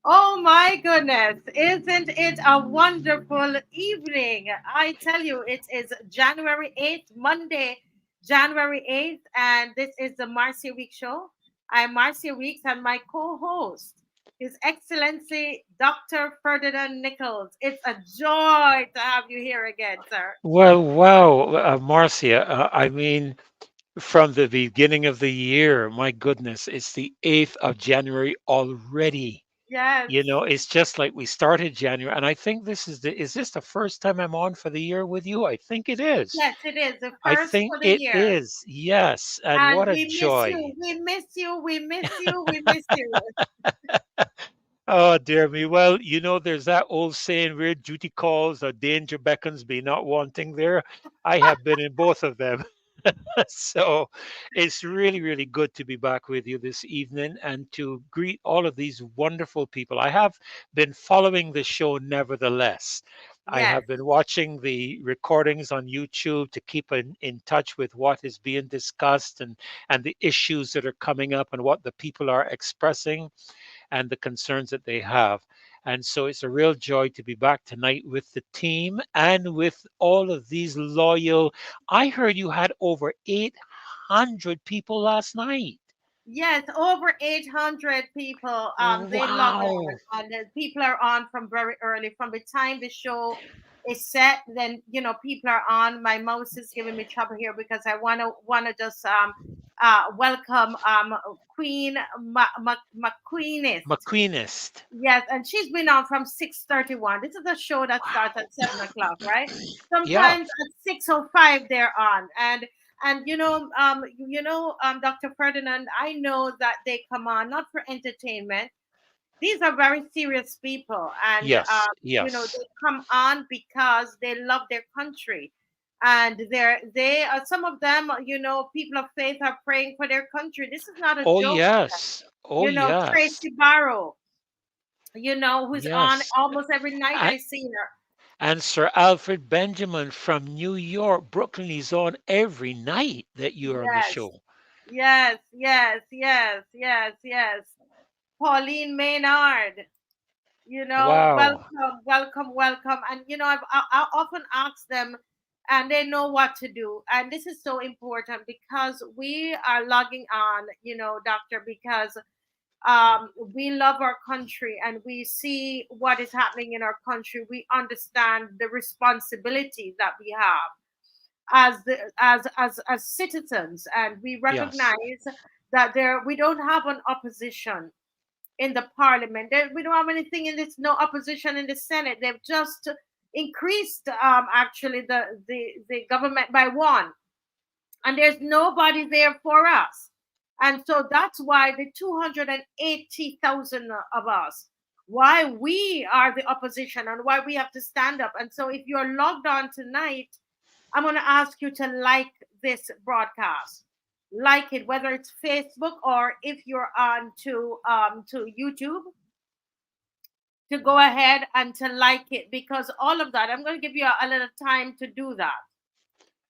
Oh my goodness. Isn't it a wonderful evening? I tell you, it is January 8th, Monday, January 8th, and this is the Marcia Week Show. I'm Marcia Weeks, and my co host, His Excellency Dr. Ferdinand Nichols. It's a joy to have you here again, sir. Well, wow, Marcia, I mean, from the beginning of the year, my goodness, it's the 8th of January already. Yes, It's just like we started January, and I think is this the first time I'm on for the year with you? I think it is. yes, it is the I first think for the it year. is. Yes, and And what a we miss you, joy. we miss you, we miss you, we miss you. Oh, dear me. Well, there's that old saying where duty calls or danger beckons, be not wanting there. I have been in both of them. So it's really, really good to be back with you this evening and to greet all of these wonderful people. I have been following the show nevertheless. I Yes. have been watching the recordings on YouTube to keep in touch with what is being discussed and the issues that are coming up and what the people are expressing and the concerns that they have. And so it's a real joy to be back tonight with the team and with all of these loyal. I heard you had over 800 people last night. Yes, over 800 people. They log Wow. on, and people are on from very early. From the time the show is set, then people are on. My mouse is giving me trouble here because I wanna just welcome Queen McQueenist. McQueenist. Yes, and she's been on from 6:31. This is a show that starts Wow. at 7 o'clock, right? Yeah. Sometimes at 6:05 they're on, and Dr. Ferdinand, I know that they come on not for entertainment. These are very serious people, and Yes. they Yes. come on because they love their country, and they are some of them. People of faith are praying for their country. This is not a Oh, joke. yes. Oh, yes. Tracy Barrow, who's on Yes. almost every night And, I see her. and Sir Alfred Benjamin from New York, Brooklyn, is on every night that you're on the Yes, show. yes, yes, yes, yes, yes. Pauline Maynard, Wow. welcome, welcome, welcome. And, I often ask them, and they know what to do. And this is so important because we are logging on, doctor, because we love our country and we see what is happening in our country. We understand the responsibility that we have as citizens, and we Yes. recognize that we don't have an opposition in the parliament. We don't have anything in this, no opposition in the Senate. They've just increased actually the government by one, and there's nobody there for us. And so that's why the 280,000 of us, why we are the opposition and why we have to stand up. And so if you're logged on tonight, I'm going to ask you to like this broadcast. Like it, whether it's Facebook or if you're on to YouTube, to go ahead and to like it, because all of that, I'm going to give you a little time to do that.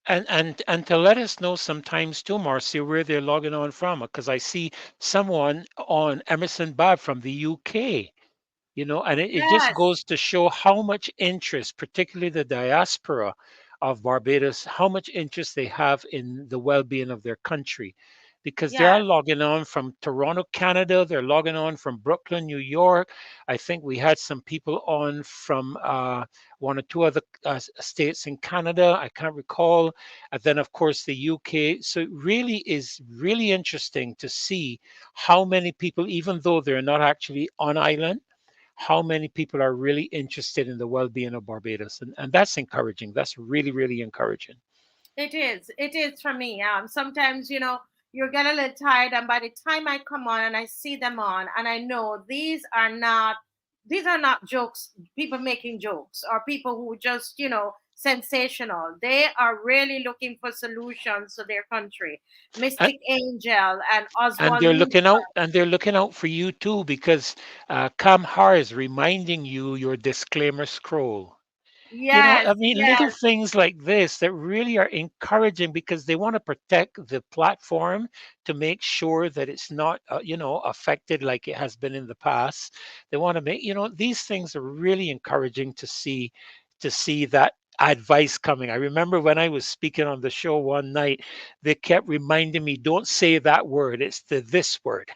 And to let us know sometimes too, Marcia, where they're logging on from, because I see someone on Emerson Bob from the UK, and it just Yes, goes to show how much interest, particularly the diaspora of Barbados, how much interest they have in the well-being of their country. Because they are yes, logging on from Toronto, Canada. They're logging on from Brooklyn, New York. I think we had some people on from one or two other states in Canada. I can't recall. And then, of course, the UK. So it really is really interesting to see how many people, even though they're not actually on island, how many people are really interested in the well-being of Barbados, and that's encouraging. That's really, really encouraging. it is. It is for me. Sometimes, you get a little tired, and by the time I come on and I see them on, and I know these are not jokes, people making jokes or people who just, sensational. They are really looking for solutions to their country. And, Mystic Angel and and Oswald they're looking Luper. out, and they're looking out for you too, because Kamhar is reminding you your disclaimer scroll. Yes, I mean, little yes, things like this that really are encouraging because they want to protect the platform to make sure that it's not, affected like it has been in the past. They want to make, these things are really encouraging to see that advice coming. I remember when I was speaking on the show one night, they kept reminding me, don't say that word, it's the this word.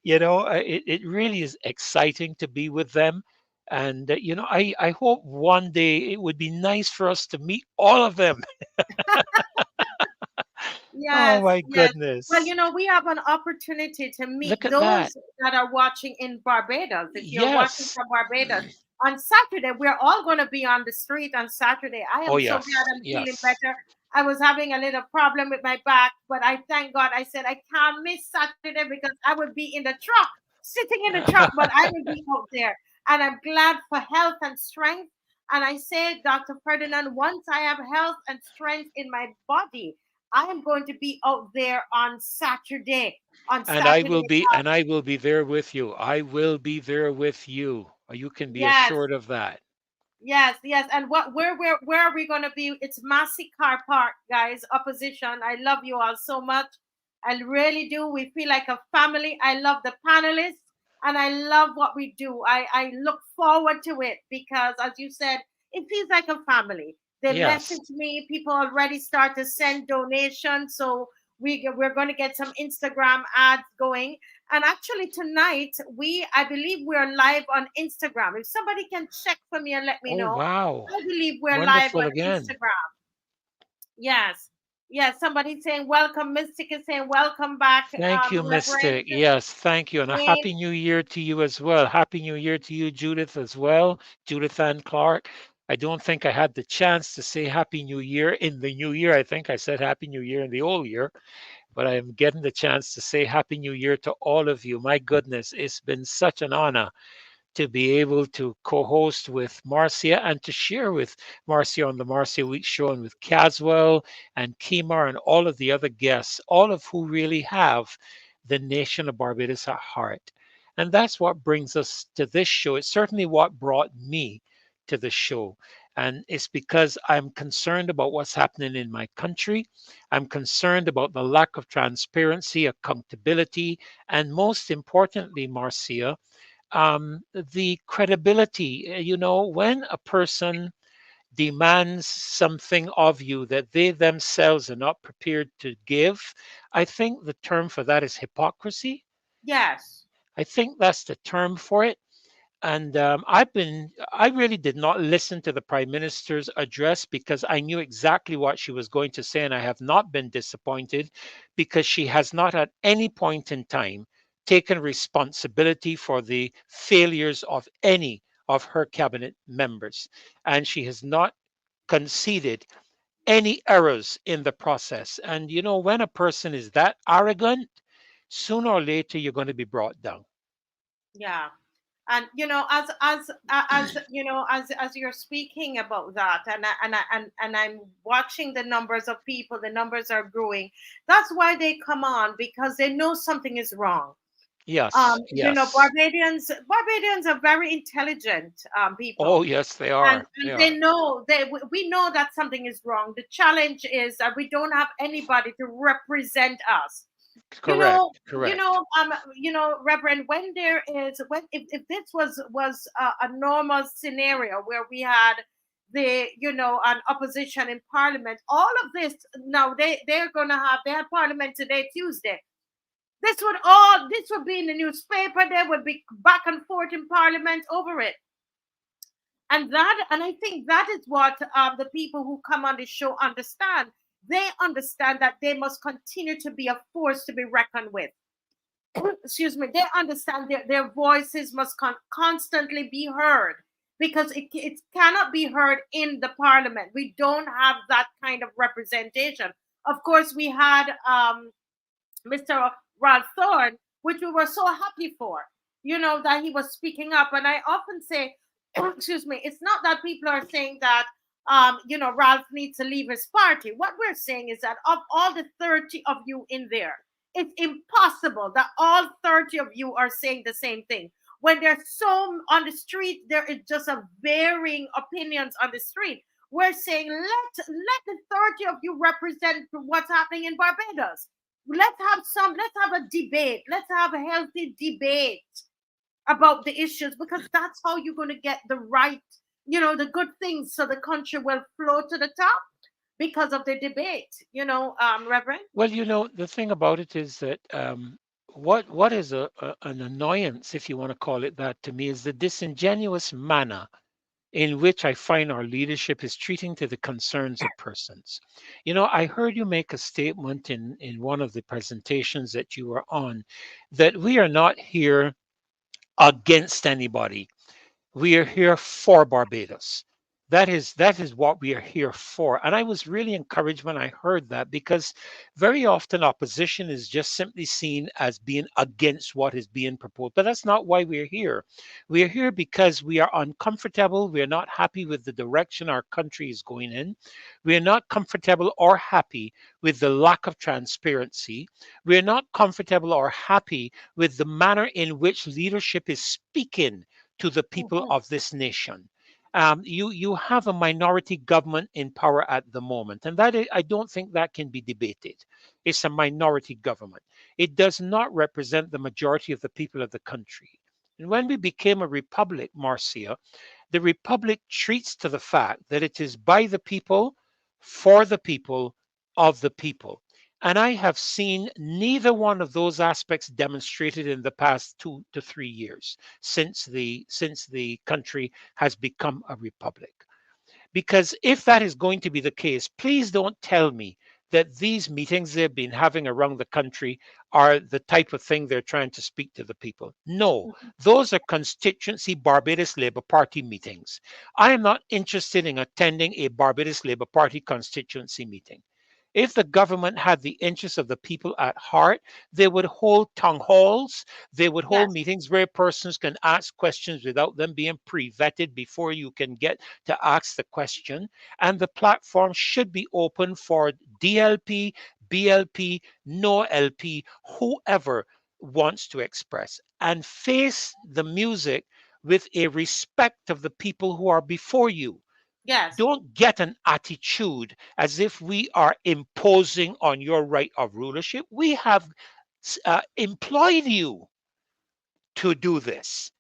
It really is exciting to be with them. And, I hope one day it would be nice for us to meet all of them. Oh yes, my yes. Well, goodness. we have an opportunity to meet Look at that. those that are watching in Barbados. If you're watching Yes. from Barbados, on Saturday, we're all going to be on the street on Saturday. I Oh, am so glad yes. I'm feeling Yes. better. I was having a little problem with my back, but I thank God. I said I can't miss Saturday because I would be in the truck, sitting in the truck, but I will be out there. And I'm glad for health and strength. And I say, Dr. Ferdinand, once I have health and strength in my body, I am going to be out there on Saturday. On And I Saturday, will be there with you. I will be there with you. You can be yes, assured of that. yes, yes. And where are we gonna be? It's Massey Car Park, guys. Opposition. I love you all so much. I really do. We feel like a family. I love the panelists and I love what we do. I look forward to it because, as you said, it feels like a family. They Yes. message me. People already start to send donations. So we're going to get some Instagram ads going. And actually tonight I believe we're live on Instagram. If somebody can check for me and let me Oh, know, wow. I believe we're live Wonderful on again. Instagram. Yes. Yes. Somebody saying welcome. Mystic is saying welcome back, Thank you, Reverend Mystic. Yes, thank you. And a Wayne. happy new year to you as well. Happy new year to you, Judith, as well. Judith Ann Clark. I don't think I had the chance to say happy new year in the new year. I think I said happy new year in the old year, but I am getting the chance to say happy new year to all of you. My goodness, it's been such an honor to be able to co-host with Marcia and to share with Marcia on the Marcia Week show and with Caswell and Kimar and all of the other guests, all of who really have the nation of Barbados at heart. And that's what brings us to this show. It's certainly what brought me to the show. And it's because I'm concerned about what's happening in my country. I'm concerned about the lack of transparency, accountability, and most importantly, Marcia, the credibility. When a person demands something of you that they themselves are not prepared to give, I think the term for that is hypocrisy. Yes. I think that's the term for it. And I really did not listen to the Prime Minister's address because I knew exactly what she was going to say, and I have not been disappointed because she has not at any point in time taken responsibility for the failures of any of her cabinet members. And she has not conceded any errors in the process. And when a person is that arrogant, sooner or later you're going to be brought down. Yeah. And as you're speaking about that, and I'm watching the numbers of people, the numbers are growing. That's why they come on, because they know something is wrong. Yes, yes. Barbadians are very intelligent Oh, people, yes, they and are. They and they are. know, we know that something is wrong. The challenge is that we don't have anybody to represent us. Correct. Correct. Reverend, when there is, when if this was a normal scenario where we had an opposition in parliament, all of this, now they're gonna have their parliament today, Tuesday. This would be in the newspaper. There would be back and forth in parliament over it. And I think that is what the people who come on the show understand. They understand that they must continue to be a force to be reckoned with. Excuse me. They understand their voices must constantly be heard, because it cannot be heard in the parliament. We don't have that kind of representation. Of course, we had Mr. Ralph Thorne, which we were so happy for, that he was speaking up. And I often say, excuse me, it's not that people are saying that, Ralph needs to leave his party. What we're saying is that of all the 30 of you in there, it's impossible that all 30 of you are saying the same thing. when there's so on the street, there is just a varying opinions on the street. We're saying let the 30 of you represent what's happening in Barbados. Let's have a debate. Let's have a healthy debate about the issues, because that's how you're going to get the right, the good things, so the country will flow to the top because of the debate, Reverend. Well, the thing about it is that what is an annoyance, if you want to call it that, to me, is the disingenuous manner in which I find our leadership is treating to the concerns of persons. I heard you make a statement in one of the presentations that you were on, that we are not here against anybody. We are here for Barbados. That is what we are here for. And I was really encouraged when I heard that, because very often opposition is just simply seen as being against what is being proposed. But that's not why we're here. We are here because we are uncomfortable. We are not happy with the direction our country is going in. We are not comfortable or happy with the lack of transparency. We are not comfortable or happy with the manner in which leadership is speaking to the people Mhm. of this nation. You have a minority government in power at the moment, and I don't think that can be debated. It's a minority government. It does not represent the majority of the people of the country. And when we became a republic, Marcia, the republic treats to the fact that it is by the people, for the people, of the people. And I have seen neither one of those aspects demonstrated in the past 2 to 3 years since the country has become a republic. Because if that is going to be the case, please don't tell me that these meetings they've been having around the country are the type of thing they're trying to speak to the people. No, those are constituency Barbados Labour Party meetings. I am not interested in attending a Barbados Labour Party constituency meeting. If the government had the interests of the people at heart, they would hold town halls, they would hold Yes, meetings where persons can ask questions without them being pre-vetted before you can get to ask the question. And the platform should be open for DLP, BLP, no LP, whoever wants to express, and face the music with a respect of the people who are before you. yes. Don't get an attitude as if we are imposing on your right of rulership. We have employed you to do this.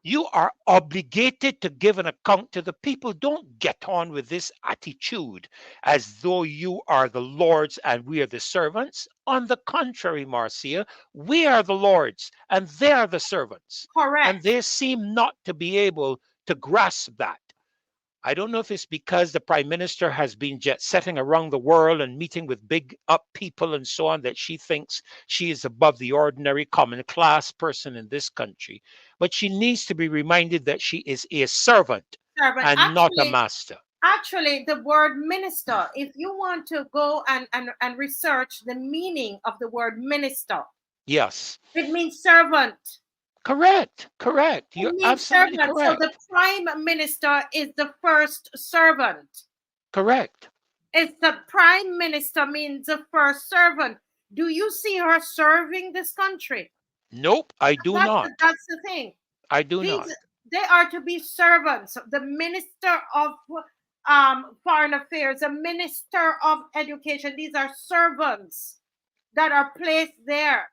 You are obligated to give an account to the people. Don't get on with this attitude as though you are the lords and we are the servants. On the contrary, Marcia, we are the lords and they are the servants. And Correct. they seem not to be able to grasp that. I don't know if it's because the prime minister has been jet setting around the world and meeting with big up people and so on, that she thinks she is above the ordinary common class person in this country. But she needs to be reminded that she is a servant Servant. and not a master. Actually, the word minister, if you want to go and research the meaning of the word minister, Yes, it means servant. correct, correct. It You're means absolutely servant. So the correct. prime minister is the first servant. Correct. It's the prime minister means the first servant. Do you see her serving this country? Nope, I do not. That's the thing. I do These not. they are to be servants. The minister of foreign affairs, the minister of education. These are servants that are placed there,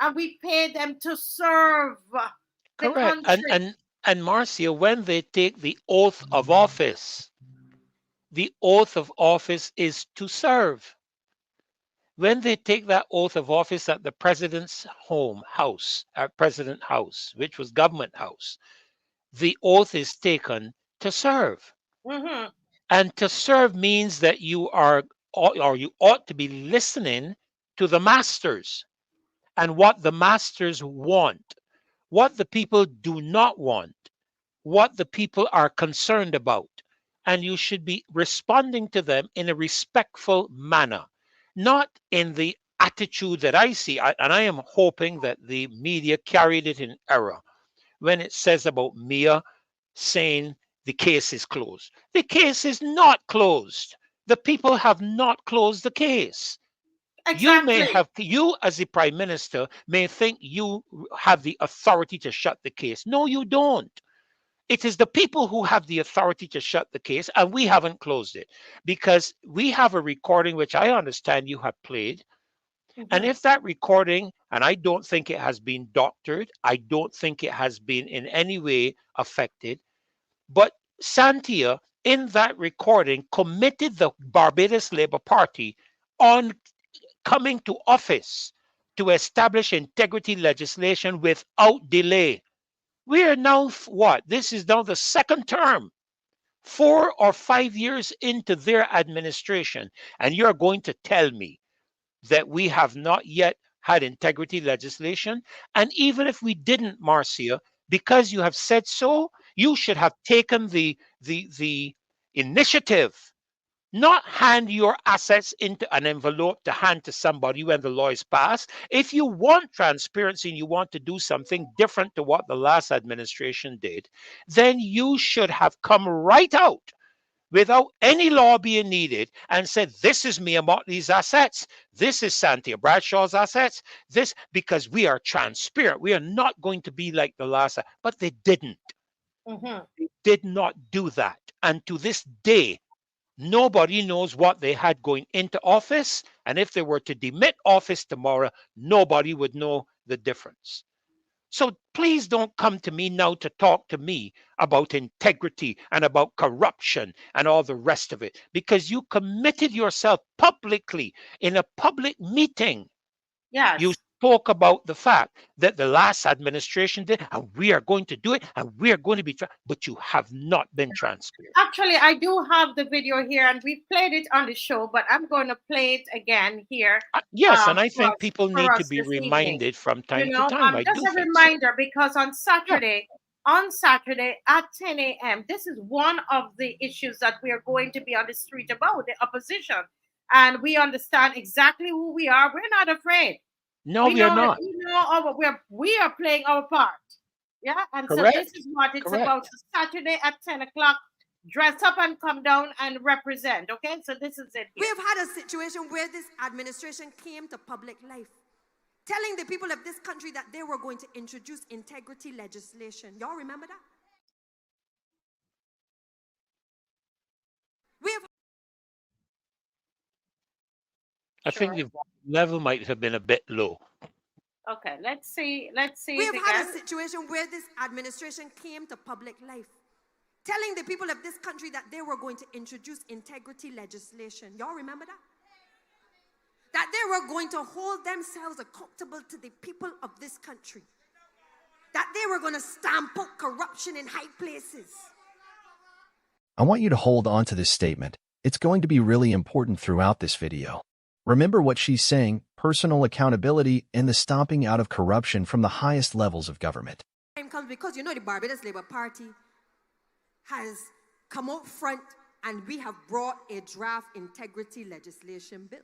and we pay them to serve the Correct. And country. and and Marcia, when they take the oath of office is to serve. When they take that oath of office at the president's house, at President House, which was government house, the oath is taken to serve. Hmm. And to serve means that you ought to be listening to the masters and what the masters want, what the people do not want, what the people are concerned about. And you should be responding to them in a respectful manner, not in the attitude that I see. And I am hoping that the media carried it in error when it says about Mia saying the case is closed. The case is not closed. The people have not closed the case. Exactly. You as the prime minister may think you have the authority to shut the case. No, you don't. It is the people who have the authority to shut the case, and we haven't closed it because we have a recording which I understand you have played. And Mhm. if that recording, and I don't think it has been doctored, I don't think it has been in any way affected, but Santia in that recording committed the Barbados Labour Party on coming to office to establish integrity legislation without delay. We are now, what? This is now the second term, 4 or 5 years into their administration. And you're going to tell me that we have not yet had integrity legislation? And even if we didn't, Marcia, because you have said so, you should have taken the initiative, not hand your assets into an envelope to hand to somebody when the law is passed. If you want transparency and you want to do something different to what the last administration did, then you should have come right out without any law being needed and said, this is Mia Motley's assets. This is Santia Bradshaw's assets. This, because we are transparent. We are not going to be like the last, but they didn't. Mhm. They did not do that. And to this day, nobody knows what they had going into office. And if they were to demit office tomorrow, nobody would know the difference. So please don't come to me now to talk to me about integrity and about corruption and all the rest of it, because you committed yourself publicly in a public meeting. You Yes. spoke about the fact that the last administration did, and we are going to do it, and we are going to be, but you have not been transparent. Actually, I do have the video here, and we played it on the show, but I'm going to play it again here Yes, and I for think us people for need to us be this evening. reminded from You time to know, time. I just do a think so. reminder because Yeah. On Saturday at 10 a.m., this is one of the issues that we are going to be on the street about the opposition, and we understand exactly who we are. We're not afraid. No, we are not. We know we are playing our part. Yeah, and so this Correct. is what it's about. Correct. So Saturday at 10 o'clock, dress up and come down and represent. Okay, so this is it We here. have had a situation where this administration came to public life, telling the people of this country that they were going to introduce integrity legislation. Y'all remember that? We have I think Sure. the level might have been a bit low. Okay, let's see. Let's see we it have had again. a situation where this administration came to public life, telling the people of this country that they were going to introduce integrity legislation. Y'all remember that? That they were going to hold themselves accountable to the people of this country. That they were going to stamp out corruption in high places. I want you to hold on to this statement. It's going to be really important throughout this video. Remember what she's saying, personal accountability and the stomping out of corruption from the highest levels of government. Time comes because you know the Barbados Labour Party has come out front and we have brought a draft integrity legislation bill.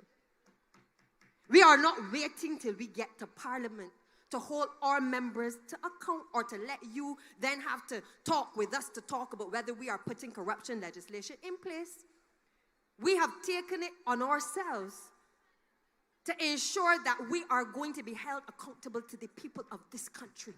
We are not waiting till we get to Parliament to hold our members to account or to let you then have to talk with us to talk about whether we are putting corruption legislation in place. We have taken it on ourselves to ensure that we are going to be held accountable to the people of this country.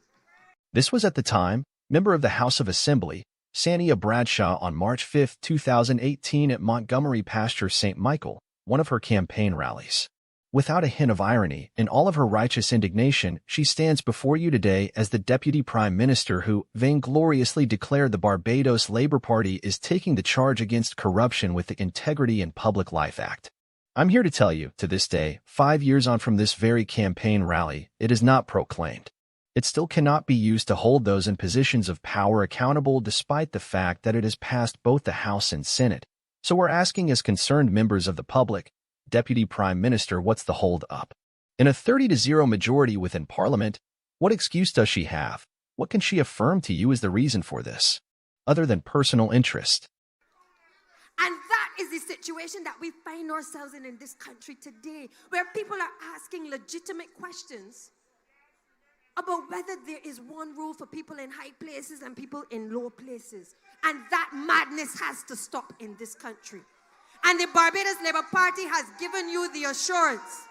This was at the time, member of the House of Assembly, Santia Bradshaw on March 5, 2018 at Montgomery Pasture St. Michael, one of her campaign rallies. Without a hint of irony, in all of her righteous indignation, she stands before you today as the Deputy Prime Minister who vaingloriously declared the Barbados Labour Party is taking the charge against corruption with the Integrity in Public Life Act. I'm here to tell you, to this day, 5 years on from this very campaign rally, it is not proclaimed. It still cannot be used to hold those in positions of power accountable despite the fact that it has passed both the House and Senate. So we're asking as concerned members of the public, Deputy Prime Minister, what's the hold up? In a 30-0 majority within Parliament, what excuse does she have? What can she affirm to you as the reason for this, other than personal interest? And that is the situation that we find ourselves in this country today, where people are asking legitimate questions about whether there is one rule for people in high places and people in low places. And that madness has to stop in this country. And the Barbados Labour Party has given you the assurance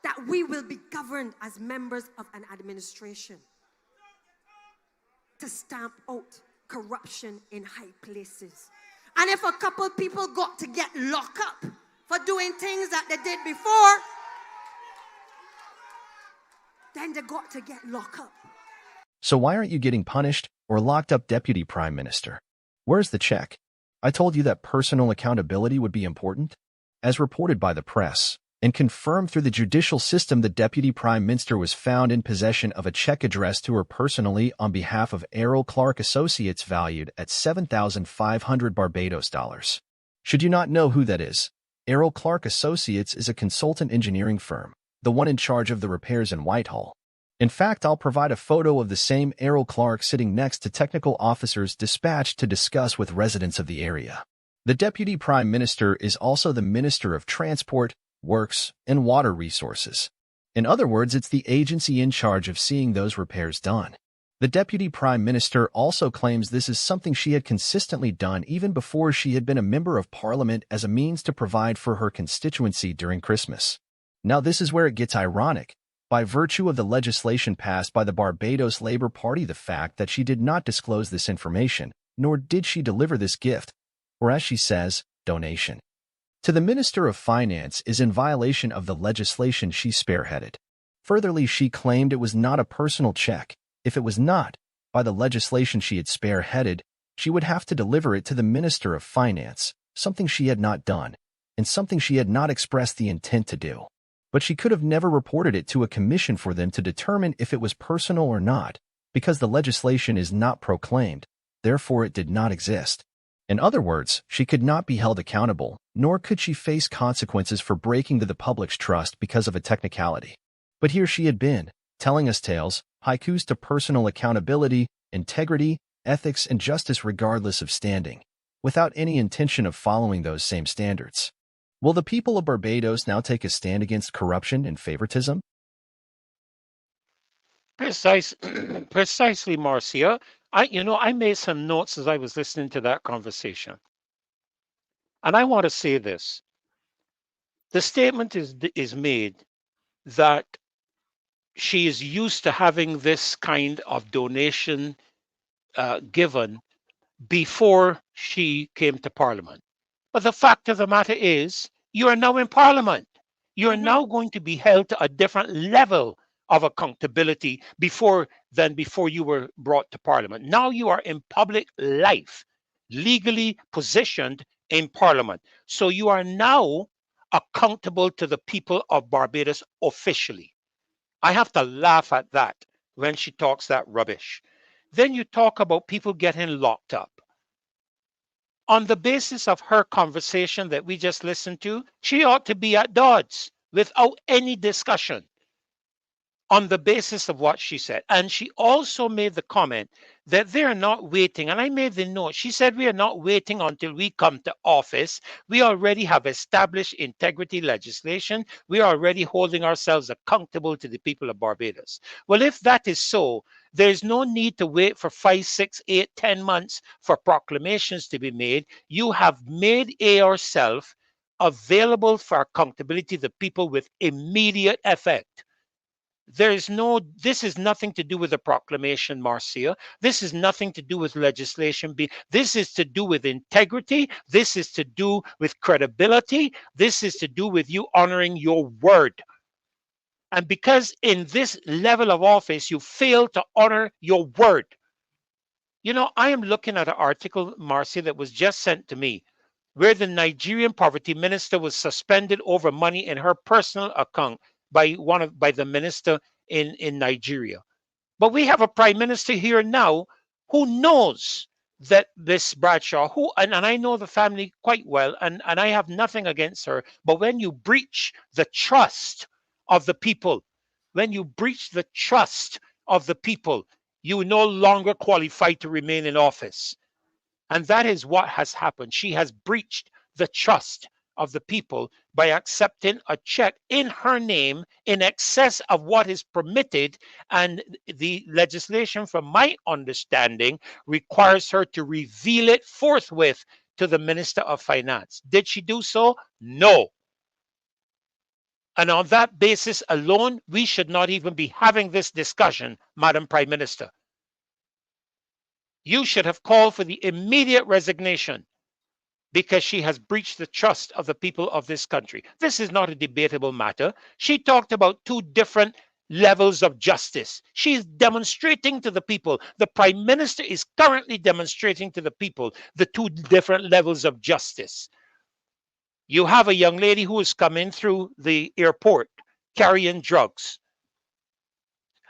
that we will be governed as members of an administration to stamp out corruption in high places. And if a couple people got to get locked up for doing things that they did before, then they got to get locked up. So why aren't you getting punished or locked up, Deputy Prime Minister? Where's the check? I told you that personal accountability would be important. As reported by the press and confirmed through the judicial system, the Deputy Prime Minister was found in possession of a check addressed to her personally on behalf of Errol Clark Associates valued at 7,500 Barbados dollars. Should you not know who that is? Errol Clark Associates is a consultant engineering firm, the one in charge of the repairs in Whitehall. In fact, I'll provide a photo of the same Errol Clark sitting next to technical officers dispatched to discuss with residents of the area. The Deputy Prime Minister is also the Minister of Transport, Works, and Water Resources. In other words, it's the agency in charge of seeing those repairs done. The Deputy Prime Minister also claims this is something she had consistently done even before she had been a Member of Parliament as a means to provide for her constituency during Christmas. Now this is where it gets ironic. By virtue of the legislation passed by the Barbados Labour Party, the fact that she did not disclose this information, nor did she deliver this gift, or as she says, donation, to the Minister of Finance is in violation of the legislation she spearheaded. Furtherly, she claimed it was not a personal check. If it was not, by the legislation she had spearheaded, she would have to deliver it to the Minister of Finance, something she had not done, and something she had not expressed the intent to do. But she could have never reported it to a commission for them to determine if it was personal or not, because the legislation is not proclaimed, therefore it did not exist. In other words, she could not be held accountable, nor could she face consequences for breaking the public's trust because of a technicality. But here she had been, telling us tales, haikus to personal accountability, integrity, ethics, and justice regardless of standing, without any intention of following those same standards. Will the people of Barbados now take a stand against corruption and favoritism? Precisely, Marcia. I made some notes as I was listening to that conversation. And I want to say this. The statement is made that she is used to having this kind of donation given before she came to Parliament. But the fact of the matter is, you are now in Parliament. You are now going to be held to a different level of accountability before you were brought to Parliament. Now you are in public life, legally positioned in Parliament. So you are now accountable to the people of Barbados officially. I have to laugh at that when she talks that rubbish. Then you talk about people getting locked up. On the basis of her conversation that we just listened to, she ought to be at Dodds without any discussion on the basis of what she said. And she also made the comment that they're not waiting. And I made the note. She said, we are not waiting until we come to office. We already have established integrity legislation. We are already holding ourselves accountable to the people of Barbados. Well, if that is so, there's no need to wait for 5, 6, 8, 10 months for proclamations to be made. You have made yourself available for accountability to the people with immediate effect. This is nothing to do with a proclamation, Marcia. This is nothing to do with legislation. This is to do with integrity. This is to do with credibility. This is to do with you honoring your word. And because in this level of office, you fail to honor your word. I am looking at an article, Marcia, that was just sent to me, where the Nigerian poverty minister was suspended over money in her personal account by the minister in Nigeria. But we have a prime minister here now who knows that this Bradshaw, and I know the family quite well, and I have nothing against her, but when you breach the trust of the people, you no longer qualify to remain in office. And that is what has happened. She has breached the trust of the people by accepting a check in her name in excess of what is permitted. And the legislation, from my understanding, requires her to reveal it forthwith to the Minister of Finance. Did she do so? No. And on that basis alone, we should not even be having this discussion, Madam Prime Minister. You should have called for the immediate resignation because she has breached the trust of the people of this country. This is not a debatable matter. She talked about two different levels of justice. She is demonstrating to the people. The Prime Minister is currently demonstrating to the people the two different levels of justice. You have a young lady who is coming through the airport carrying drugs,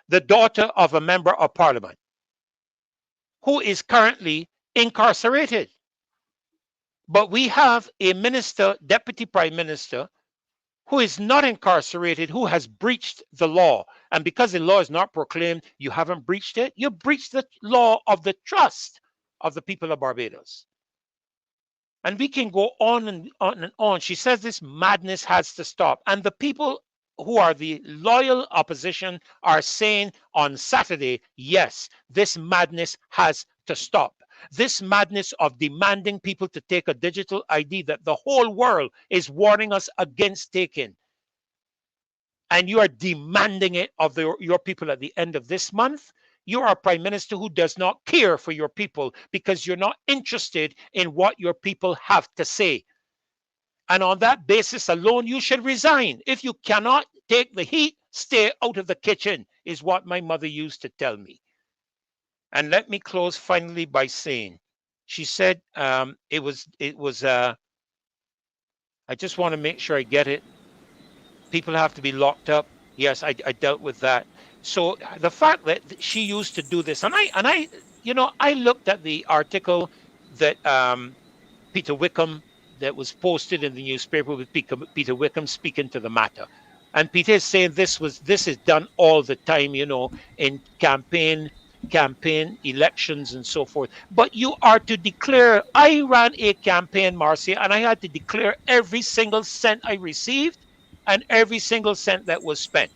the daughter of a member of parliament, who is currently incarcerated. But we have a minister, deputy prime minister, who is not incarcerated, who has breached the law. And because the law is not proclaimed, you haven't breached it. You breached the law of the trust of the people of Barbados. And we can go on and on and on. She says this madness has to stop. And the people who are the loyal opposition are saying on Saturday, yes, this madness has to stop. This madness of demanding people to take a digital ID that the whole world is warning us against taking. And you are demanding it of your people at the end of this month. You are a prime minister who does not care for your people because you're not interested in what your people have to say. And on that basis alone, you should resign. If you cannot take the heat, stay out of the kitchen, is what my mother used to tell me. And let me close finally by saying, she said I just want to make sure I get it. People have to be locked up. Yes, I dealt with that. So the fact that she used to do this, and I looked at the article that Peter Wickham, that was posted in the newspaper with Peter Wickham speaking to the matter. And Peter is saying this is done all the time, in campaign elections and so forth. But you are to declare. I ran a campaign, Marcia, and I had to declare every single cent I received and every single cent that was spent.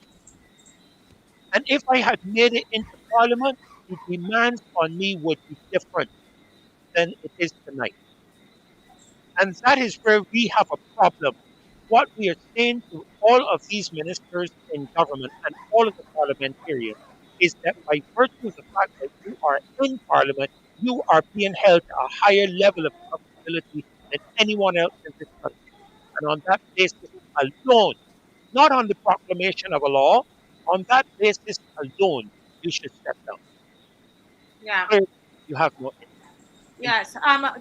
And if I had made it into Parliament, the demands on me would be different than it is tonight. And that is where we have a problem. What we are saying to all of these ministers in government and all of the parliamentarians is that by virtue of the fact that you are in Parliament, you are being held to a higher level of accountability than anyone else in this country. And on that basis alone, not on the proclamation of a law, on that basis alone, you should step down. Yeah. You have no. Yes,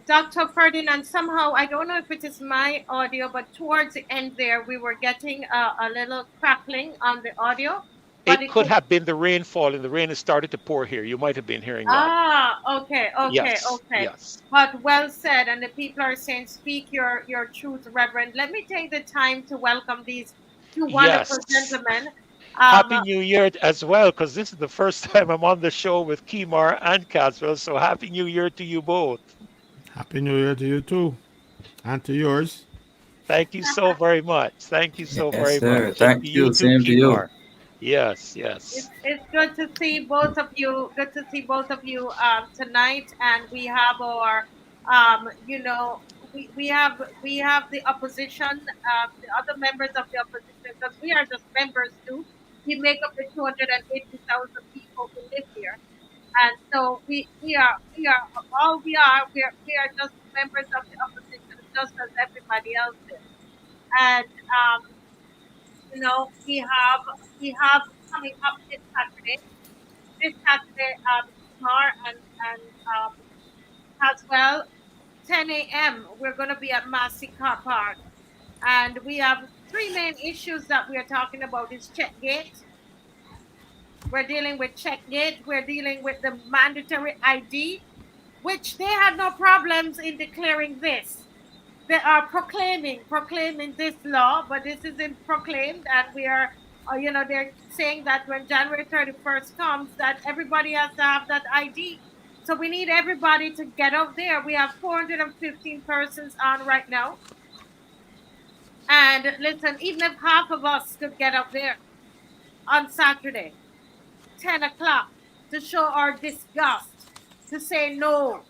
Dr. Ferdinand, somehow, I don't know if it is my audio, but towards the end there, we were getting a little crackling on the audio. But it could have been the rainfall, and the rain has started to pour here. You might have been hearing that. Okay. Yes. But well said, and the people are saying, speak your truth, Reverend. Let me take the time to welcome these two wonderful gentlemen. Happy New Year as well, because this is the first time I'm on the show with Kimar and Caswell. So Happy New Year to you both. Happy New Year to you too, and to yours. Thank you so very much. Thank you so very much. Thank you. Too, Same to you. Yes. It's good to see both of you. Good to see both of you tonight, and we have our, we have the opposition, the other members of the opposition, because we are just members too. We make up the 280,000 people who live here, and so we are just members of the opposition, just as everybody else is, and we have coming up this Saturday, Mar and as well, 10 a.m. We're going to be at Massey Car Park, and we have three main issues that we are talking about. Is CHEQUE-MATE. We're dealing with CHEQUE-MATE. We're dealing with the mandatory ID, which they had no problems in declaring this. They are proclaiming this law, but this isn't proclaimed, and we are, they're saying that when January 31st comes, that everybody has to have that ID. So we need everybody to get out there. We have 415 persons on right now. And listen, even if half of us could get up there on Saturday, 10 o'clock, to show our disgust, to say no,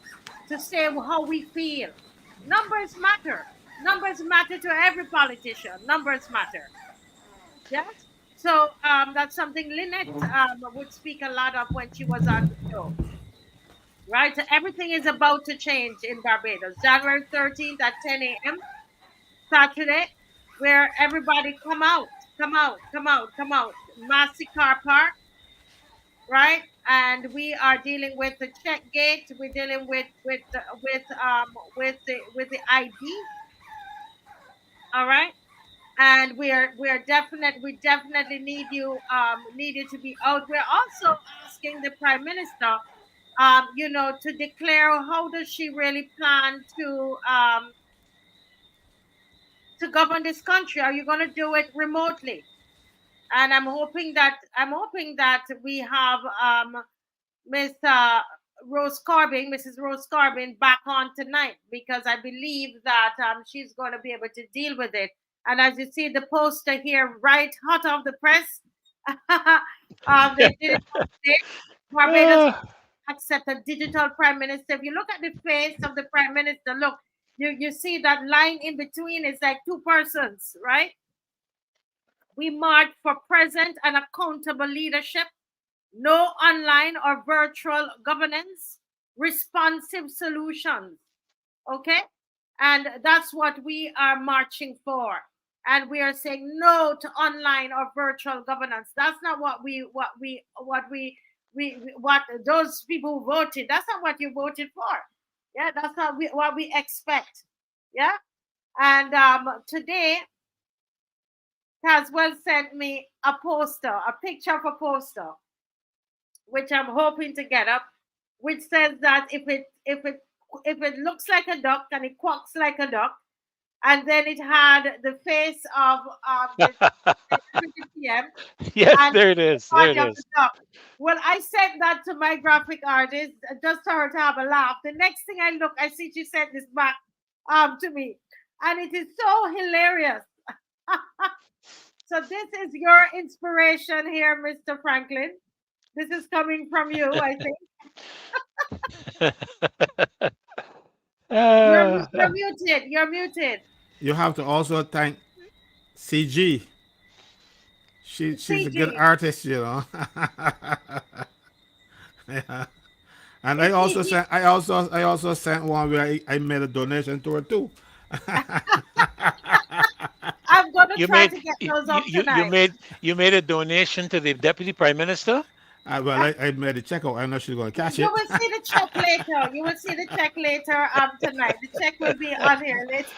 to say how we feel. Numbers matter. Numbers matter to every politician. Numbers matter. Yes. So that's something Lynette would speak a lot of when she was on the show. Right. So everything is about to change in Barbados. January 13th at 10 a.m. Saturday, where everybody come out, come out, come out, come out. Massey Car Park, right? And we are dealing with the check gate. We're dealing with the ID. All right. And we definitely need you to be out. We're also asking the Prime Minister, to declare how does she really plan to govern this country. Are you going to do it remotely? And I'm hoping that we have Miss Mrs. Rose Corbin back on tonight, because I believe that she's going to be able to deal with it. And as you see the poster here, right hot off the press, they did it today. Barbados Uh, accept a digital prime minister. If you look at the face of the prime minister, look, you see that line in between is like two persons, right? We march for present and accountable leadership, no online or virtual governance, responsive solutions. Okay? And that's what we are marching for. And we are saying no to online or virtual governance. That's not what those people who voted, that's not what you voted for. Yeah, that's not what we expect. Yeah. And today, Caswell sent me a poster, a picture of a poster, which I'm hoping to get up, which says that if it looks like a duck and it quacks like a duck, and then it had the face of the 20 p.m. yes, and there it the is. There body it of the is. duck. Well, I sent that to my graphic artist just for her to have a laugh. The next thing I look, I see she sent this back to me, and it is so hilarious. So this is your inspiration here, Mr. Franklin. This is coming from you, I think. Uh, You're muted. You're muted. You have to also thank CG. She's a good CG. artist, you know. Yeah. And I Is he, also sent I also sent one where I made a donation to her too. I'm gonna you try made to get those up you tonight. made a donation to the deputy prime minister. Well, I made a check out. I know she's gonna catch You it. will see the check later. You will see the check later tonight. The check will be on here later.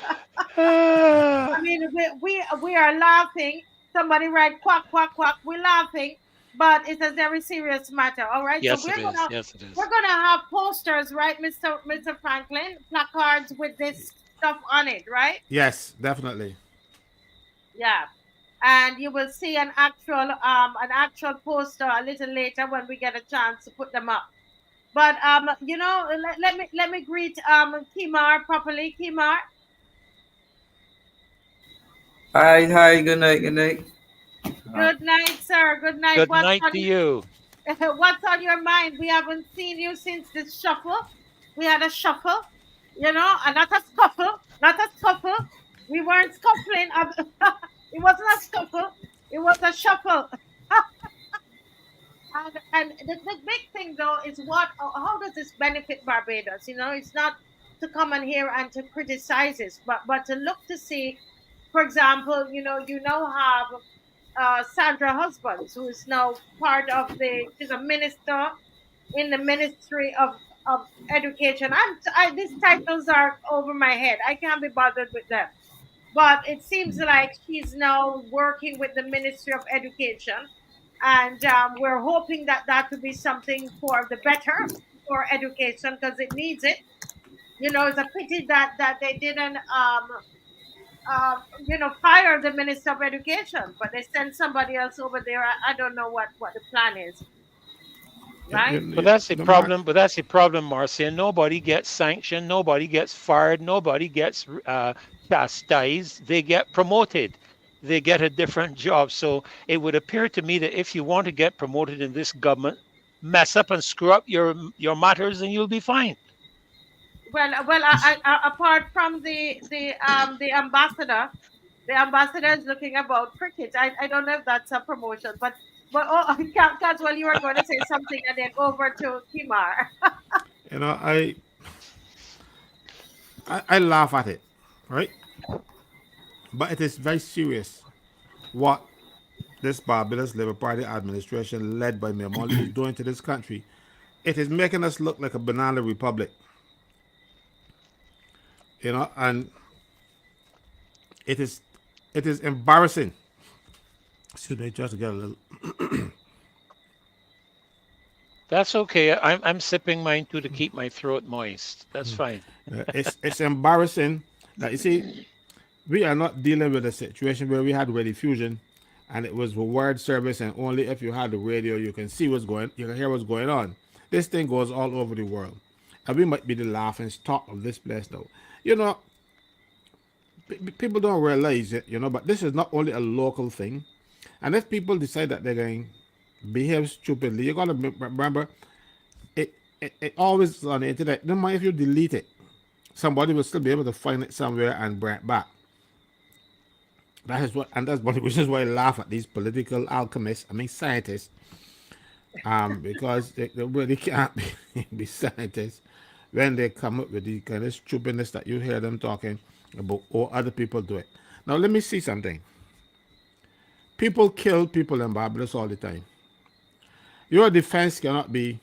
Uh, I mean, we are laughing. Somebody write quack quack quack. We're laughing, but it's a very serious matter. All right. So yes, it is. Yes, it we're is. gonna have posters, right, Mr. Franklin, placards with this stuff on it, right? Yes, definitely. Yeah. And you will see an actual poster a little later when we get a chance to put them up. But let me greet Kimar properly. Kimar, Hi, hi, good night, good night. good night, sir. Good night. Good night to you. What's on your mind? We haven't seen you since this shuffle. We had a shuffle, and not a scuffle, not a scuffle. We weren't scuffling. It wasn't a scuffle. It was a shuffle. And the big thing though is how does this benefit Barbados? It's not to come on here and to criticize this, but to look to see, for example, you now have Sandra Husbands, who is now she's a minister in the Ministry of Education. These titles are over my head. I can't be bothered with them. But it seems like she's now working with the Ministry of Education, and we're hoping that that will be something for the better for education, because it needs it. It's a pity that they didn't fire the Minister of Education, but they sent somebody else over there. I don't know what the plan is, right? The mar- But that's the problem, Marcia. Nobody gets sanctioned. Nobody gets fired. Nobody gets chastised. They get promoted. They get a different job. So it would appear to me that if you want to get promoted in this government, mess up and screw up your matters, and you'll be fine. Well, apart from the ambassador, The ambassador is looking about cricket. I don't know if that's a promotion, but oh, Caswell, you were going to say something, and then over to Kimar. You know, I laugh at it, right? But it is very serious what this Barbados Labour Party administration, led by Memoli, is doing to this country. It is making us look like a banana republic, you know, and it is embarrassing. Excuse me, just to get a little. That's okay. I'm sipping mine too to keep my throat moist. That's fine. It's embarrassing that you see we are not dealing with a situation where we had radio fusion and it was a word service and only if you had the radio you can see you can hear what's going on. This thing goes all over the world. And we might be the laughing stock of this place though. You know, people don't realize it, you know, but this is not only a local thing. And if people decide that they're going to behave stupidly, you got to remember it always is on the internet. No matter if you delete it, somebody will still be able to find it somewhere and bring it back. That's one which is why I laugh at these political alchemists. I mean scientists, because they really can't be scientists when they come up with the kind of stupidness that you hear them talking about, or other people do it. Now let me see something. People kill people in Barbados all the time. Your defense cannot be,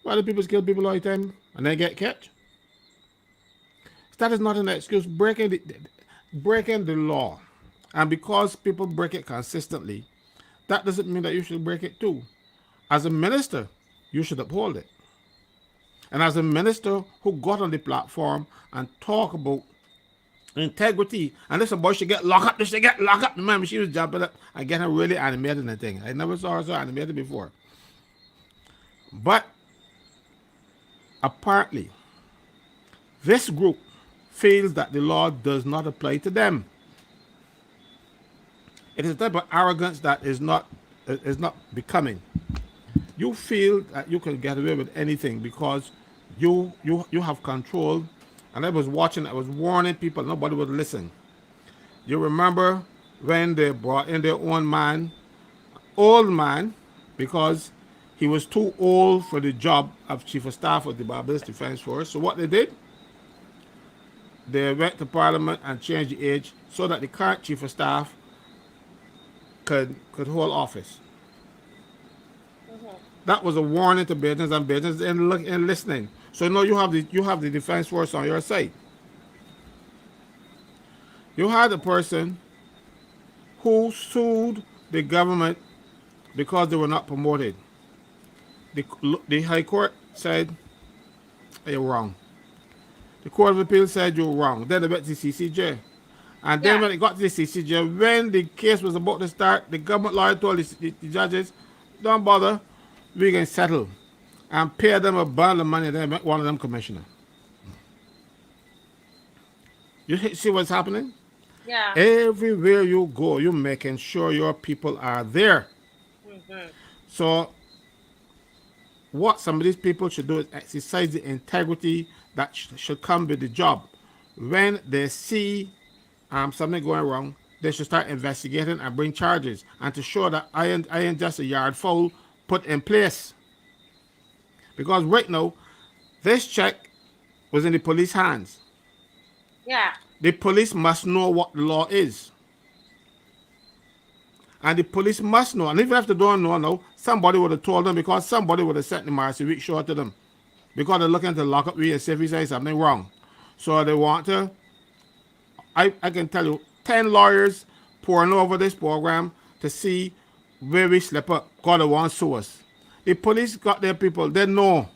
why do people kill people all the time and then get catch? That is not an excuse. Breaking the law, and because people break it consistently, that doesn't mean that you should break it too. As a minister, you should uphold it. And as a minister who got on the platform and talk about integrity, and this boy should get locked up, they should get locked up. Remember, she was jumping up and getting really animated and thing. I never saw her so animated before. But apparently, this group feels that the law does not apply to them. It is a type of arrogance that is not becoming. You feel that you can get away with anything because you have control. And I was watching, I was warning people, nobody would listen. You remember when they brought in their own man, old man, because he was too old for the job of Chief of Staff of the Barbados Defense Force. So what they did, they went to Parliament and changed the age so that the current Chief of Staff could hold office. That was a warning to business and business and listening. So now you have the defense force on your side. You had a person who sued the government because they were not promoted. The High Court said you're wrong. The Court of Appeal said you're wrong. Then they went to CCJ. And then when it got to the CCJ, when the case was about to start, the government lawyer told the judges, don't bother, we can settle. And pay them a bundle of money and then make one of them commissioner. You see what's happening? Yeah. Everywhere you go, you're making sure your people are there. So what some of these people should do is exercise the integrity that should come with the job. When they see something going wrong, they should start investigating and bring charges, and to show that I ain't just a yard fowl put in place. Because right now, this check was in the police hands. Yeah. The police must know what the law is. And the police must know. And even if they don't know now, somebody would have told them, because somebody would have sent the Marcy Week show to them. Because they're looking to lock up me and see if we say something wrong. So they want to, I can tell you, 10 lawyers pouring over this program to see where we slip up, because they want to sue us. The police got their people, they know.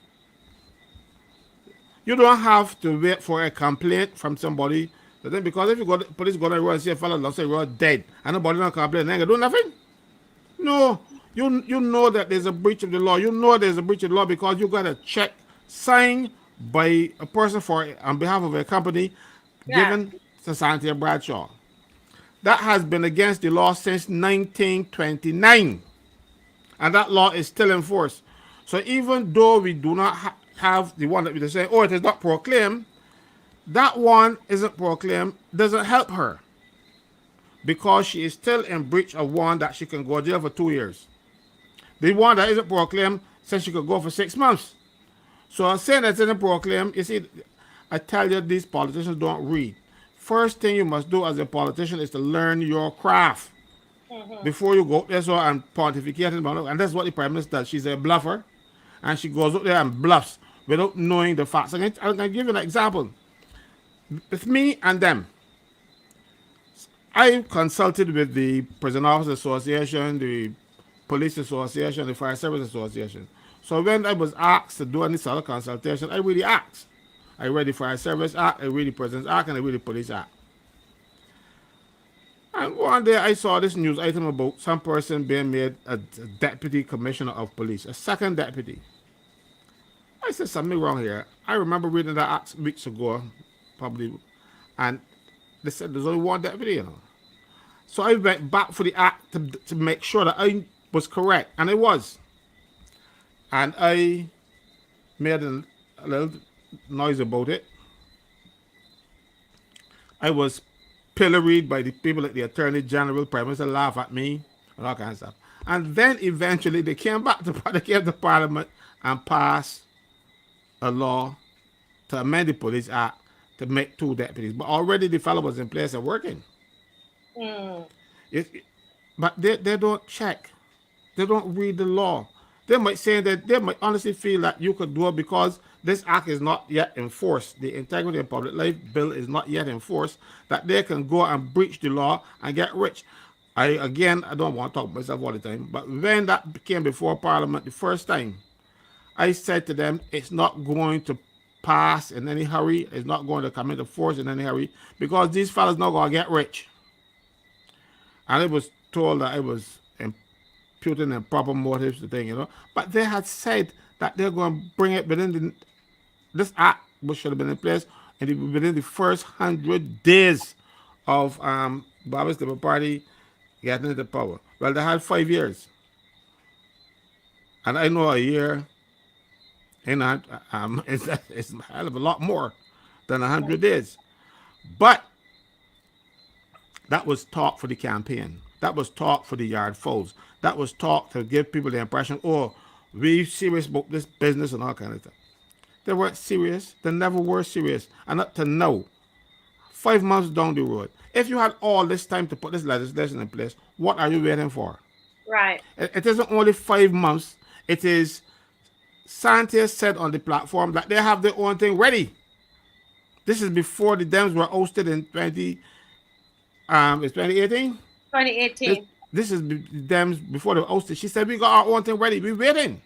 You don't have to wait for a complaint from somebody. Because if you go, police go to the road and see a fellow lost the road dead, and nobody don't complain, they ain't gonna do nothing. No, you know that there's a breach of the law. You know there's a breach of the law because you got a check signed by a person on behalf of a company given to Santia Bradshaw. That has been against the law since 1929. And that law is still in force. So even though we do not have the one that we say, oh, it is not proclaimed, That one isn't proclaimed, doesn't help her because she is still in breach of one that she can go to jail for 2 years. The one that isn't proclaimed says she could go for 6 months. So I'm saying that isn't proclaimed. You see, I tell you, these politicians don't read. First thing you must do as a politician is to learn your craft before you go there so and pontificating about it. And that's what the prime minister does. She's a bluffer, and she goes up there and bluffs without knowing the facts. I'm going to give you an example. With me and them, I consulted with the Prison Officers Association, the Police Association, the Fire Service Association. So when I was asked to do any sort of consultation, I really asked. I read the Fire Service Act, I read the Prisons Act, and I read the Police Act. And one day I saw this news item about some person being made a deputy commissioner of police, a second deputy. I said something wrong here. I remember reading that act weeks ago, probably, and they said there's only one deputy, you know. So I went back for the act to make sure that I was correct, and it was. And I made a little noise about it. I was pilloried by the people at the Attorney General, Prime Minister laughed at me, and all kinds of stuff. And then eventually they came to Parliament and passed a law to amend the Police Act to make 2 deputies. But already the fellow was in place and working. But they don't check. They don't read the law. They might say that they might honestly feel that you could do it because this act is not yet enforced. The Integrity of Public Life Bill is not yet enforced, that they can go and breach the law and get rich. I don't want to talk about myself all the time, but when that came before Parliament the first time, I said to them, it's not going to pass in any hurry. It's not going to come into force in any hurry because these fellas not going to get rich. And I was told that I was imputing improper motives, the thing, you know. But they had said that they're going to bring it within this act, which should have been in place, and within the first 100 days of Barbados Labour Party getting into power. Well, they had 5 years. And I know a year, it's a hell of a lot more than 100 days. But that was talk for the campaign. That was talk for the yard fouls. That was talk to give people the impression, oh, we serious about this business and all kind of stuff. They weren't serious. They never were serious. And up to now, 5 months down the road, if you had all this time to put this legislation in place, what are you waiting for? Right. It isn't only 5 months. It is, Santia said on the platform that they have their own thing ready. This is before the Dems were ousted in 2018? 2018. This is the Dems before they were ousted. She said, we got our own thing ready. We're waiting.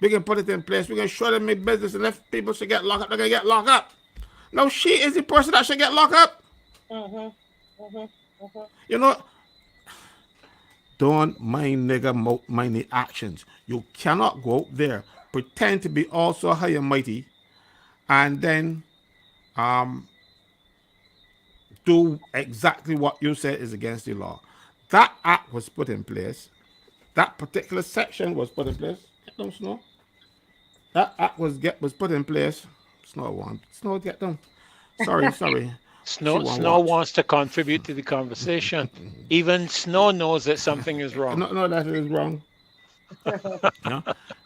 We can put it in place. We can show them make business, and if people should get locked up, they're going to get locked up. No, she is the person that should get locked up. You know, don't mind nigga, mind the actions. You cannot go out there, pretend to be also high and mighty, and then do exactly what you said is against the law. That act was put in place. That particular section was put in place. Get them, Snow. That act was put in place. Snow, get them. Sorry. Snow wants to contribute to the conversation. Even Snow knows that something is wrong. No, that is wrong. Yeah.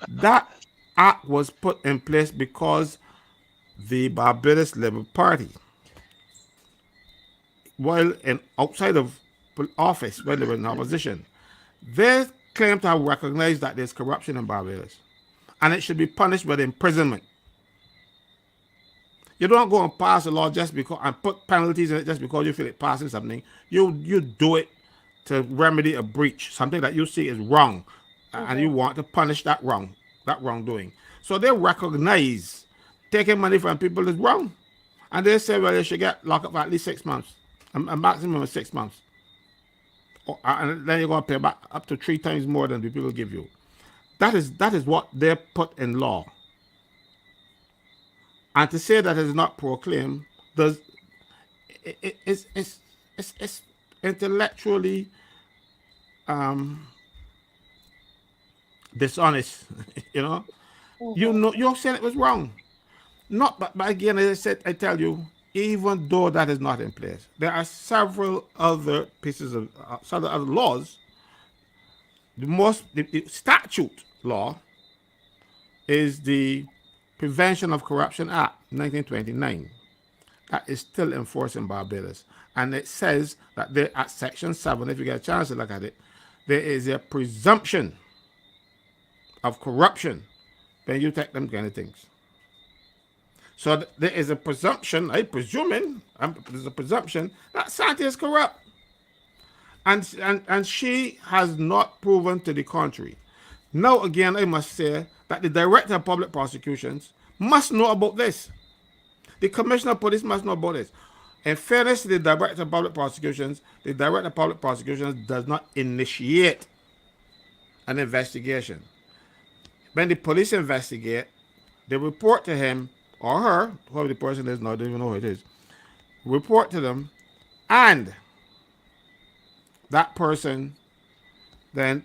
That act was put in place because the Barbados Labour Party, while outside of office, when they were in opposition, they claim to have recognized that there's corruption in Barbados, and it should be punished with imprisonment. You don't go and pass a law just because and put penalties in it just because you feel it passing something. You do it to remedy a breach, something that you see is wrong, and you want to punish that wrongdoing. So they recognize taking money from people is wrong, and they say, well, they should get locked up for at least 6 months, a maximum of 6 months, and then you're going to pay back up to 3 times more than the people give you. That is what they put in law. And to say that it is not proclaimed it's intellectually dishonest. You know, you know, you're saying it was wrong. Not, but again, as I said, I tell you, even though that is not in place, there are several other pieces of several other laws. The statute law is the Prevention of Corruption Act 1929. That is still in force in Barbados. And it says that there at Section 7, if you get a chance to look at it, there is a presumption of corruption when you take them kind of things. So there is a presumption, I presuming, there's a presumption that Santi is corrupt. And she has not proven to the contrary. Now, again, I must say that the Director of Public Prosecutions must know about this. The Commissioner of Police must know about this. In fairness to the Director of Public Prosecutions, the Director of Public Prosecutions does not initiate an investigation. When the police investigate, they report to him or her, whoever the person is now, I don't even know who it is, report to them, and that person then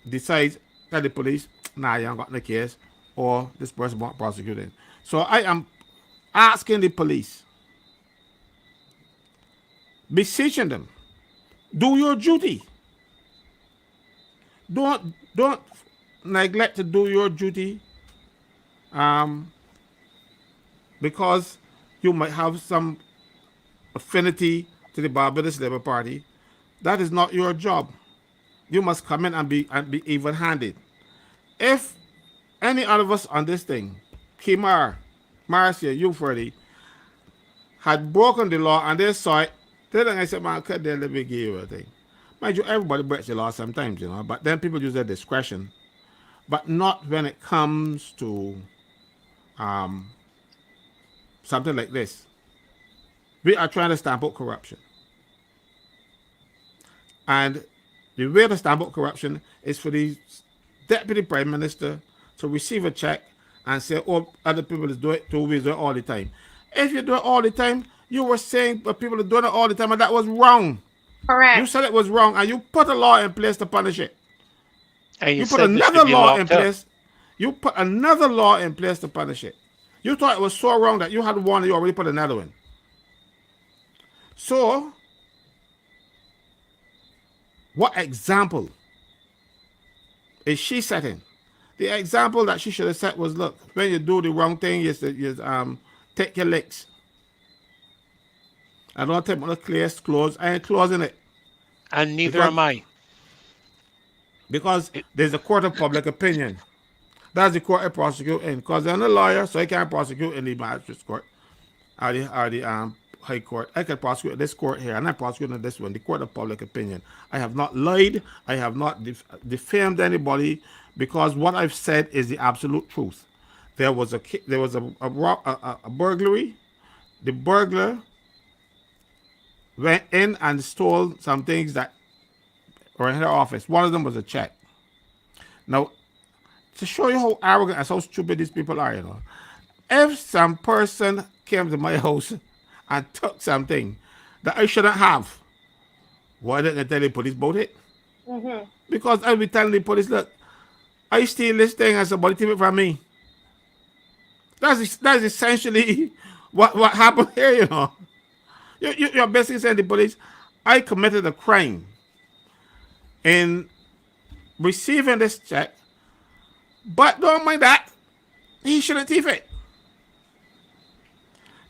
decides that the police, nah, you ain't got no case, or this person won't prosecute it. So I am asking the police, beseeching them, do your duty. Don't neglect to do your duty, because you might have some affinity to the Barbados Labour Party. That is not your job. You must come in and be even-handed. If any of us on this thing, Kimar, Marcia, you, Freddie, had broken the law and they saw it, then I said, man, cut there, let me give you a thing. Mind you, everybody breaks the law sometimes, you know, but then people use their discretion. But not when it comes to something like this. We are trying to stamp out corruption. And the way to stamp out corruption is for the Deputy Prime Minister to receive a check and say, oh, other people do it too, we do it all the time. If you do it all the time, you were saying that people are doing it all the time, and that was wrong. Correct. You said it was wrong, and you put a law in place to punish it. And You put another law in place. You put another law in place to punish it. You thought it was so wrong that you had one and you already put another one. So, what example is she setting? The example that she should have set was, look, when you do the wrong thing, you take your licks. I don't take my clothes. I ain't closing it. And neither am I. Because there's a court of public opinion. That's the court I prosecute in. Because I'm a lawyer, so I can't prosecute in the magistrate's court or the high court. I can prosecute in this court here, and I prosecute in this one, the court of public opinion. I have not lied. I have not defamed anybody, because what I've said is the absolute truth. There was a burglary. The burglar went in and stole some things that were in her office. One of them was a check. Now, to show you how arrogant and how stupid these people are, you know, if some person came to my house and took something that I shouldn't have, why didn't I tell the police about it? Mm-hmm. Because I'll be telling the police, look, I steal this thing and somebody took it from me. That's essentially what happened here, you know. You're basically saying to the police, I committed a crime in receiving this check, but don't mind that, he shouldn't thief it.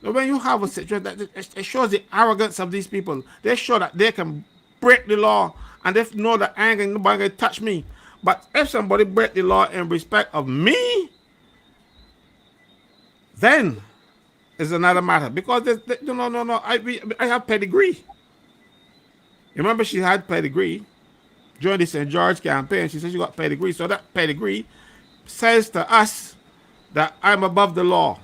Now, when you have a situation that it shows the arrogance of these people, they show that they can break the law, and they know that nobody going to touch me. But if somebody break the law in respect of me, then it's another matter. Because no, I have pedigree. You remember she had pedigree during the St. George campaign. She said she got pedigree. So that pedigree says to us that I'm above the law.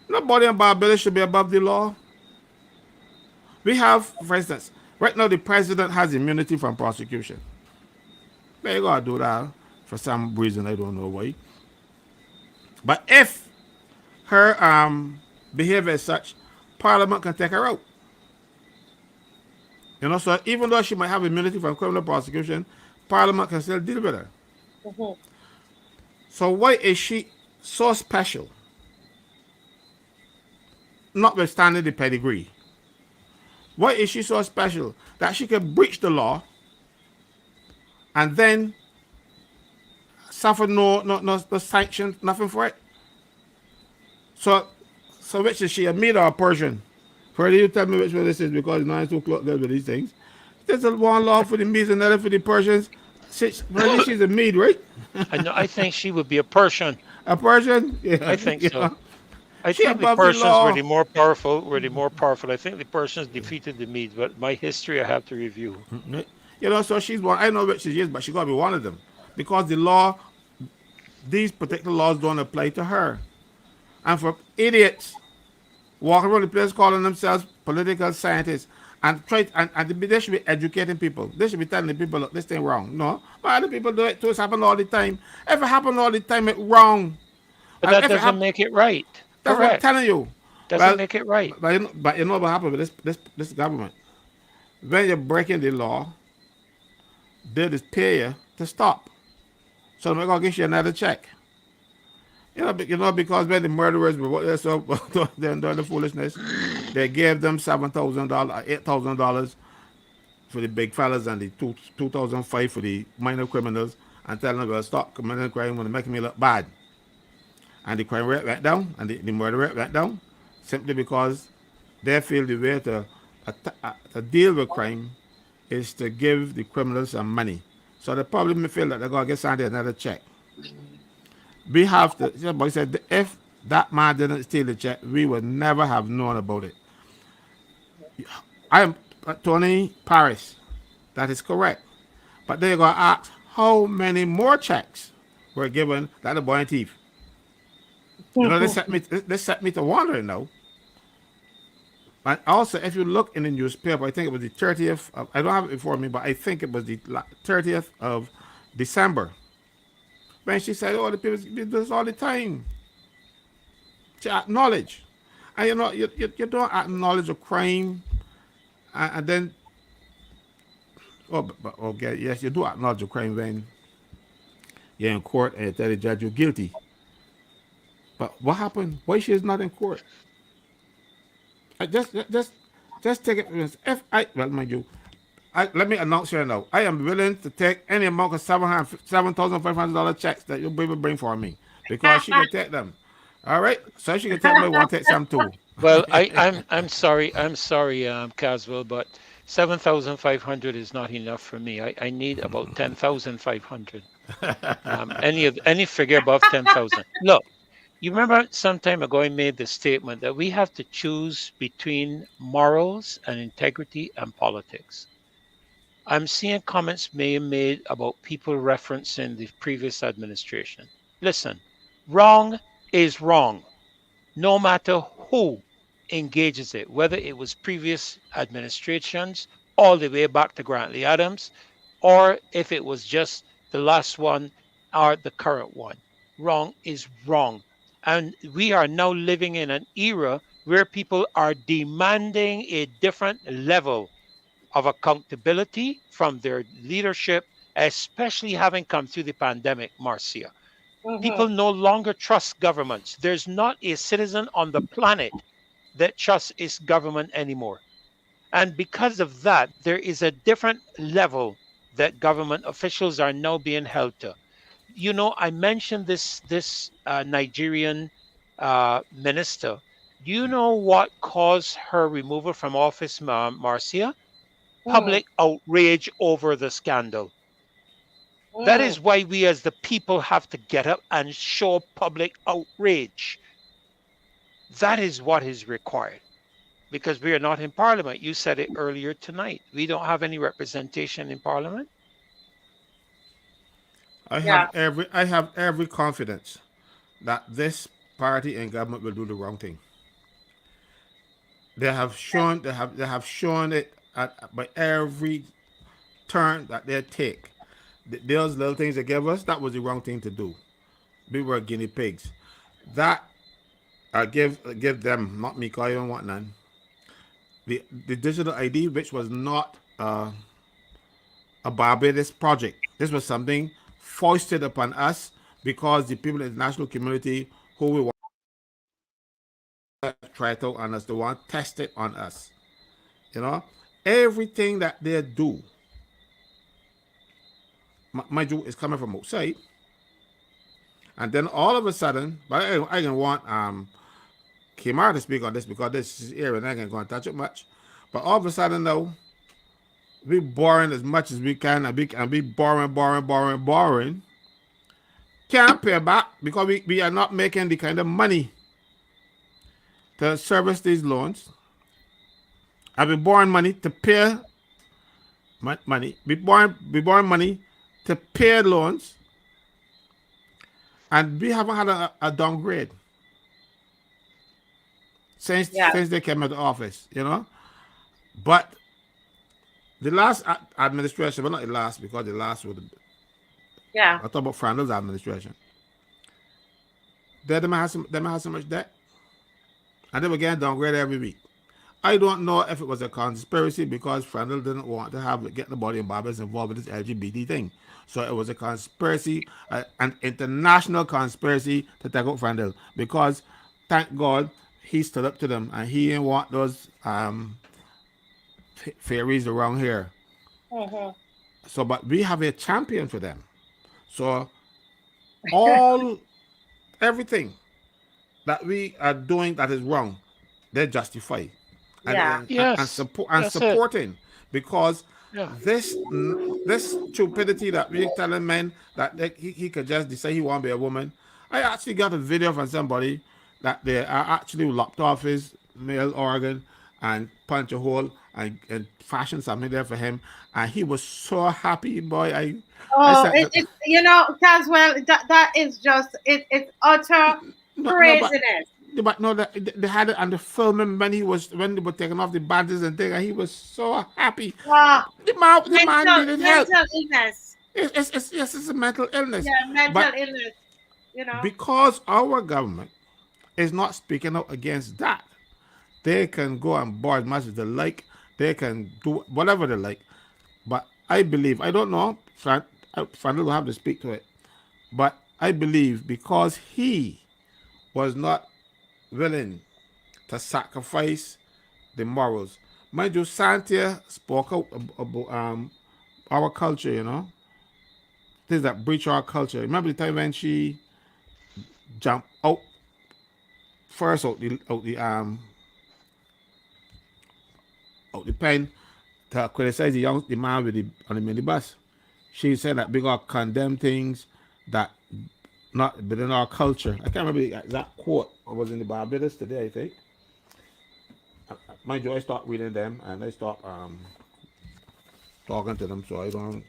Nobody in Barbados should be above the law. We have, for instance, right now the president has immunity from prosecution. They gotta do that for some reason, I don't know why. But if her behavior is such, Parliament can take her out. You know, so even though she might have immunity from criminal prosecution, Parliament can still deal with her. Mm-hmm. So why is she so special? notwithstanding the pedigree. Why is she so special that she can breach the law and then suffer no sanctions, nothing for it? So which is she, a Mede or a Persian? Further, you tell me which one this is, because now it's too close with these things. There's a one law for the Medes and another for the Persians. She's a Mede, right? I think she would be a Persian. A Persian? Yeah. I think so. I She think the above the Persians law. were the more powerful. I think the Persians defeated the Medes, but my history I have to review. So she's one. I know which she is, but she got to be one of them. Because the law, these particular laws don't apply to her. And for idiots walking around the place calling themselves political scientists and they should be educating people. They should be telling the people, look, this thing wrong. No, but other people do it too. It's happened all the time. If it happened all the time, it's wrong. But that doesn't make it right. That's Correct. what I'm telling you. Doesn't make it right. But you know what happened with this government? When you're breaking the law, they just pay you to stop. So they're gonna give you another check. Because when the murderers were doing the foolishness, they gave them $7,000, $8,000 for the big fellas and the 2005 for the minor criminals, and telling them, well, stop committing crime when they're making me look bad. And the crime rate went down, and the murder rate went down, simply because they feel the way to deal with crime is to give the criminals some money. So they probably may feel that they're going to get Sandy another check. We have to, somebody said, if that man didn't steal the check, we would never have known about it. I am Tony Paris. That is correct. But they're going to ask how many more checks were given that the boy and thief. They set me to wondering now. And also, if you look in the newspaper, I think it was the 30th, I don't have it before me, but I think it was the 30th of December. When she said, oh, the people do this all the time. She acknowledge. And you don't acknowledge a crime and then, yes, you do acknowledge a crime when you're in court and you tell the judge you're guilty. But what happened? Why she is not in court? Just take it. Let me announce here now. I am willing to take any amount of $7,500 checks that your baby bring for me, because she can take them. All right, so she can take me. Want to take some too. Well, I'm sorry, Caswell, but 7,500 is not enough for me. I need about 10,500. Any figure above 10,000. Look. You remember some time ago I made the statement that we have to choose between morals and integrity and politics. I'm seeing comments being made about people referencing the previous administration. Listen, wrong is wrong, no matter who engages it, whether it was previous administrations all the way back to Grantley Adams, or if it was just the last one or the current one. Wrong is wrong. And we are now living in an era where people are demanding a different level of accountability from their leadership, especially having come through the pandemic, Marcia. People no longer trust governments. There's not a citizen on the planet that trusts its government anymore. And because of that, there is a different level that government officials are now being held to. I mentioned this Nigerian minister. Do you know what caused her removal from office, Marcia? Public outrage over the scandal. That is why we as the people have to get up and show public outrage. That is what is required, because we are not in Parliament. You said it earlier tonight. We don't have any representation in Parliament. I have every confidence that this party and government will do the wrong thing. They have shown it by every turn that they take. Those little things they gave us, that was the wrong thing to do. We were guinea pigs. That I give them, not me, because I don't want none. The digital ID, which was not a Barbados project. This was something foisted upon us because the people in the international community who we try it out on us. They want to test it on us. You know, everything that they do, mind you, is coming from outside. And then all of a sudden, but I can want Kimar to speak on this because this is here and I ain't going to touch it much. But all of a sudden, though, we borrowing as much as we can and be borrowing. Can't pay back because we are not making the kind of money to service these loans. I've been borrowing money to pay money. We borrowing money to pay loans, and we haven't had a downgrade since they came out of office. You know, but the last administration, but not the last because the last was I talk about Frandel's administration. They had so much debt, and they were getting downgraded every week. I don't know if it was a conspiracy because Frandl didn't want to get nobody in Barbados involved with this LGBT thing. So it was a conspiracy, an international conspiracy to take out Frandl because, thank God, he stood up to them and he didn't want those fairies around here. So, but we have a champion for them. So, everything that we are doing that is wrong, they justify. And supporting because this stupidity that we're telling men that he could just decide he want to be a woman. I actually got a video from somebody that they are actually lopped off his male organ and punch a hole and fashion something there for him, and he was so happy, boy. You know, Caswell, that is just it's utter craziness. But no, they had it on the film when they were taking off the badges and things, and he was so happy. The man needed help. Mental illness. It's a mental illness. Yeah, mental illness. You know, because our government is not speaking out against that, they can go and board as much as they like. They can do whatever they like. But I believe, I don't know, Frandl will have to speak to it. But I believe because he was not willing to sacrifice the morals. Mind you, Santia spoke out about our culture, you know. Things that breach our culture. Remember the time when she jumped out the pen to criticize the man on the minibus. She said that we got condemn things that not within our culture. I can't remember the exact quote. I was in the Barbados today, I think. Mind you, I stopped reading them and I stopped talking to them, so I don't.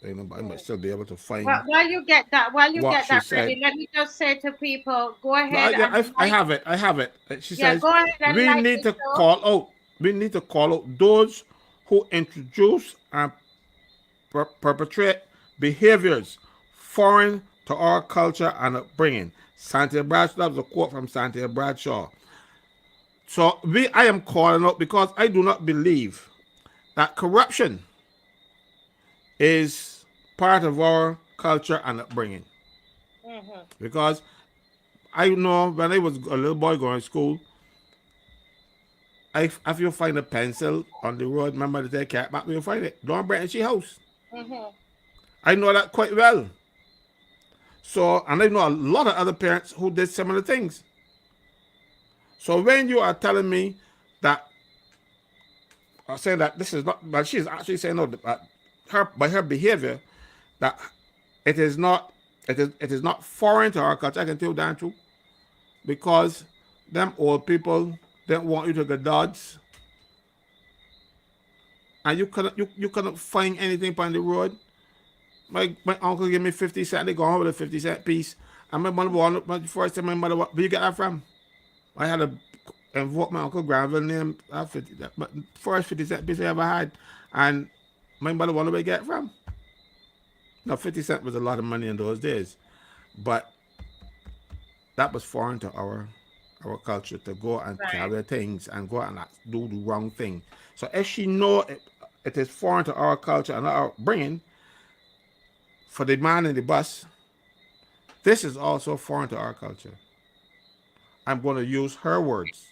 I might still be able to find. While you get that ready, let me just say to people, go ahead. I have it. She says, go ahead we need to call out. We need to call out those who introduce and perpetrate behaviors foreign to our culture and upbringing. Santia Bradshaw, that was a quote from Santia Bradshaw. So I am calling out because I do not believe that corruption is part of our culture and upbringing. Because I know when I was a little boy going to school, if you find a pencil on the road, remember to take care back, you'll find it. Don't bring it to your house. I know that quite well. So, and I know a lot of other parents who did similar things. So when you are telling me that, or saying that this is not, but she's actually saying no, by her behavior, that it is not foreign to our culture. I can tell you that true, because them old people don't want you to go dodge, and you cannot find anything on the road. My uncle gave me 50 cents. They go home with a 50 cent piece. And my mother wanted, first time my mother, where you get that from? I had to invoke my Uncle Granville name, but first 50 cent piece I ever had. And my mother wanted where you get it from. Now, 50 cents was a lot of money in those days. But that was foreign to our culture, to go and carry things and go and do the wrong thing. So if she know it is foreign to our culture and our bringing, for the man in the bus, this is also foreign to our culture. I'm going to use her words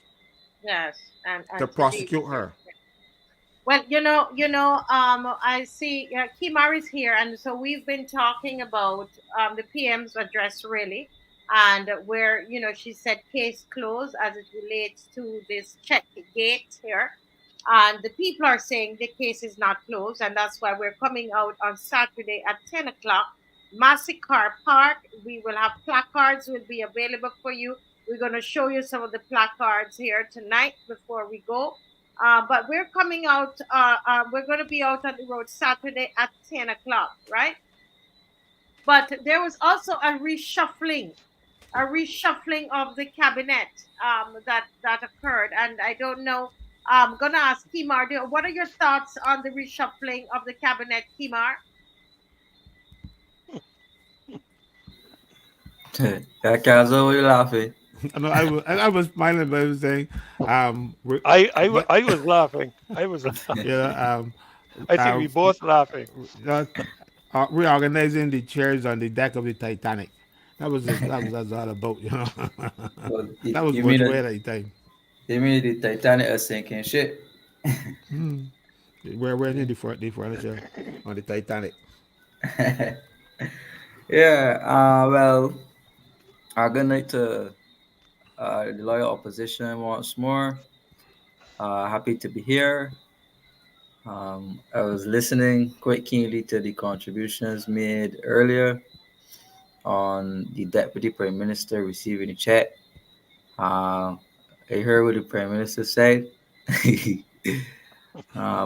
Yes, to and to deal prosecute with it. her. Well, I see Kimar is here, and so we've been talking about the PM's address, really, and where, she said case closed as it relates to this check gate here. And the people are saying the case is not closed, and that's why we're coming out on Saturday at 10 o'clock. Massacre Park. We will have placards will be available for you. We're going to show you some of the placards here tonight before we go. But we're coming out, we're going to be out on the road Saturday at 10 o'clock, right? But there was also a reshuffling of the cabinet that occurred. And I don't know, I'm going to ask Kimar, what are your thoughts on the reshuffling of the cabinet, Kimar? Yeah, Kazo, why you laughing? No, I was smiling, but I was saying, but I was laughing. I was. yeah, I think we both laughing. uh, reorganizing the chairs on the deck of the Titanic. That's all about, Well, you, That was you much mean way it? at the time. You mean the Titanic is sinking ship? We're in the furniture on the Titanic. Yeah. Well, good night to the loyal opposition once more. Happy to be here. I was listening quite keenly to the contributions made earlier on the Deputy Prime Minister receiving a check. Uh, I heard what the Prime Minister said,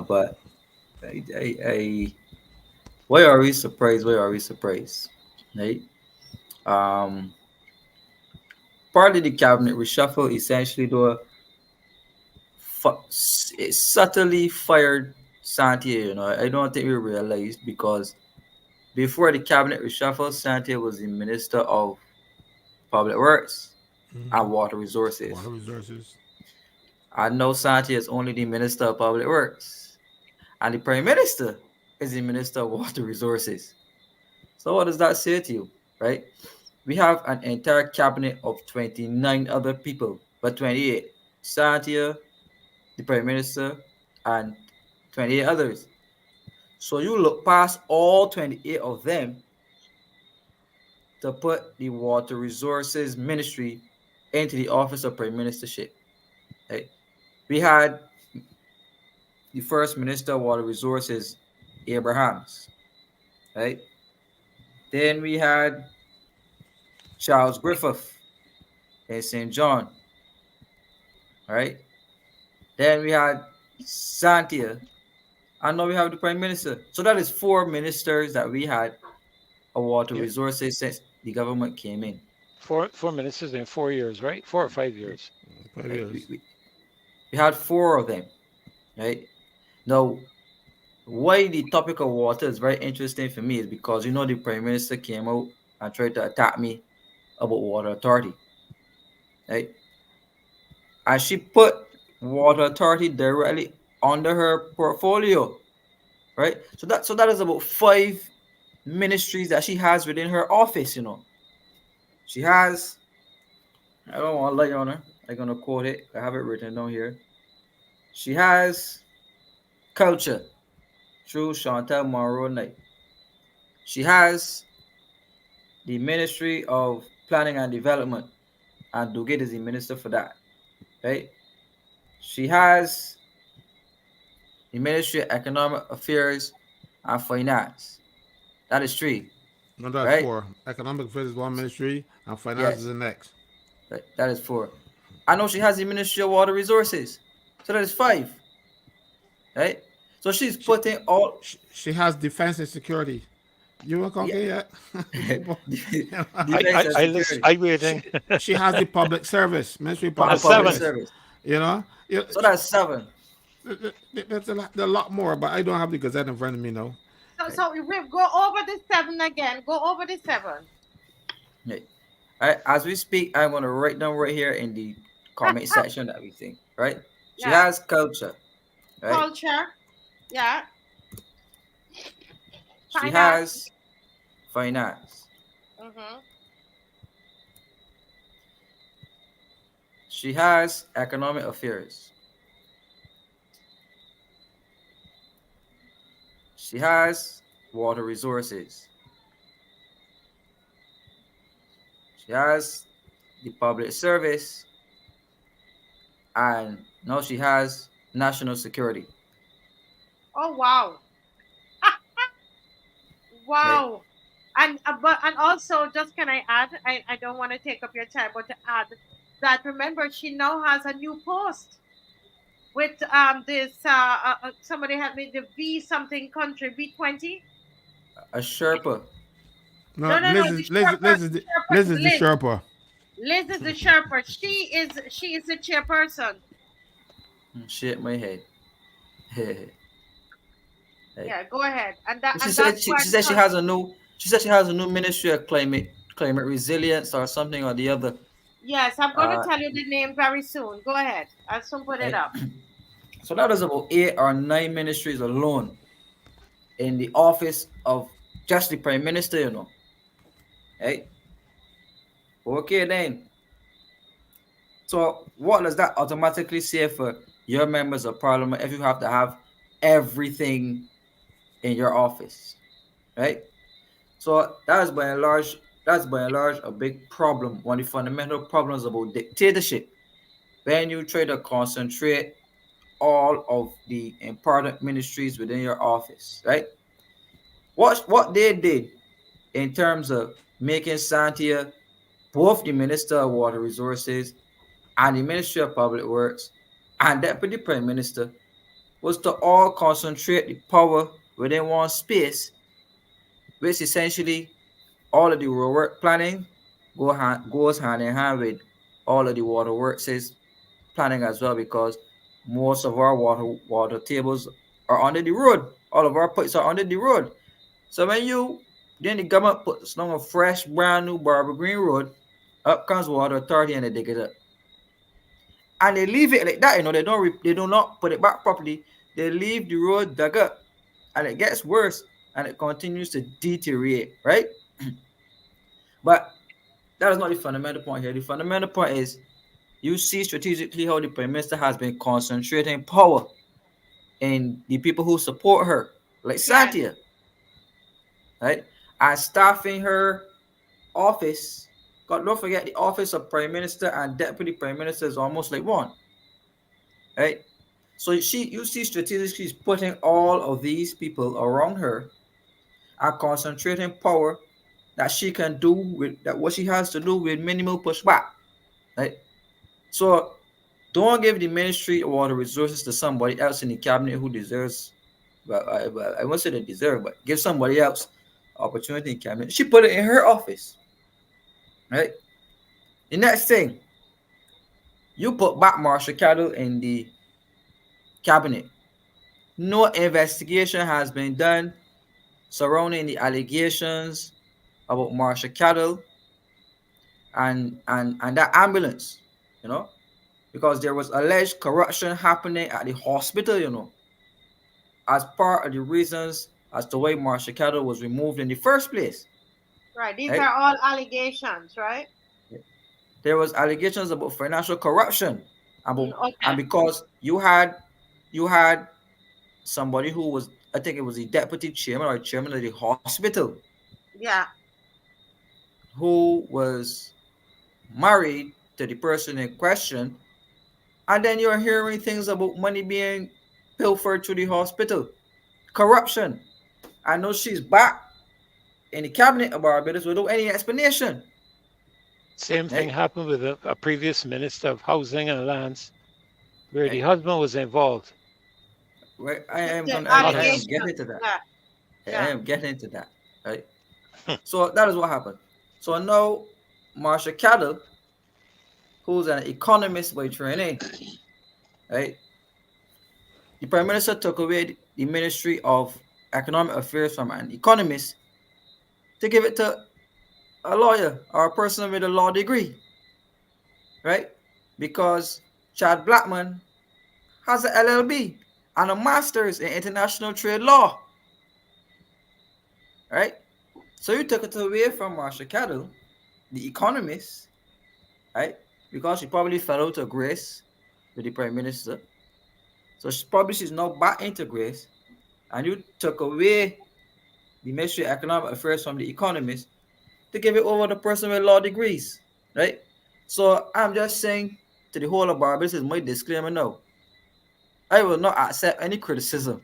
but why are we surprised? Why are we surprised? Right? Um, Partly the cabinet reshuffle essentially, though, it subtly fired Santia. I don't think we realized because before the cabinet reshuffle, Santia was the Minister of Public Works and Water Water Resources. resources. I know Santia is only the Minister of Public Works, and the Prime Minister is the Minister of Water Resources. So what does that say to you, right? We have an entire cabinet of 29 other people, but 28. Santia, the Prime Minister, and 28 others. So you look past all 28 of them to put the Water Resources Ministry into the Office of Prime Ministership. Right? We had the first Minister of Water Resources, Abrahams. Right? Then we had Charles Griffith in St. John. Right? Then we had Santia. And now we have the Prime Minister. So that is four ministers that we had of water Yeah, resources since the government came in. four ministers in 4 years, right? 4 or 5 years. 5 years. Right? We had four of them. Right? Now, why the topic of water is very interesting for me is because the Prime Minister came out and tried to attack me about water authority. Right? And she put water authority directly under her portfolio. Right? So that is about five ministries that she has within her office. She has, I don't want to lie on her. I'm gonna quote it. I have it written down here. She has culture through Chantal Monroe Knight. She has the Ministry of Planning and Development, and Duguid is the minister for that, right? She has the Ministry of Economic Affairs and Finance. That is three, No, that's right? four. Economic affairs is one ministry, and finance is Yes, the next. right. That is four. I know she has the Ministry of Water Resources, so that is five, right? So she's She, putting all, she has defense and security. You weren't yeah, okay yet? defense and I listen. security, I waiting. She has the public service, Ministry of and Public public Seven. Service. service. You know, you, So that's seven. there's a lot more, but I don't have the Gazette in front of me now. So we'll go over the seven again. Go over the seven. Right. All right. As we speak, I'm gonna write down right here in the comment section that we think. Right. She Yeah. has culture. Right. Culture. Yeah. She Finance. has finance. Mm-hmm. She has economic affairs. She has water resources. She has the public service, and now she has national security. Oh wow. Right? Wow. And also, just can I add, I don't want to take up your time, but to add that, remember, she now has a new post with this somebody had me, the V something country, V20. A Sherpa. No, No, no, no, the Sherpa, Liz is the Liz. Sherpa. Liz is the Sherpa. She is the chairperson. Shake my head. Right? Yeah, go ahead. She And said that's she, why she the said she country. has a new she said she has a new ministry of climate resilience or something or the other. Yes, I'm going to Uh, tell you the name very soon. Go ahead. I'll soon put it right? up. So that is about 8 or 9 ministries alone in the office of just the prime minister, right? Okay, then. So what does that automatically say for your members of parliament if you have to have everything in your office, right? So that's by and large a big problem. One of the fundamental problems about dictatorship. When you try to concentrate all of the important ministries within your office, right? What they did in terms of making Santia both the Minister of Water Resources and the Ministry of Public Works and Deputy Prime Minister was to all concentrate the power within one space, which essentially all of the road work planning goes hand in hand with all of the water works planning as well, because most of our water tables are under the road. All of our pipes are under the road. So then the government puts along a fresh, brand new Barber Green Road, up comes Water Authority and they dig it up. And they leave it like that, they do not put it back properly. They leave the road dug up and it gets worse and it continues to deteriorate, right? But that is not the fundamental point here. The fundamental point is you see strategically how the Prime Minister has been concentrating power in the people who support her, like Yes, Santia, right? And staffing her office. God, don't forget the office of Prime Minister and Deputy Prime Minister is almost like one, right? So you see strategically she's putting all of these people around her and concentrating power that she can do with that what she has to do with minimal pushback, right? So don't give the Ministry of Water Resources to somebody else in the cabinet who deserves. Well, I won't say they deserve, but give somebody else opportunity in cabinet. She put it in her office, right? The next thing, you put back Marsha Cattle in the cabinet. No investigation has been done surrounding the allegations about Marsha Cattle and that ambulance, you know, because there was alleged corruption happening at the hospital, as part of the reasons as to why Marsha Cattle was removed in the first place. right. These Right? are all allegations, right? There was allegations about financial corruption, and Okay. because you had somebody who was, I think it was the deputy chairman or chairman of the hospital, Yeah. who was married to the person in question, and then you're hearing things about money being pilfered to the hospital, corruption. I know she's back in the cabinet of Barbados without any explanation. Same thing Right? happened with a previous minister of housing and lands, where the Right? husband was involved. Right? The A lot I of am allegations. getting to that. Yeah. I Yeah. am getting into that. Right? So that is what happened. So now Marsha Cattle, who's an economist by training, right? The Prime Minister took away the Ministry of Economic Affairs from an economist to give it to a lawyer or a person with a law degree, right? Because Chad Blackman has an LLB and a master's in international trade law, right? So you took it away from Marsha Cattle, the economist, right? because she probably fell out of grace with the prime minister. So she's now back into grace, and you took away the Ministry of Economic Affairs from the economist to give it over to the person with law degrees, right? So I'm just saying to the whole of Barbados is my disclaimer now. I will not accept any criticism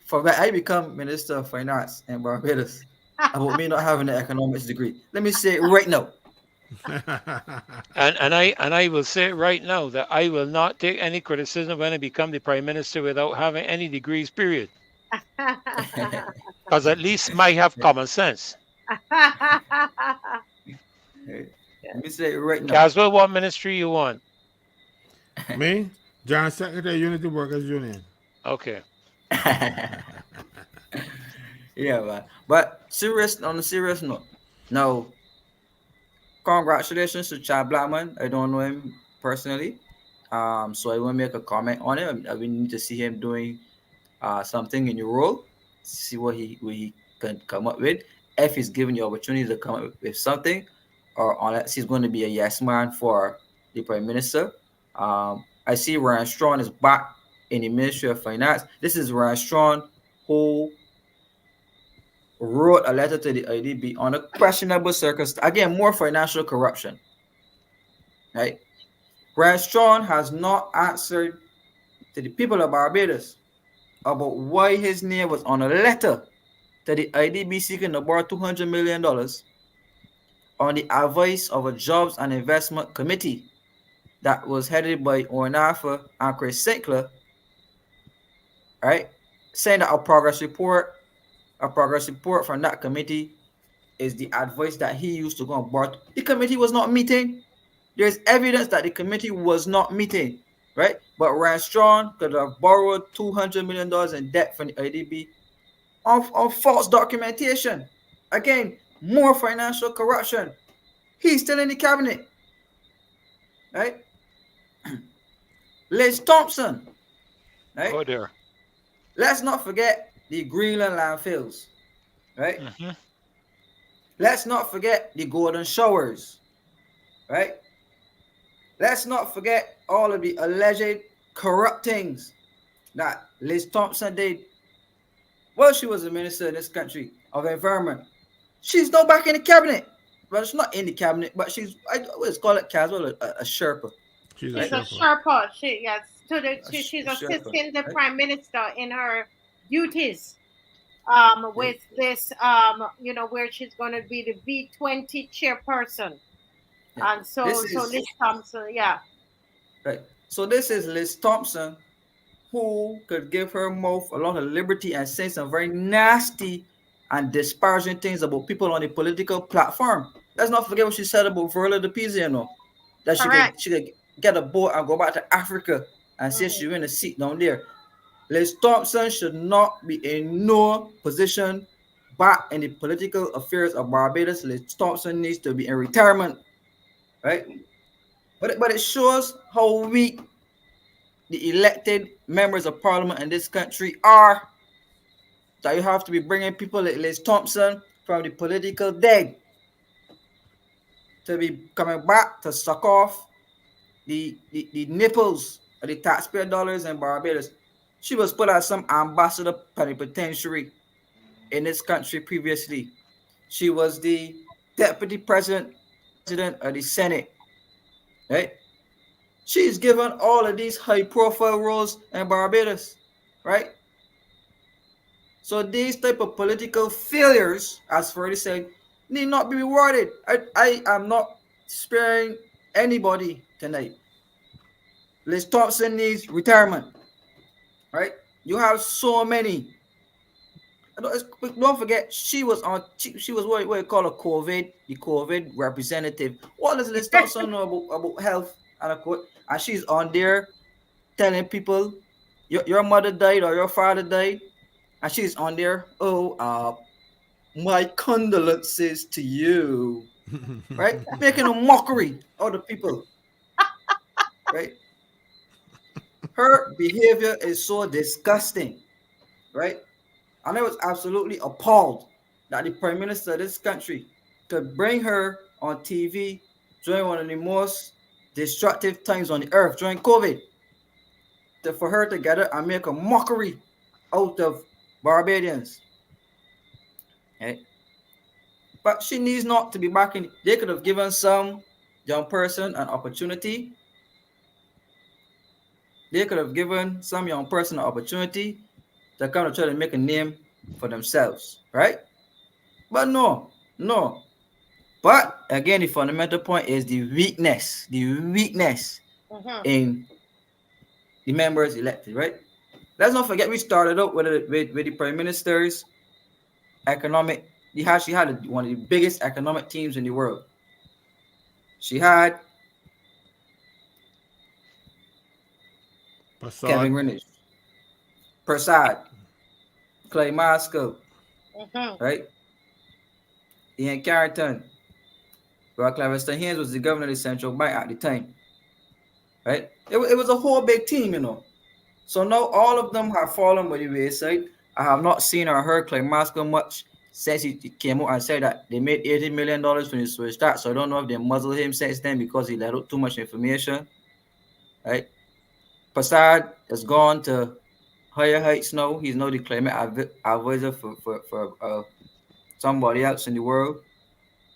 for when I become Minister of Finance in Barbados about me not having an economics degree. Let me say it right now. And I will say right now that I will not take any criticism when I become the prime minister without having any degrees. Period. Because at least might have common sense. Let me say it right now. Caswell, what ministry you want? Me, John Secretary, Unity Workers Union. Okay. Yeah, man. But serious on a serious note. Now, congratulations to Chad Blackman. I don't know him personally. So I won't make a comment on him. I will need to see him doing something in your role, see what he can come up with. If he's given you opportunity to come up with something, or unless he's going to be a yes man for the prime minister. I see Ryan Strong is back in the Ministry of Finance. This is Ryan Strong who wrote a letter to the IDB on a questionable circumstance. Again, more financial corruption. Right? Ryan Strong has not answered to the people of Barbados about why his name was on a letter to the IDB seeking to borrow $200 million on the advice of a Jobs and Investment Committee that was headed by Ornafa and Chris Sinclair, right? Saying that a progress report from that committee is the advice that he used to go and borrow. The committee was not meeting. There's evidence that the committee was not meeting, right? But Ryan Strong could have borrowed $200 million in debt from the IDB on false documentation. Again, more financial corruption. He's still in the cabinet, right? Liz Thompson, right? Oh, there. Let's not forget the Greenland landfills, right? Mm-hmm. Let's not forget the golden showers, right? Let's not forget all of the alleged corrupt things that Liz Thompson did while she was a minister in this country of environment. She's now back in the cabinet. Well, she's not in the cabinet, but I always call it casual a Sherpa. She's She's a a Sherpa. Sherpa. Yes, she's Sherpa, assisting the right? prime minister in her duties. With this, where she's going to be the V20 chairperson, Yeah. and so This is Liz Thompson, yeah. right. So this is Liz Thompson, who could give her mouth a lot of liberty and say some very nasty and disparaging things about people on the political platform. Let's not forget what she said about Verla de Pizzi, that Correct. she could get a boat and go back to Africa and say she win a seat down there. Liz Thompson should not be in no position back in the political affairs of Barbados. Liz Thompson needs to be in retirement, right? But it shows how weak the elected members of parliament in this country are, that you have to be bringing people like Liz Thompson from the political dead to be coming back to suck off the nipples of the taxpayer dollars in Barbados. She was put as some ambassador plenipotentiary in this country previously. She was the deputy president of the Senate, right? She's given all of these high profile roles in Barbados, right? So these type of political failures, as Freddie said, need not be rewarded. I am not sparing anybody tonight. Liz Thompson needs retirement, right? You have so many. Don't forget, she was what you call the COVID representative. What does Liz Thompson know about health and she's on there telling people your mother died or your father died, and she's on there. My condolences to you, right? Making a mockery of the people, right? Her behavior is so disgusting, right? And I was absolutely appalled that the prime minister of this country could bring her on TV during one of the most destructive times on the earth during COVID, for her to gather and make a mockery out of Barbadians. Okay? But she needs not to be back in. They could have given some young person an opportunity. They could have given some young person an opportunity to come to try to make a name for themselves, right? But no. But again, the fundamental point is the weakness Mhm. in the members elected, right? Let's not forget we started out with the prime minister's economic. She had one of the biggest economic teams in the world. She had Passad. Kevin Greenwich, Prasad, Clay Moscow, Mhm. right? Ian Carrington, Rock Clavester Haynes was the governor of the central bank at the time, right? It was a whole big team, you know. So now all of them have fallen by the wayside. I have not seen or heard Clay Moscow much since he came out and said that they made $80 million when he switched that. So I don't know if they muzzled him since then because he let out too much information, right? Prasad has gone to higher heights now. He's now the climate advisor for somebody else in the world,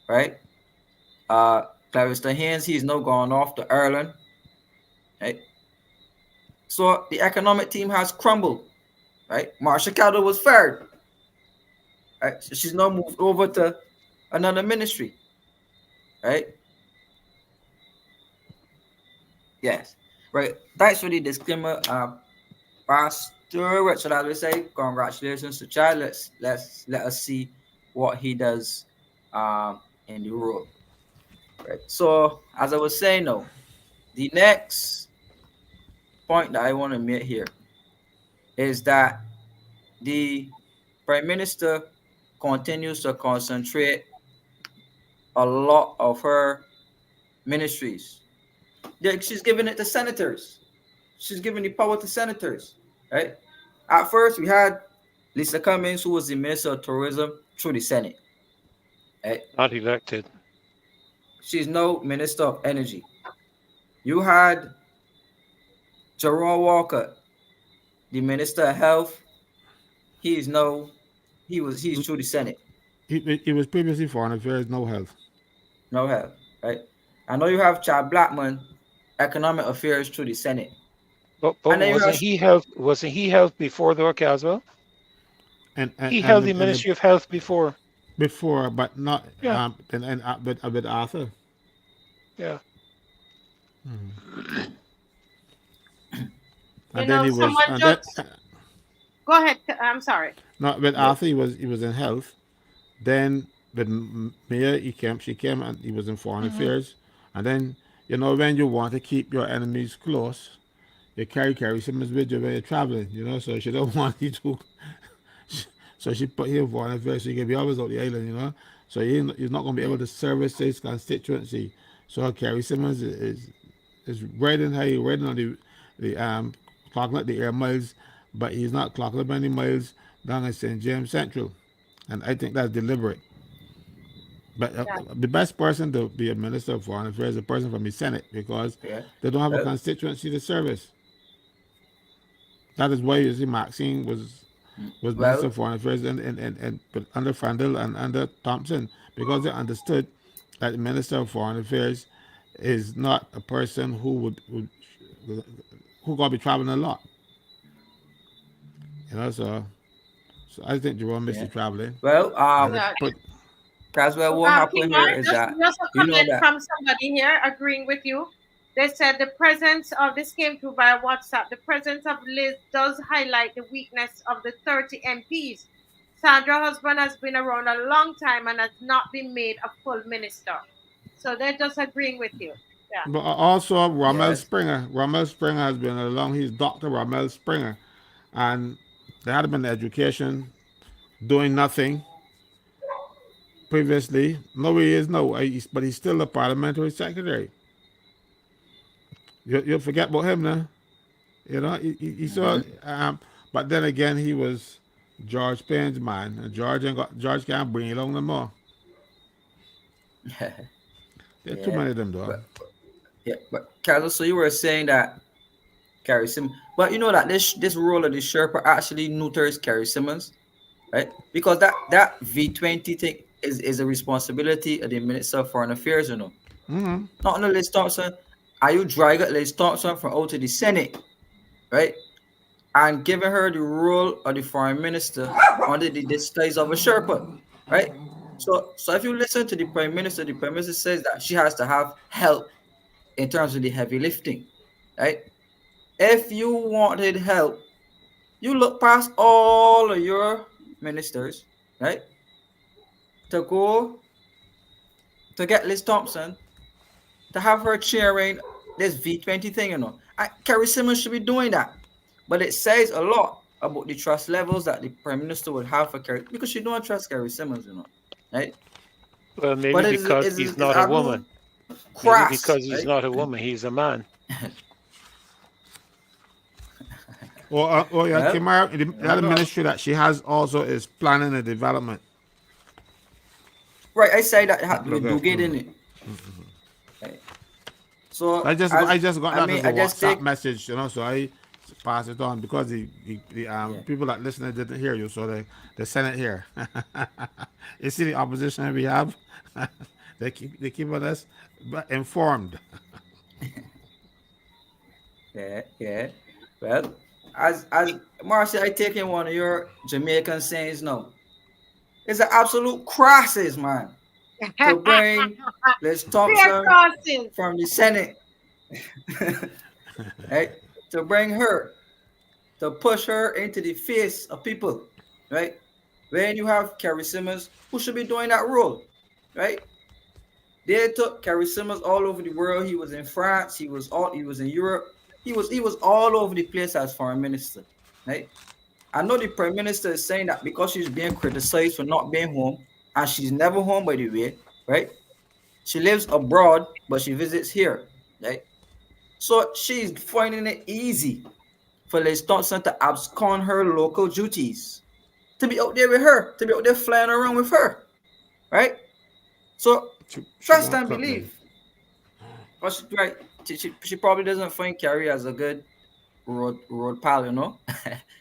right? Uh, Clarissa Haynes, he's now gone off to Ireland, right? So the economic team has crumbled, right? Marsha Calder was fired, right? So she's now moved over to another ministry, right? Yes, right. Thanks for the disclaimer, Pastor Richard. As we say, congratulations to Chad. Let us see what he does in the role, right? So as I was saying, now the next point that I want to make here is that the prime minister continues to concentrate a lot of her ministries. She's giving it to senators. She's giving the power to senators, right? At first, we had Lisa Cummings, who was the minister of tourism through the Senate, right? Not elected. She's now minister of energy. You had Jerome Walker, the minister of health. He's now he's through the Senate, He was previously foreign affairs, no health. no health, right? I know you have Chad Blackman, economic affairs through the Senate, But and then you have wasn't he health before the work as well? And He held the Ministry of Health before. before, but not Yeah, with Arthur. yeah. You And then know, he was someone and then just go ahead. I'm sorry. not with yeah, Arthur. He was in health. Then with Mayor, she came and he was in foreign affairs. And then when you want to keep your enemies close, you carry Simmons with you when you're traveling. So she don't want you to. So she put him in foreign affairs so he can be always out the island. So he's not going to be able to service his constituency. So Carrie Simmons is riding on the clocking up the air miles, but he's not clocking up any miles down at St. James Central. And I think that's deliberate. But Yeah. the best person to be a minister of foreign affairs is a person from the Senate because yeah. they don't have a Well, constituency to service. That is why you see Maxine was Minister well, of Foreign Affairs and but under Fandel and under Thompson because they understood that the Minister of Foreign Affairs is not a person who gonna be traveling a lot. So I think Jerome missed yeah. the traveling. Well, And Yeah. but Caswell, what happened here Kimar, is that just a you know comment that from somebody here agreeing with you. They said the presence of this came through via WhatsApp. The presence of Liz does highlight the weakness of the 30 MPs. Sandra husband has been around a long time and has not been made a full minister. So they're just agreeing with you. Yeah. but also Rommel yes, Springer. Rommel Springer has been along. He's Dr. Rommel Springer, and they had him in education, doing nothing previously. No, he is no, but he's still a parliamentary secretary. You'll forget about him now. He saw, but then again, he was George Payne's man, and George can't bring it on no more. There are too yeah. many of them, though. But Yeah, but Carlos, so you were saying that Carrie Simmons, but you know that this role of the Sherpa actually neuters Carrie Simmons, right? Because that V20 thing is a responsibility of the Minister of Foreign Affairs, you know. Mm-hmm. Not only Liz Thompson, are you dragging Liz Thompson from out to the Senate, right? And giving her the role of the foreign minister under the disguise of a Sherpa, right? So if you listen to the Prime Minister says that she has to have help in terms of the heavy lifting, right? If you wanted help, you look past all of your ministers, right? To go to get Liz Thompson to have her chairing this V20 thing, you know. Kerry Simmons should be doing that. But it says a lot about the trust levels that the Prime Minister would have for Kerry because she don't trust Kerry Simmons, you know. Right? Well, maybe But because he's it's not a woman. absolute Maybe crass, because he's right? not a woman, he's a man. Well, yeah, Well, Kimara, I the don't other know. ministry that she has also is planning and development. Right, I say that it had to be Okay. Dugate in it. Right? So I just got that as a I just WhatsApp take message, so I pass it on because the yeah. people that listening didn't hear you, so they sent it here. You see the opposition we have, they keep us informed. Yeah. Well, as Marcy, I take in one of your Jamaican sayings now. It's an absolute crisis, man, to bring Liz Fair Thompson crosses. from the Senate, right? To bring her, to push her into the face of people, right? When you have Kerry Simmons, who should be doing that role, right? They took Kerry Simmons all over the world. He was in France. He was in Europe. He was all over the place as foreign minister, right? I know the prime minister is saying that because she's being criticized for not being home, and she's never home by the way, right? She lives abroad, but she visits here, right? So she's finding it easy for Liz Thompson to abscond her local duties, to be out there with her, to be out there flying around with her, right? So She trust won't and cook me. believe. But right, she probably doesn't find Carrie as a good road pal, you know,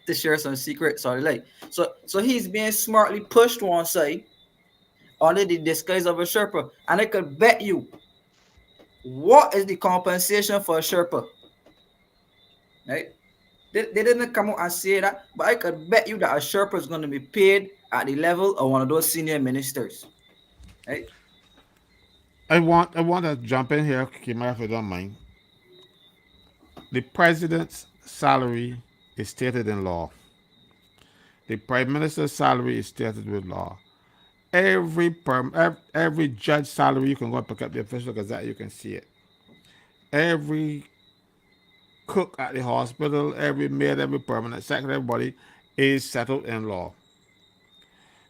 to share some secrets or like. So he's being smartly pushed to one side under the disguise of a Sherpa. And I could bet you what is the compensation for a Sherpa? Right? They didn't come out and say that, but I could bet you that a Sherpa is going to be paid at the level of one of those senior ministers. Right? I want to jump in here, Kimara, if you don't mind. The president's salary is stated in law. The prime minister's salary is stated with law. Every judge salary, you can go and pick up the official gazette, you can see it. Every cook at the hospital, every maid, every permanent secretary, everybody is settled in law.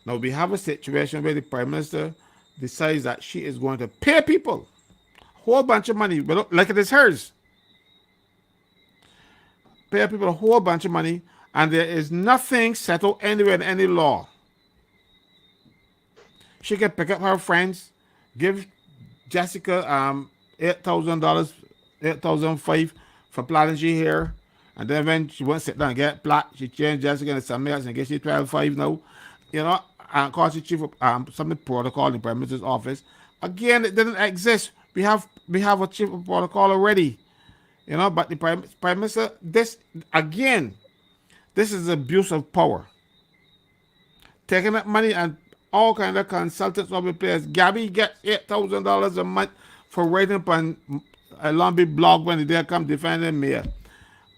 Now we have a situation where the prime minister decides that she is going to pay people a whole bunch of money, but like it is hers. Pay people a whole bunch of money, and there is nothing settled anywhere in any law. She can pick up her friends, give Jessica $8,000, 8,500 for plaiting she hair, and then when she wants to sit down and get plait, she change Jessica into something else and get she 12,500 now, and call the chief of something protocol in the prime minister's office. Again, it didn't exist. We have a chief of protocol already, but the prime minister, this again, this is abuse of power. Taking that money and all kind of consultants over the place. Gabby gets $8,000 a month for writing upon a long big blog when they come defending me.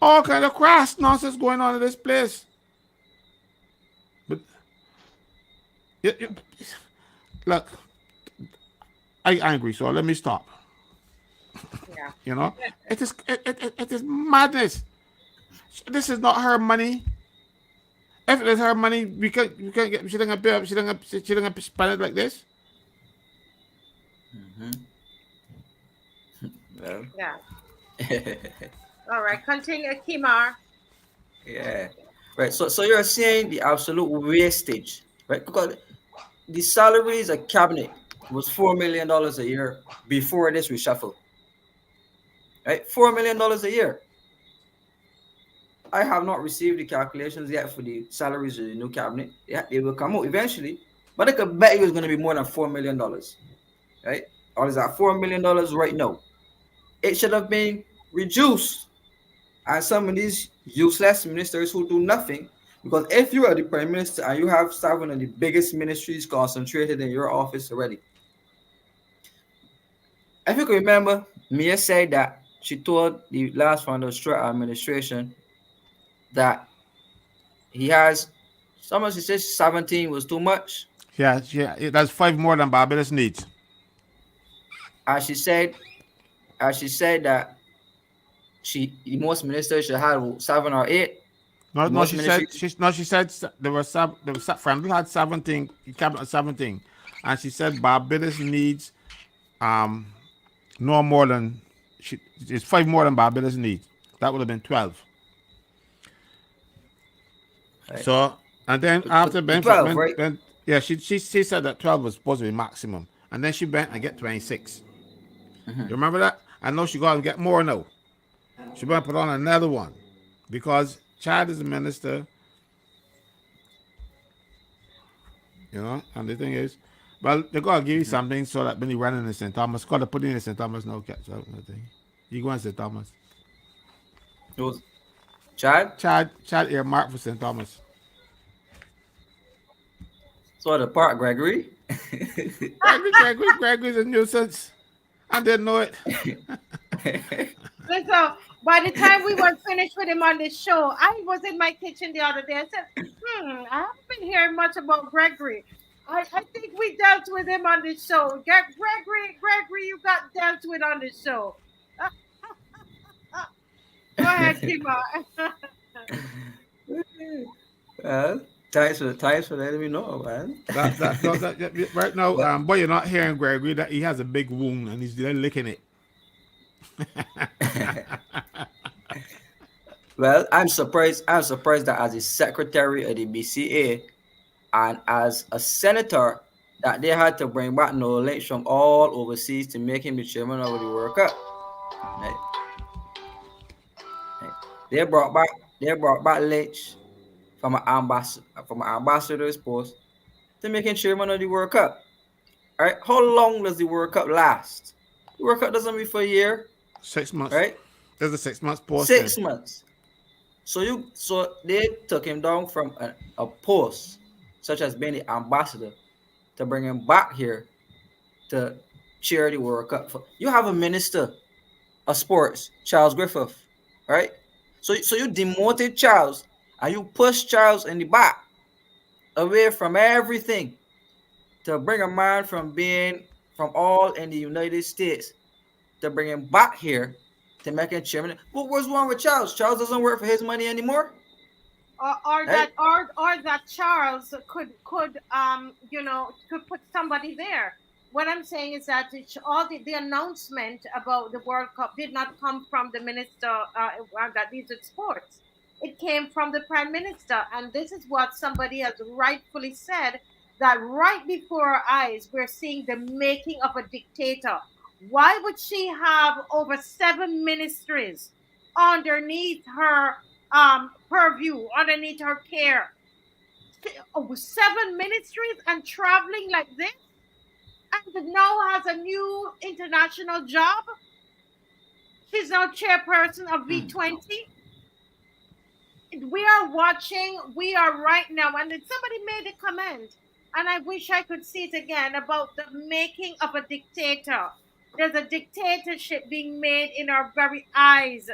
All kind of crass nonsense going on in this place. But look, I angry, so let me stop. Yeah. It is madness. This is not her money. If it is her money, we can't get. She don't spend it like this. Mm-hmm. Well, Yeah. All right. Continue, Kimar. yeah. Right. So you're saying the absolute wastage, right? Because the salaries of cabinet was $4 million a year before this reshuffle. right? $4 million a year. I have not received the calculations yet for the salaries of the new cabinet. Yeah, they will come out eventually, but I could bet you it's going to be more than $4 million, right? Or is that $4 million right now? It should have been reduced. And some of these useless ministers who do nothing, because if you are the prime minister and you have seven of the biggest ministries concentrated in your office already, if you can remember, Mia said that she told the last one, the Stewart administration, that he has, someone she said 17 was too much. Yeah, that's five more than Barbados needs. And she said that most ministers should have 7 or 8. No, no, Most she said ministries, she said Franklin had 17, cabinet had 17, and she said Barbados needs um no more than it's five more than Barbados needs. That would have been 12. right? So and then after The 12, right? yeah, she said that 12 was supposed to be maximum, and then she bent and get 26. You remember that? I know she got to get more now. She better put on another one because Chad is a minister, and the thing is, well, they got to give you something so that when you run in the St. Thomas, got to put in the St. Thomas, no catch out, nothing. You go in St. Thomas. It was Chad. Chad earmarked for St. Thomas. So the part, Gregory. Gregory's a nuisance. I didn't know it. So by the time we were finished with him on the show, I was in my kitchen the other day. I said, I haven't been hearing much about Gregory. I think we dealt with him on the show. Gregory, you got dealt with on the show. Go ahead, Kima. Thanks for letting me know, man. Right now, boy, you're not hearing Gregory. That he has a big wound and he's licking it. Well, I'm surprised that as a secretary of the BCA and as a senator, that they had to bring back knowledge from all overseas to make him the chairman of the World Cup. Right. They brought back Lynch from an ambassador's post to make him chairman of the World Cup. All right. How long does the World Cup last? The World Cup doesn't be for a year. 6 months. Right? There's a 6 months post. 6 months. So they took him down from a post such as being the ambassador to bring him back here to chair the World Cup. You have a minister of sports, Charles Griffith, right? So you demoted Charles and you pushed Charles in the back away from everything to bring a man from all in the United States to bring him back here to make him chairman. What was wrong with Charles? Charles doesn't work for his money anymore. Or that Charles could put somebody there. What I'm saying is that all the announcement about the World Cup did not come from the minister that deals with sports. It came from the prime minister, and this is what somebody has rightfully said, that right before our eyes we're seeing the making of a dictator. Why would she have over 7 ministries underneath her purview, underneath her care? Over 7 ministries and traveling like this, and now has a new international job. She's now chairperson of V20. We are right now, and then somebody made a comment, and I wish I could see it again, about the making of a dictator. There's a dictatorship being made in our very eyes.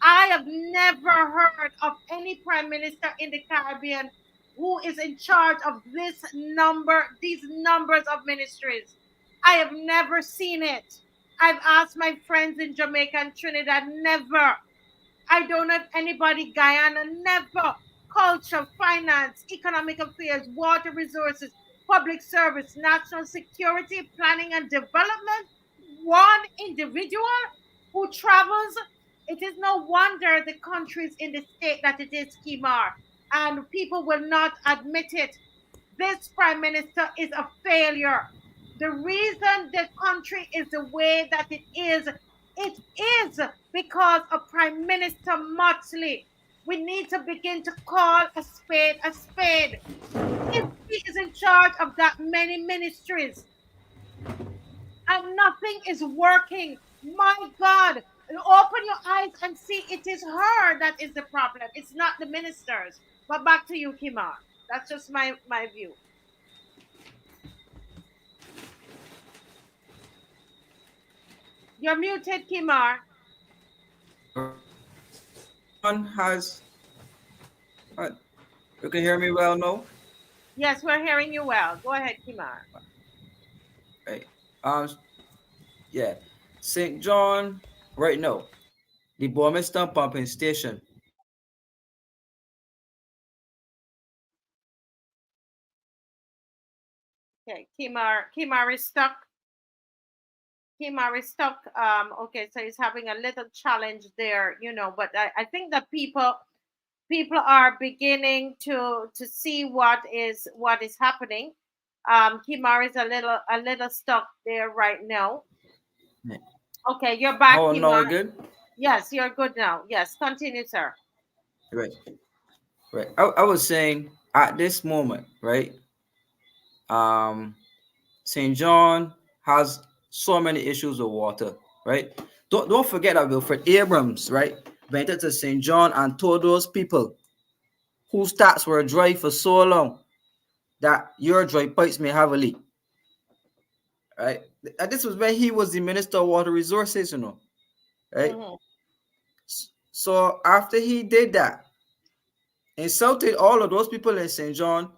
I have never heard of any prime minister in the Caribbean who is in charge of these numbers of ministries. I have never seen it. I've asked my friends in Jamaica and Trinidad, never. I don't know if anybody, Guyana, never. Culture, finance, economic affairs, water resources, public service, national security, planning and development. One individual who travels. It is no wonder the country is in the state that it is, Kimar, and people will not admit it. This prime minister is a failure. The reason the country is the way that it is because of Prime Minister Mottley. We need to begin to call a spade a spade. If he is in charge of that many ministries and nothing is working, my God, open your eyes and see it is her that is the problem. It's not the ministers. But back to you, Kimar. That's just my view. You're muted, Kimar. John has. What? You can hear me well now. Yes, we're hearing you well. Go ahead, Kimar. Right. Um. Yeah. St. John. Right now, the Burmester pumping station. Okay, Kimar is stuck. Kimar is stuck. Okay, so he's having a little challenge there, but I think that people are beginning to see what is happening. Kimar is a little stuck there right now. Okay, you're back, Oh, now Kimar. we're good. Yes, you're good now. Yes, continue, sir. Right. Right. I was saying at this moment, right? Um, St. John has so many issues with water, right? Don't forget that Wilfred Abrams, right, went to St. John and told those people whose taps were dry for so long that your dry pipes may have a leak, right? And this was when he was the Minister of Water Resources, right? Mm-hmm. So after he did that, insulted all of those people in St. John,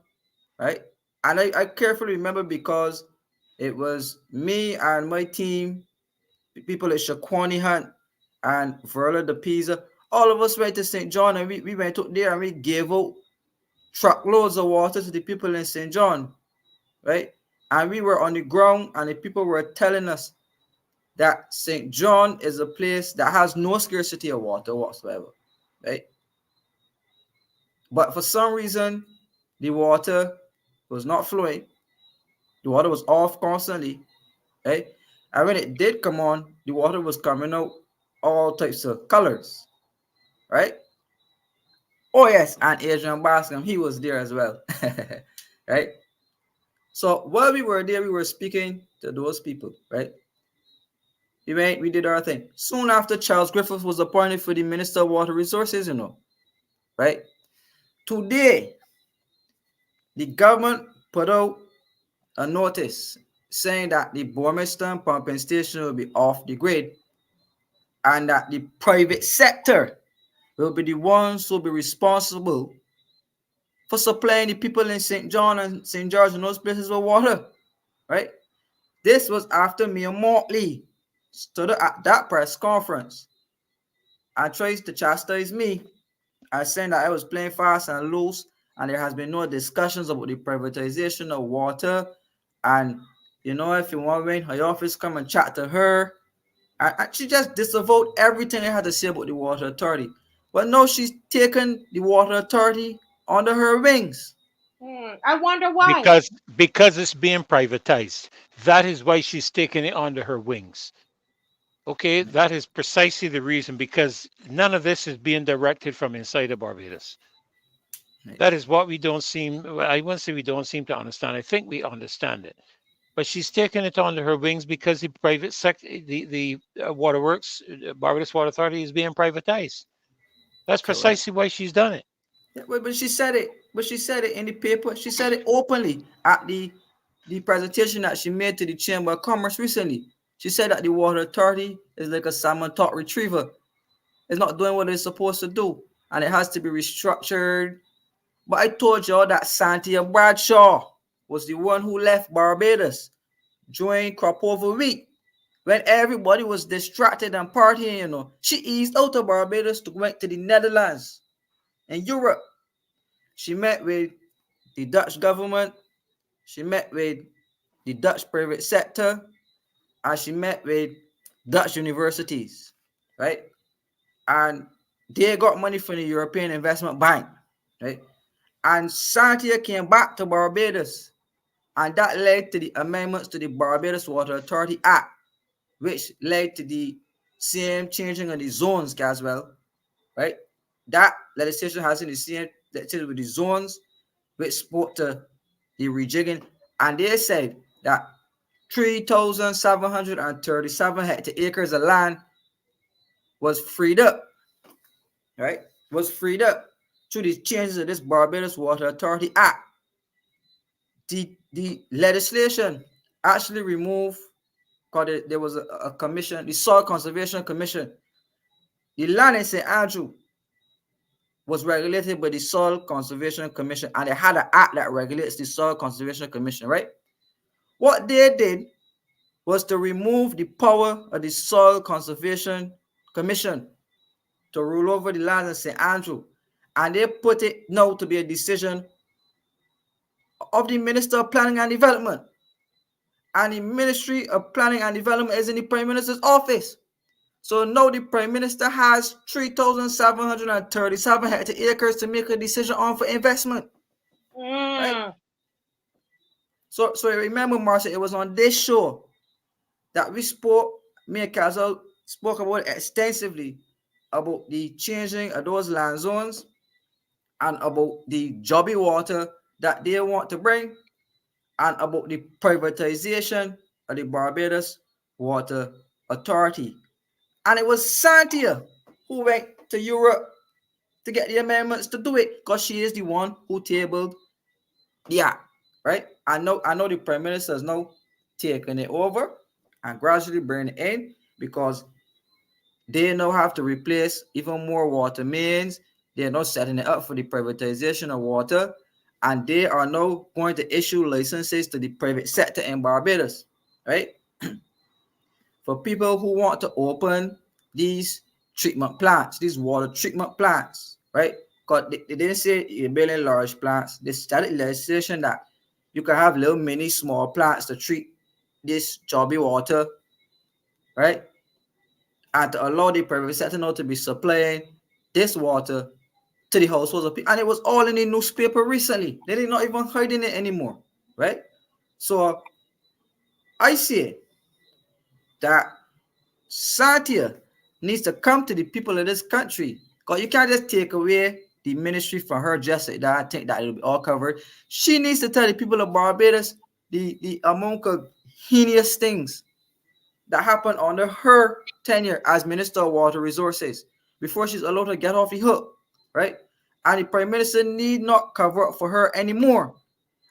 right? And I carefully remember because it was me and my team, people at Shaquani Hunt and Verla de Pisa. All of us went to St. John and we went up there and we gave out truckloads of water to the people in St. John, right? And we were on the ground and the people were telling us that St. John is a place that has no scarcity of water whatsoever, right? But for some reason, the water was not flowing. The water was off constantly, right? And when it did come on, the water was coming out all types of colors, right? Oh yes, and Adrian Bascom, he was there as well, right? So while we were there, we were speaking to those people, right? We did our thing. Soon after, Charles Griffith was appointed for the Minister of Water Resources, right? Today, the government put out a notice saying that the Bormiston pumping station will be off the grid and that the private sector will be the ones who will be responsible for supplying the people in St. John and St. George and those places with water, right? This was after Mayor Motley stood at that press conference and tried to chastise me and saying that I was playing fast and loose and there has been no discussions about the privatization of water. And if you want to her office, come and chat to her. And she just disavowed everything I had to say about the water authority. But no, she's taken the water authority under her wings. I wonder why. Because it's being privatized. That is why she's taking it under her wings. Okay, that is precisely the reason, because none of this is being directed from inside of Barbados. That is what we don't seem, I wouldn't say we don't seem to understand. I think we understand it. But she's taken it under her wings because the private sector, the waterworks, Barbados Water Authority is being privatized. That's precisely why she's done it. Yeah, but she said it. But she said it in the paper. She said it openly at the presentation that she made to the Chamber of Commerce recently. She said that the water authority is like a salmon top retriever. It's not doing what it's supposed to do, and it has to be restructured. But I told y'all that Santia Bradshaw was the one who left Barbados during crop over week when everybody was distracted and partying. She eased out of Barbados to go to the Netherlands and Europe. She met with the Dutch government, she met with the Dutch private sector, and she met with Dutch universities, right? And they got money from the European Investment Bank, right? And Santia came back to Barbados, and that led to the amendments to the Barbados Water Authority Act, which led to the same changing of the zones as well, right? That legislation has in the same legislation with the zones, which spoke to the rejigging, and they said that 3,737 hectares of land was freed up, right? Was freed up through the changes of this Barbados Water Authority Act. The legislation actually removed, because there was a commission, the Soil Conservation Commission. The land in St. Andrew was regulated by the Soil Conservation Commission, and they had an act that regulates the Soil Conservation Commission, right? What they did was to remove the power of the Soil Conservation Commission to rule over the land in St. Andrew, and they put it now to be a decision of the Minister of Planning and Development. And the Ministry of Planning and Development is in the Prime Minister's office. So now the Prime Minister has 3,737 hectares to make a decision on for investment. Right? So remember, Marcia, it was on this show that we spoke, me and Kazal spoke about it extensively, about the changing of those land zones and about the jobby water that they want to bring, and about the privatization of the Barbados Water Authority. And it was Santia who went to Europe to get the amendments to do it, because she is the one who tabled the act, right? I know the Prime Minister is now taking it over and gradually bringing it in, because they now have to replace even more water mains. They're now setting it up for the privatization of water, and they are now going to issue licenses to the private sector in Barbados, right? For people who want to open these treatment plants, these water treatment plants, right? Because they didn't say you're building large plants. They started legislation that you can have little mini small plants to treat this jobby water, right? And to allow the private sector now to be supplying this water to the households of people. And it was all in the newspaper recently. They're not even hiding it anymore, right? So I say that Satya needs to come to the people of this country, because you can't just take away the ministry from her just like that. I think that it'll be all covered. She needs to tell the people of Barbados the amount of heinous things that happened under her tenure as Minister of Water Resources before she's allowed to get off the hook, right? And the Prime Minister need not cover up for her anymore.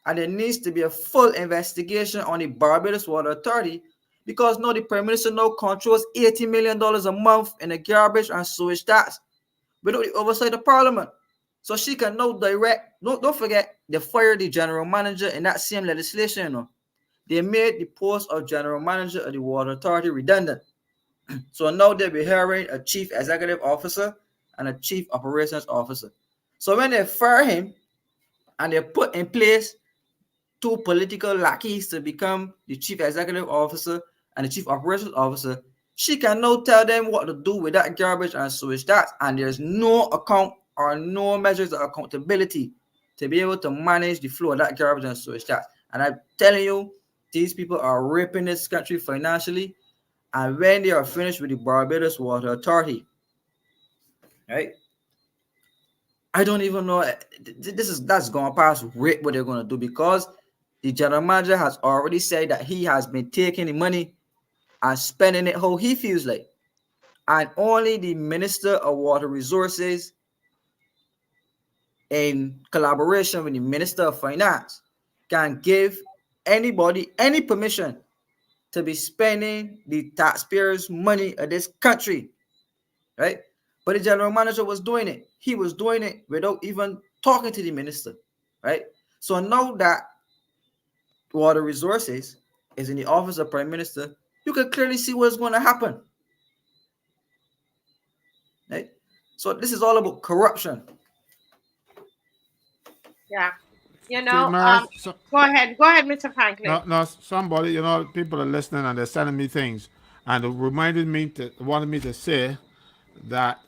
And there needs to be a full investigation on the Barbados Water Authority, because now the Prime Minister now controls $80 million a month in the garbage and sewage tax without the oversight of Parliament. So she can now direct, don't forget, they fired the general manager in that same legislation. You know. They made the post of general manager of the Water Authority redundant. So now they'll be hiring a chief executive officer and a chief operations officer. So when they fire him and they put in place two political lackeys to become the chief executive officer and the chief operations officer, she can now tell them what to do with that garbage and sewage tax, and there's no account or no measures of accountability to be able to manage the flow of that garbage and sewage tax. And I'm telling you, these people are ripping this country financially, and when they are finished with the Barbados Water Authority, right? I don't even know. That's going past rip what they're going to do, because the general manager has already said that he has been taking the money and spending it how he feels like. And only the Minister of Water Resources, in collaboration with the Minister of Finance, can give anybody any permission to be spending the taxpayers' money of this country, right? But the general manager was doing it. He was doing it without even talking to the minister, right? So now that Water Resources is in the office of Prime Minister, you can clearly see what's going to happen, right? So this is all about corruption. Yeah. You See, know, Mary, go ahead, Mr. Franklin. no, somebody, people are listening and they're sending me things, and it wanted me to say that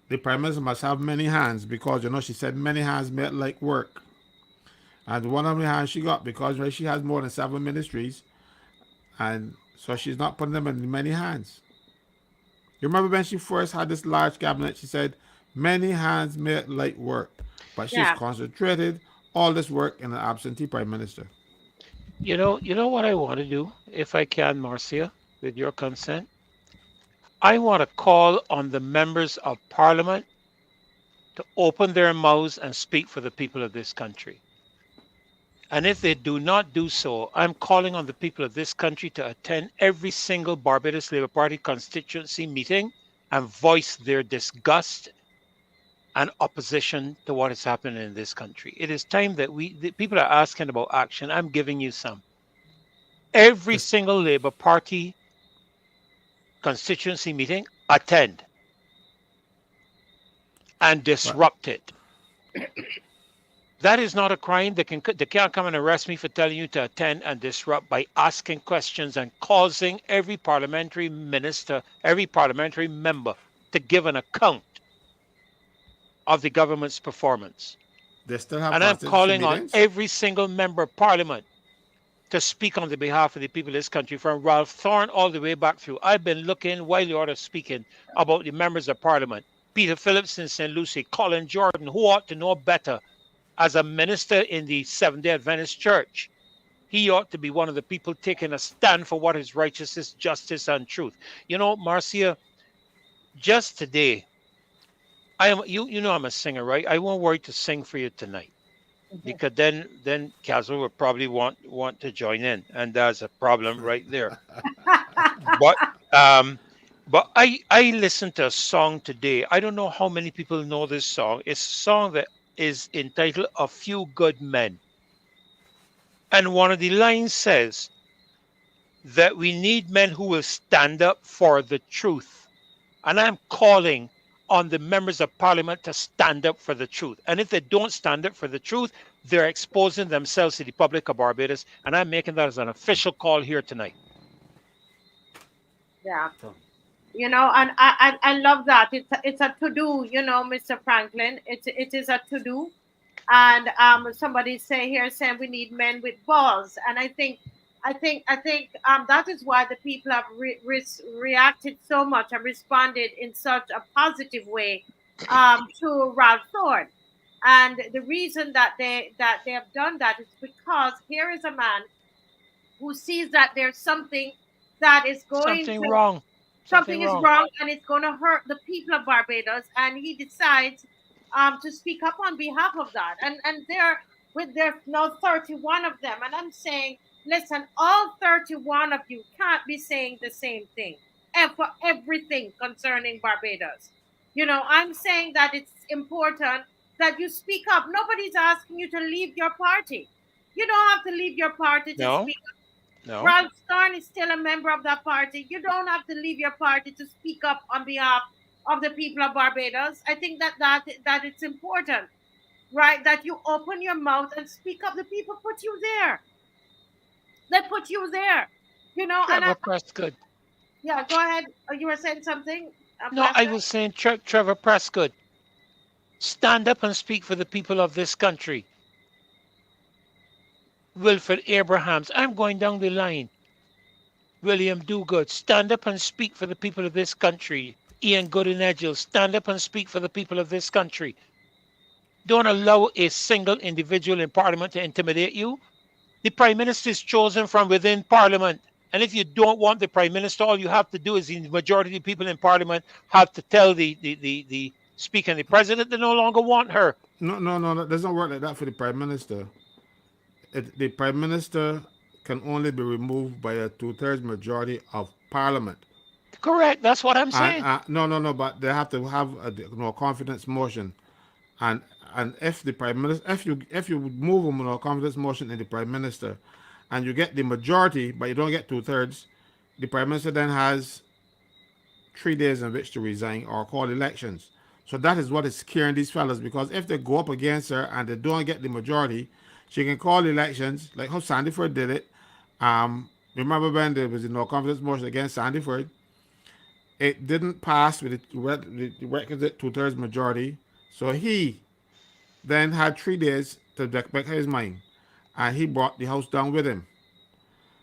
the Prime Minister must have many hands, because she said many hands make like work, and one of the hands she got, because she has more than 7 ministries, and so she's not putting them in many hands. You remember when she first had this large cabinet, she said, many hands make light work. But she's Yeah. concentrated all this work in an absentee prime minister. You know what I want to do, if I can, Marcia, with your consent? I want to call on the members of parliament to open their mouths and speak for the people of this country. And if they do not do so, I'm calling on the people of this country to attend every single Barbados Labour Party constituency meeting and voice their disgust and opposition to what is happening in this country. It is time that the people are asking about action. I'm giving you some. Every This, single Labour Party constituency meeting, attend and but, disrupt it. That is not a crime. They can't come and arrest me for telling you to attend and disrupt by asking questions and causing every parliamentary minister, every parliamentary member to give an account of the government's performance. they still have And I'm constituency calling on meetings. every single member of parliament to speak on the behalf of the people of this country, from Ralph Thorne all the way back through. I've been looking while you are speaking about the members of parliament. Peter Phillips in St. Lucie, Colin Jordan, who ought to know better as a minister in the Seventh-day Adventist Church. He ought to be one of the people taking a stand for what is righteousness, justice, and truth. You know, Marcia, just today, you know I'm a singer, right? I won't worry to sing for you tonight, because then Castle would probably want to join in, and there's a problem right there. But I listened to a song today. I don't know how many people know this song. It's a song that is entitled "A Few Good Men," and one of the lines says that we need men who will stand up for the truth. And I'm calling on the members of parliament to stand up for the truth. And if they don't stand up for the truth, they're exposing themselves to the public of Barbados. And I'm making that as an official call here tonight. Yeah. And I love that. It's a to do. Mr. Franklin. It is a to do. And somebody say here saying we need men with balls, and I think that is why the people have reacted so much and responded in such a positive way to Ralph Thorne. And the reason that they have done that is because here is a man who sees that there's something that is going Something to wrong. something is wrong and it's going to hurt the people of Barbados, and he decides to speak up on behalf of that. And there's now 31 of them, and I'm saying, listen, all 31 of you can't be saying the same thing for everything concerning Barbados. I'm saying that it's important that you speak up. Nobody's asking you to leave your party. You don't have to leave your party to No, speak. no. Ralph Starn is still a member of that party. You don't have to leave your party to speak up on behalf of the people of Barbados. I think that it's important, right? That you open your mouth and speak up. The people put you there. They put you there. Trevor Prescott. Yeah, go ahead. You were saying something, No, I Pastor? was saying Trevor Prescott. Stand up and speak for the people of this country. Wilfred Abrahams. I'm going down the line. William Duguid, stand up and speak for the people of this country. Ian Goodinedgel, stand up and speak for the people of this country. Don't allow a single individual in Parliament to intimidate you. The Prime Minister is chosen from within Parliament. And if you don't want the Prime Minister, all you have to do is the majority of the people in Parliament have to tell the Speaker and the President they no longer want her. No. That doesn't work like that for the prime minister. The prime minister can only be removed by a two-thirds majority of parliament. Correct. That's what I'm And saying. no, but they have to have a no confidence motion, and if the prime minister, if you move a no confidence motion in the prime minister, and you get the majority, but you don't get two-thirds, the prime minister then has 3 days in which to resign or call elections. So that is what is scaring these fellas, because if they go up against her and they don't get the majority, she can call elections like how Sandyford did it. Remember when there was a no confidence motion against Sandyford? It didn't pass with the requisite two-thirds majority. So he then had 3 days to make his mind, and he brought the house down with him.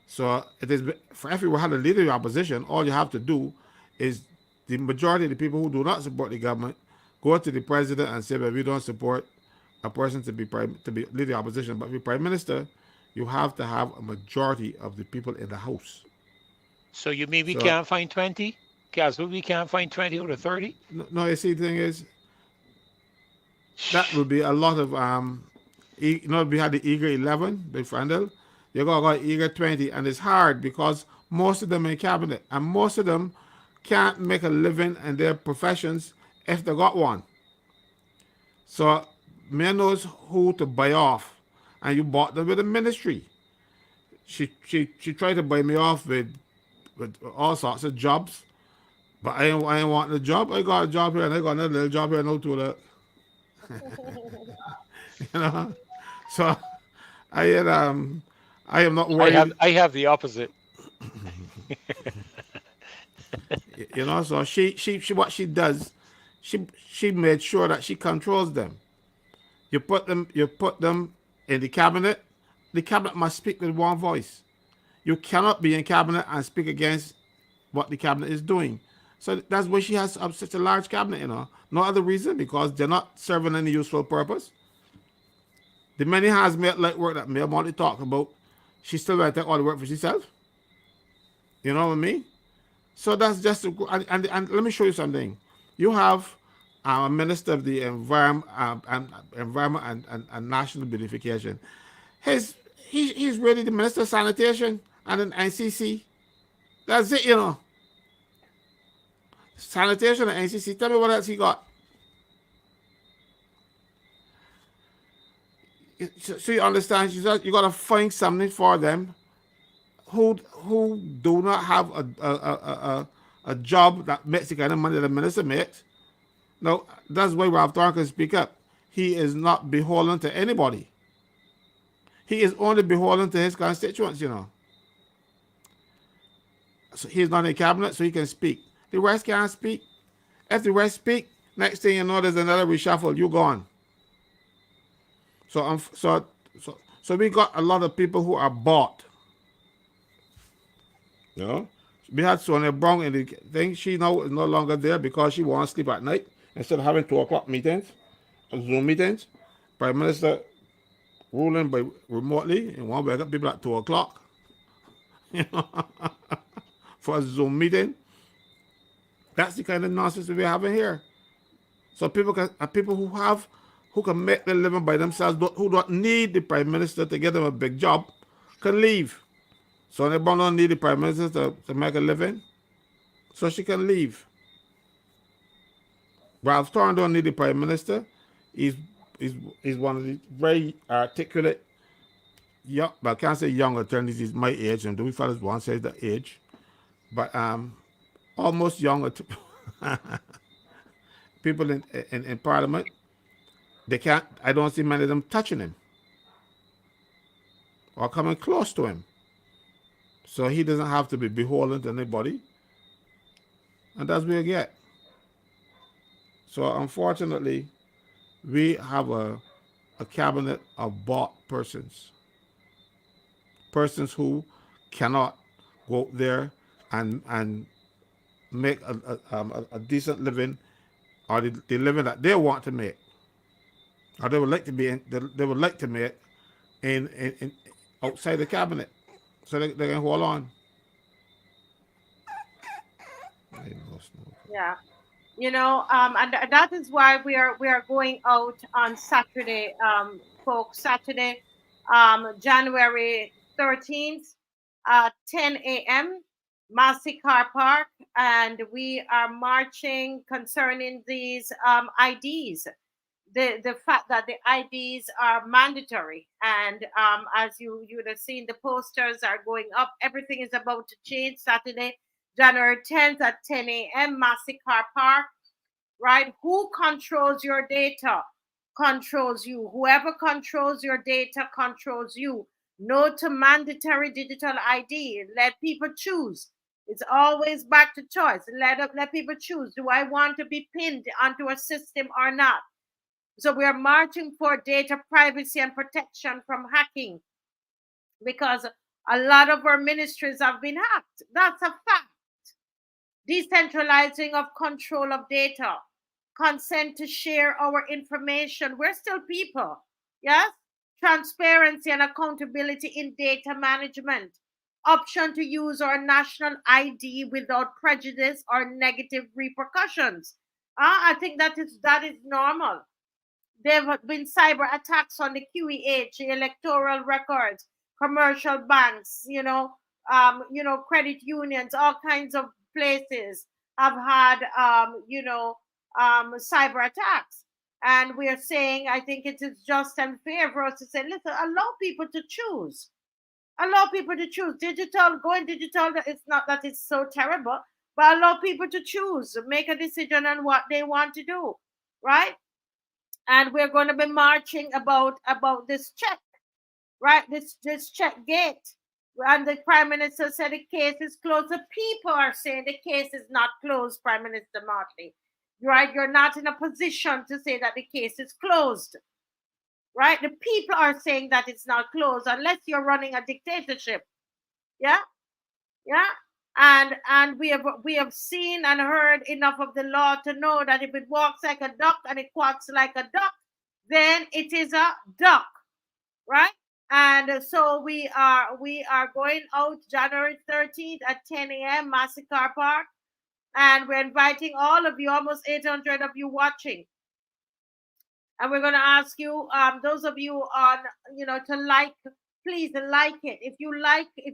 So it is for if you had a leader of opposition, all you have to do is the majority of the people who do not support the government go to the president and say, "Well, we don't support a person to be lead the opposition, but to be prime minister, you have to have a majority of the people in the house." So you mean we So can't find 20? Castle, we can't find 20 out of 30? no, you see, the thing is that would be a lot of we had the eager 11, the Frandel. You got eager 20, and it's hard because most of them in cabinet, and most of them can't make a living in their professions if they got one. So man knows who to buy off, and you bought them with the ministry. She tried to buy me off with all sorts of jobs, but I ain't want the job. I got a job here, and I got another little job here, no to that. You know, so I had I am not worried. I have the opposite. You know, so she what she does, she made sure that she controls them. You put them in the cabinet. The cabinet must speak with one voice. You cannot be in cabinet and speak against what the cabinet is doing. So that's why she has such a large cabinet, you know. No other reason, because they're not serving any useful purpose. The many has made light work that Mayor Monty talk about, she still going to take all the work for herself. You know what I mean? So that's just and let me show you something. You have a minister of the environment and national beautification. He's really the minister of sanitation and an NCC. That's it, you know. Sanitation and NCC. Tell me what else he got. So you understand? You got to find something for them who do not have a job that makes the kind of money that the minister makes. No, that's why Ralph Thorne can speak up. He is not beholden to anybody. He is only beholden to his constituents, you know. So he's not in cabinet, so he can speak. The rest can't speak. If the rest speak, next thing you know, there's another reshuffle. You gone. So we got a lot of people who are bought. You know, we had Sonia Brown in the thing. She now is no longer there because she wants to sleep at night instead of having 2 o'clock meetings, Zoom meetings. Prime Minister ruling by remotely and want to wake up people at 2 o'clock. You know, for a Zoom meeting. That's the kind of nonsense we're having here. So people who can make their living by themselves, who don't need the Prime Minister to get them a big job, can leave. So they don't need the Prime Minister to make a living, so she can leave. Ralph Thorne don't need the Prime Minister. He's one of the very articulate, young, but I can't say young attorneys. He's my age, and we fellas want to say the age, but almost young people in Parliament. They can't. I don't see many of them touching him or coming close to him. So he doesn't have to be beholden to anybody. And that's what we get. So unfortunately, we have a cabinet of bought persons. Persons who cannot go out there and make a decent living, or the living that they want to make, or they would like to be in, they would like to make in outside the cabinet, so they can hold on. Yeah, you know, and that is why we are going out on Saturday, folks. Saturday, January 13th, 10 a.m. Massey Car Park, and we are marching concerning these IDs. The fact that the IDs are mandatory, and as you would have seen, the posters are going up. Everything is about to change. Saturday, January 10th at 10 a.m. Massey Car Park. Right? Who controls your data controls you. Whoever controls your data controls you. No to mandatory digital ID. Let people choose. It's always back to choice. Let people choose. Do I want to be pinned onto a system or not? So we are marching for data privacy and protection from hacking, because a lot of our ministries have been hacked. That's a fact. decentralizing of control of data, consent to share our information. We're still people. Yes? Transparency and accountability in data management. Option to use our national ID without prejudice or negative repercussions. I think that is normal. There have been cyber attacks on the QEH, the electoral records, commercial banks, credit unions, all kinds of places have had, cyber attacks. And we are saying, I think it is just and fair for us to say, listen, allow people to choose. Allow people to choose. Going digital, it's not that it's so terrible, but allow people to choose, make a decision on what they want to do, right? And we're going to be marching about this check, right? This check gate. And the Prime Minister said the case is closed. The people are saying the case is not closed, Prime Minister Martley. Right? You're not in a position to say that the case is closed. Right? The people are saying that it's not closed unless you're running a dictatorship. Yeah? Yeah? And we have seen and heard enough of the law to know that if it walks like a duck and it quacks like a duck, then it is a duck, right? And so we are going out January 13th at 10 a.m. Massacre Park, and we're inviting all of you, almost 800 of you watching. And we're going to ask you, those of you on, to like, please like it. If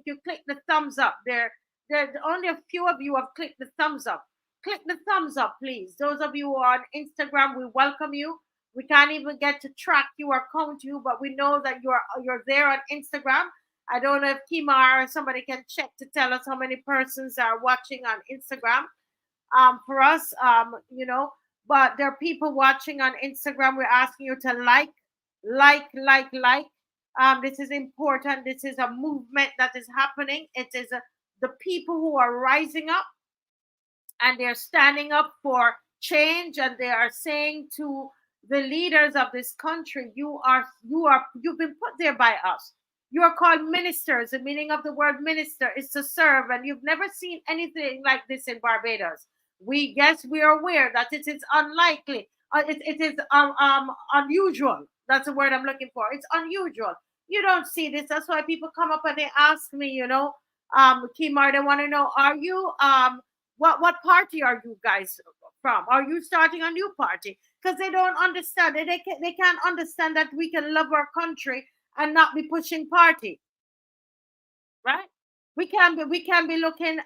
you click the thumbs up, there's only a few of you have clicked the thumbs up. Click the thumbs up, please. Those of you on Instagram, we welcome you. We can't even get to track you or count you, but we know that you're there on Instagram. I don't know if Kimar or somebody can check to tell us how many persons are watching on Instagram. For us, but there are people watching on Instagram. We're asking you to like. This is important. This is a movement that is happening. It is the people who are rising up, and they're standing up for change, and they are saying to the leaders of this country, you've been put there by us. You are called ministers. The meaning of the word minister is to serve, and you've never seen anything like this in Barbados. We are aware that it is unlikely. It is unusual. That's the word I'm looking for. It's unusual. You don't see this. That's why people come up and they ask me, Kimar, they want to know, are you what party are you guys from? Are you starting a new party? Because they don't understand it. They can't understand that we can love our country and not be pushing party, right? We can be looking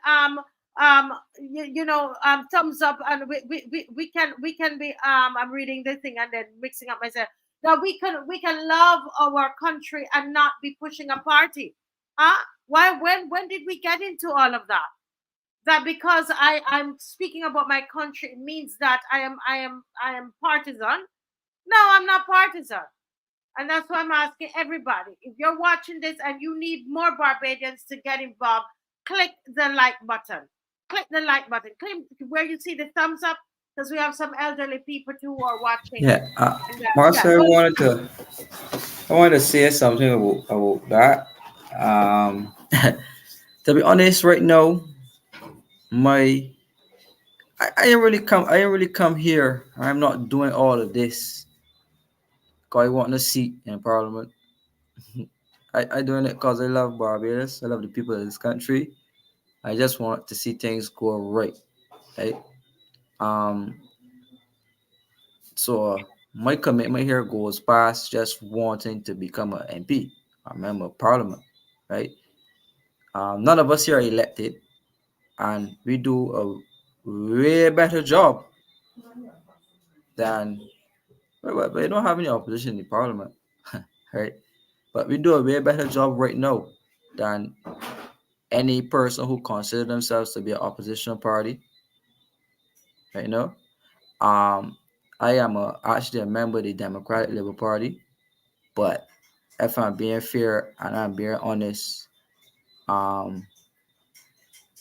thumbs up, and we can be I'm reading this thing and then mixing up myself. Now we can love our country and not be pushing a party. Why? When did we get into all of that? That because I'm speaking about my country, it means that I am partisan. No, I'm not partisan. And that's why I'm asking everybody, if you're watching this and you need more Barbadians to get involved, click the like button. Click the like button. Click where you see the thumbs up, because we have some elderly people too who are watching. Yeah, Yeah, Marcel, I wanted to say something about that. To be honest, right now, my I ain't really come here. I'm not doing all of this because I want a seat in Parliament. I doing it because I love Barbados. I love the people of this country. I just want to see things go right. Right. Um. So my commitment here goes past just wanting to become an MP, a member of Parliament. Right. None of us here are elected, and we do a way better job than. Well, we don't have any opposition in Parliament, right? But we do a way better job right now than any person who consider themselves to be an opposition party. Right now, I am actually a member of the Democratic Labour Party, but if I'm being fair and I'm being honest, um,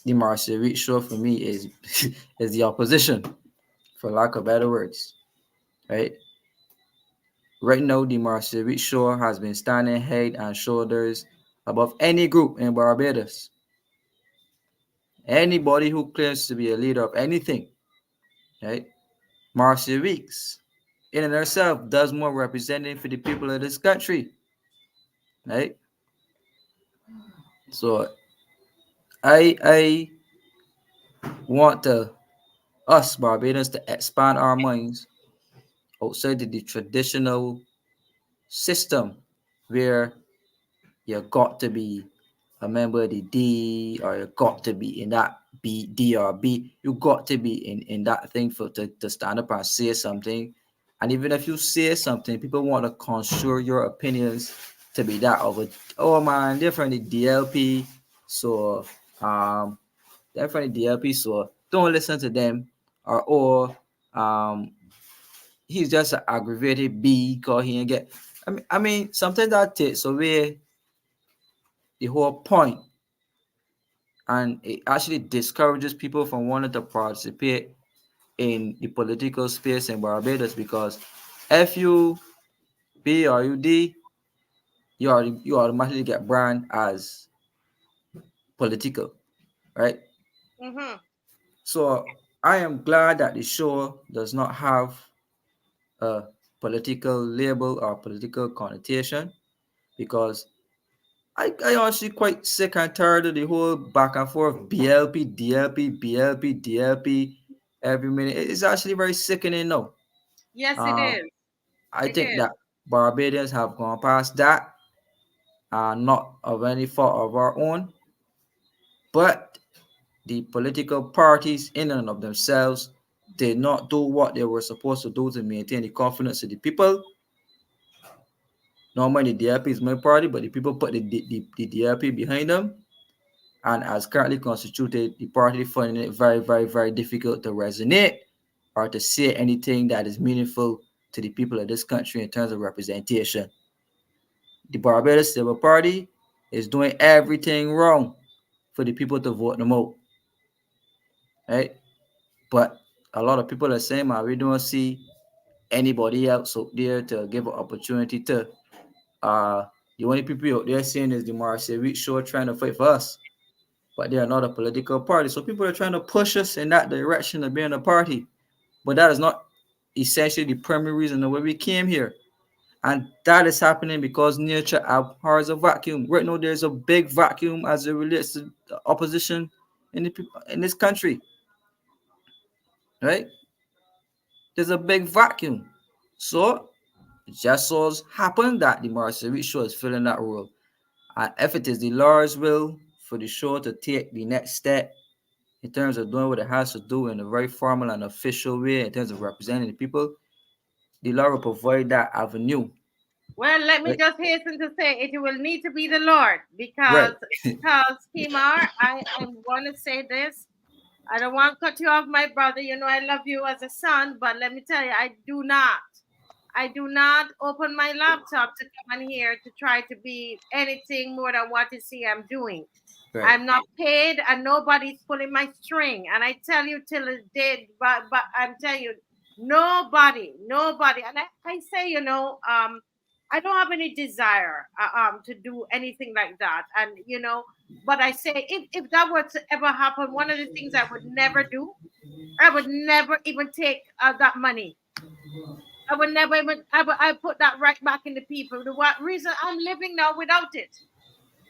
the Marcia Reed show for me is is the opposition, for lack of better words, right? Right now, the Marcia Reed show has been standing head and shoulders above any group in Barbados. Anybody who claims to be a leader of anything, right? Marcia Weeks, in and herself, does more representing for the people of this country, right? So I want us Barbadians to expand our minds outside of the traditional system where you got to be a member of the D, or you got to be in that B, D or B. You got to be in that thing for to stand up and say something. And even if you say something, people want to construe your opinions to be that of a, oh man, they're from the DLP, so they're from the DLP, so don't listen to them, or he's just an aggravated B because he ain't get. I mean, sometimes that takes away the whole point, and it actually discourages people from wanting to participate in the political space in Barbados, because if you B or you D, you automatically get branded as political, right? Mm-hmm. So I am glad that the show does not have a political label or political connotation, because I honestly quite sick and tired of the whole back and forth BLP, DLP, BLP, DLP every minute. It's actually very sickening now. Yes, it Um, is. I It think is. that Barbadians have gone past that, not of any fault of our own, but the political parties in and of themselves did not do what they were supposed to do to maintain the confidence of the people. Normally, the DLP is my party, but the people put the DLP behind them. And as currently constituted, the party finding it very, very, very difficult to resonate or to say anything that is meaningful to the people of this country in terms of representation. The Barbados Labour Party is doing everything wrong for the people to vote them out, right? But a lot of people are saying, man, we don't see anybody else out there to give an opportunity to. Uh, the only people out there saying is the Marcia Week show trying to fight for us, but they are not a political party. So people are trying to push us in that direction of being a party, but that is not essentially the primary reason why we came here. And that is happening because nature abhors a vacuum. Right now, there's a big vacuum as it relates to the opposition in this country, right? There's a big vacuum. So it just so happens that the Marcerie show is filling that role. And if it is the Lord's will for the show to take the next step in terms of doing what it has to do in a very formal and official way in terms of representing the people, the Lord will provide that avenue. Well, let me Right. just hasten to say it will need to be the Lord, Right. because Kimar, I'm going to say this. I don't want to cut you off, my brother. You know I love you as a son, but let me tell you, I do not open my laptop to come in here to try to be anything more than what you see I'm doing. Right. I'm not paid and nobody's pulling my string. And I tell you till the day, but I'm telling you, nobody. And I say, I don't have any desire to do anything like that. And but I say if that were to ever happen, one of the things I would never do, I would never even take that money. I would never even I put that right back in the people. The what reason I'm living now without it.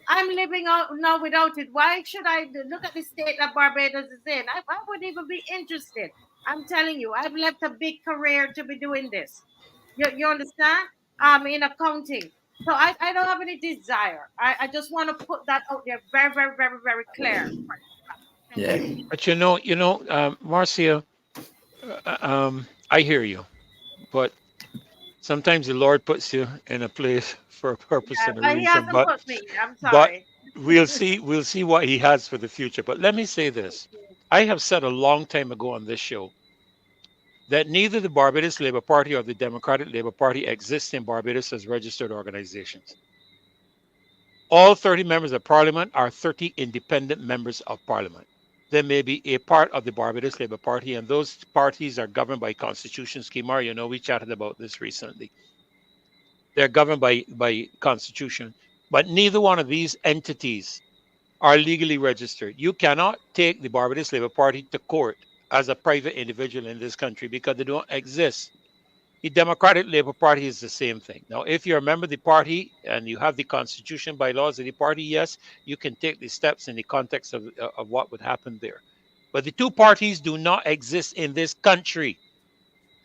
I'm living out now without it. Why should I look at the state that Barbados is in? I wouldn't even be interested. I'm telling you, I've left a big career to be doing this. You understand? In accounting. So I don't have any desire. I just want to put that out there very, very, very, very clear. Thank Yeah. you. But Marcia, I hear you, but sometimes the Lord puts you in a place for a purpose Yeah, and a but he reason. hasn't But put me. I'm but sorry. we'll see what He has for the future. But let me say this: I have said a long time ago on this show that neither the Barbados Labour Party or the Democratic Labour Party exist in Barbados as registered organizations. All 30 members of Parliament are 30 independent members of Parliament. There may be a part of the Barbados Labour Party, and those parties are governed by constitution scheme. We chatted about this recently. They're governed by constitution, but neither one of these entities are legally registered. You cannot take the Barbados Labour Party to court as a private individual in this country because they don't exist. The Democratic Labour Party is the same thing. Now, if you're a member of the party and you have the constitution bylaws of the party, yes, you can take the steps in the context of what would happen there. But the two parties do not exist in this country.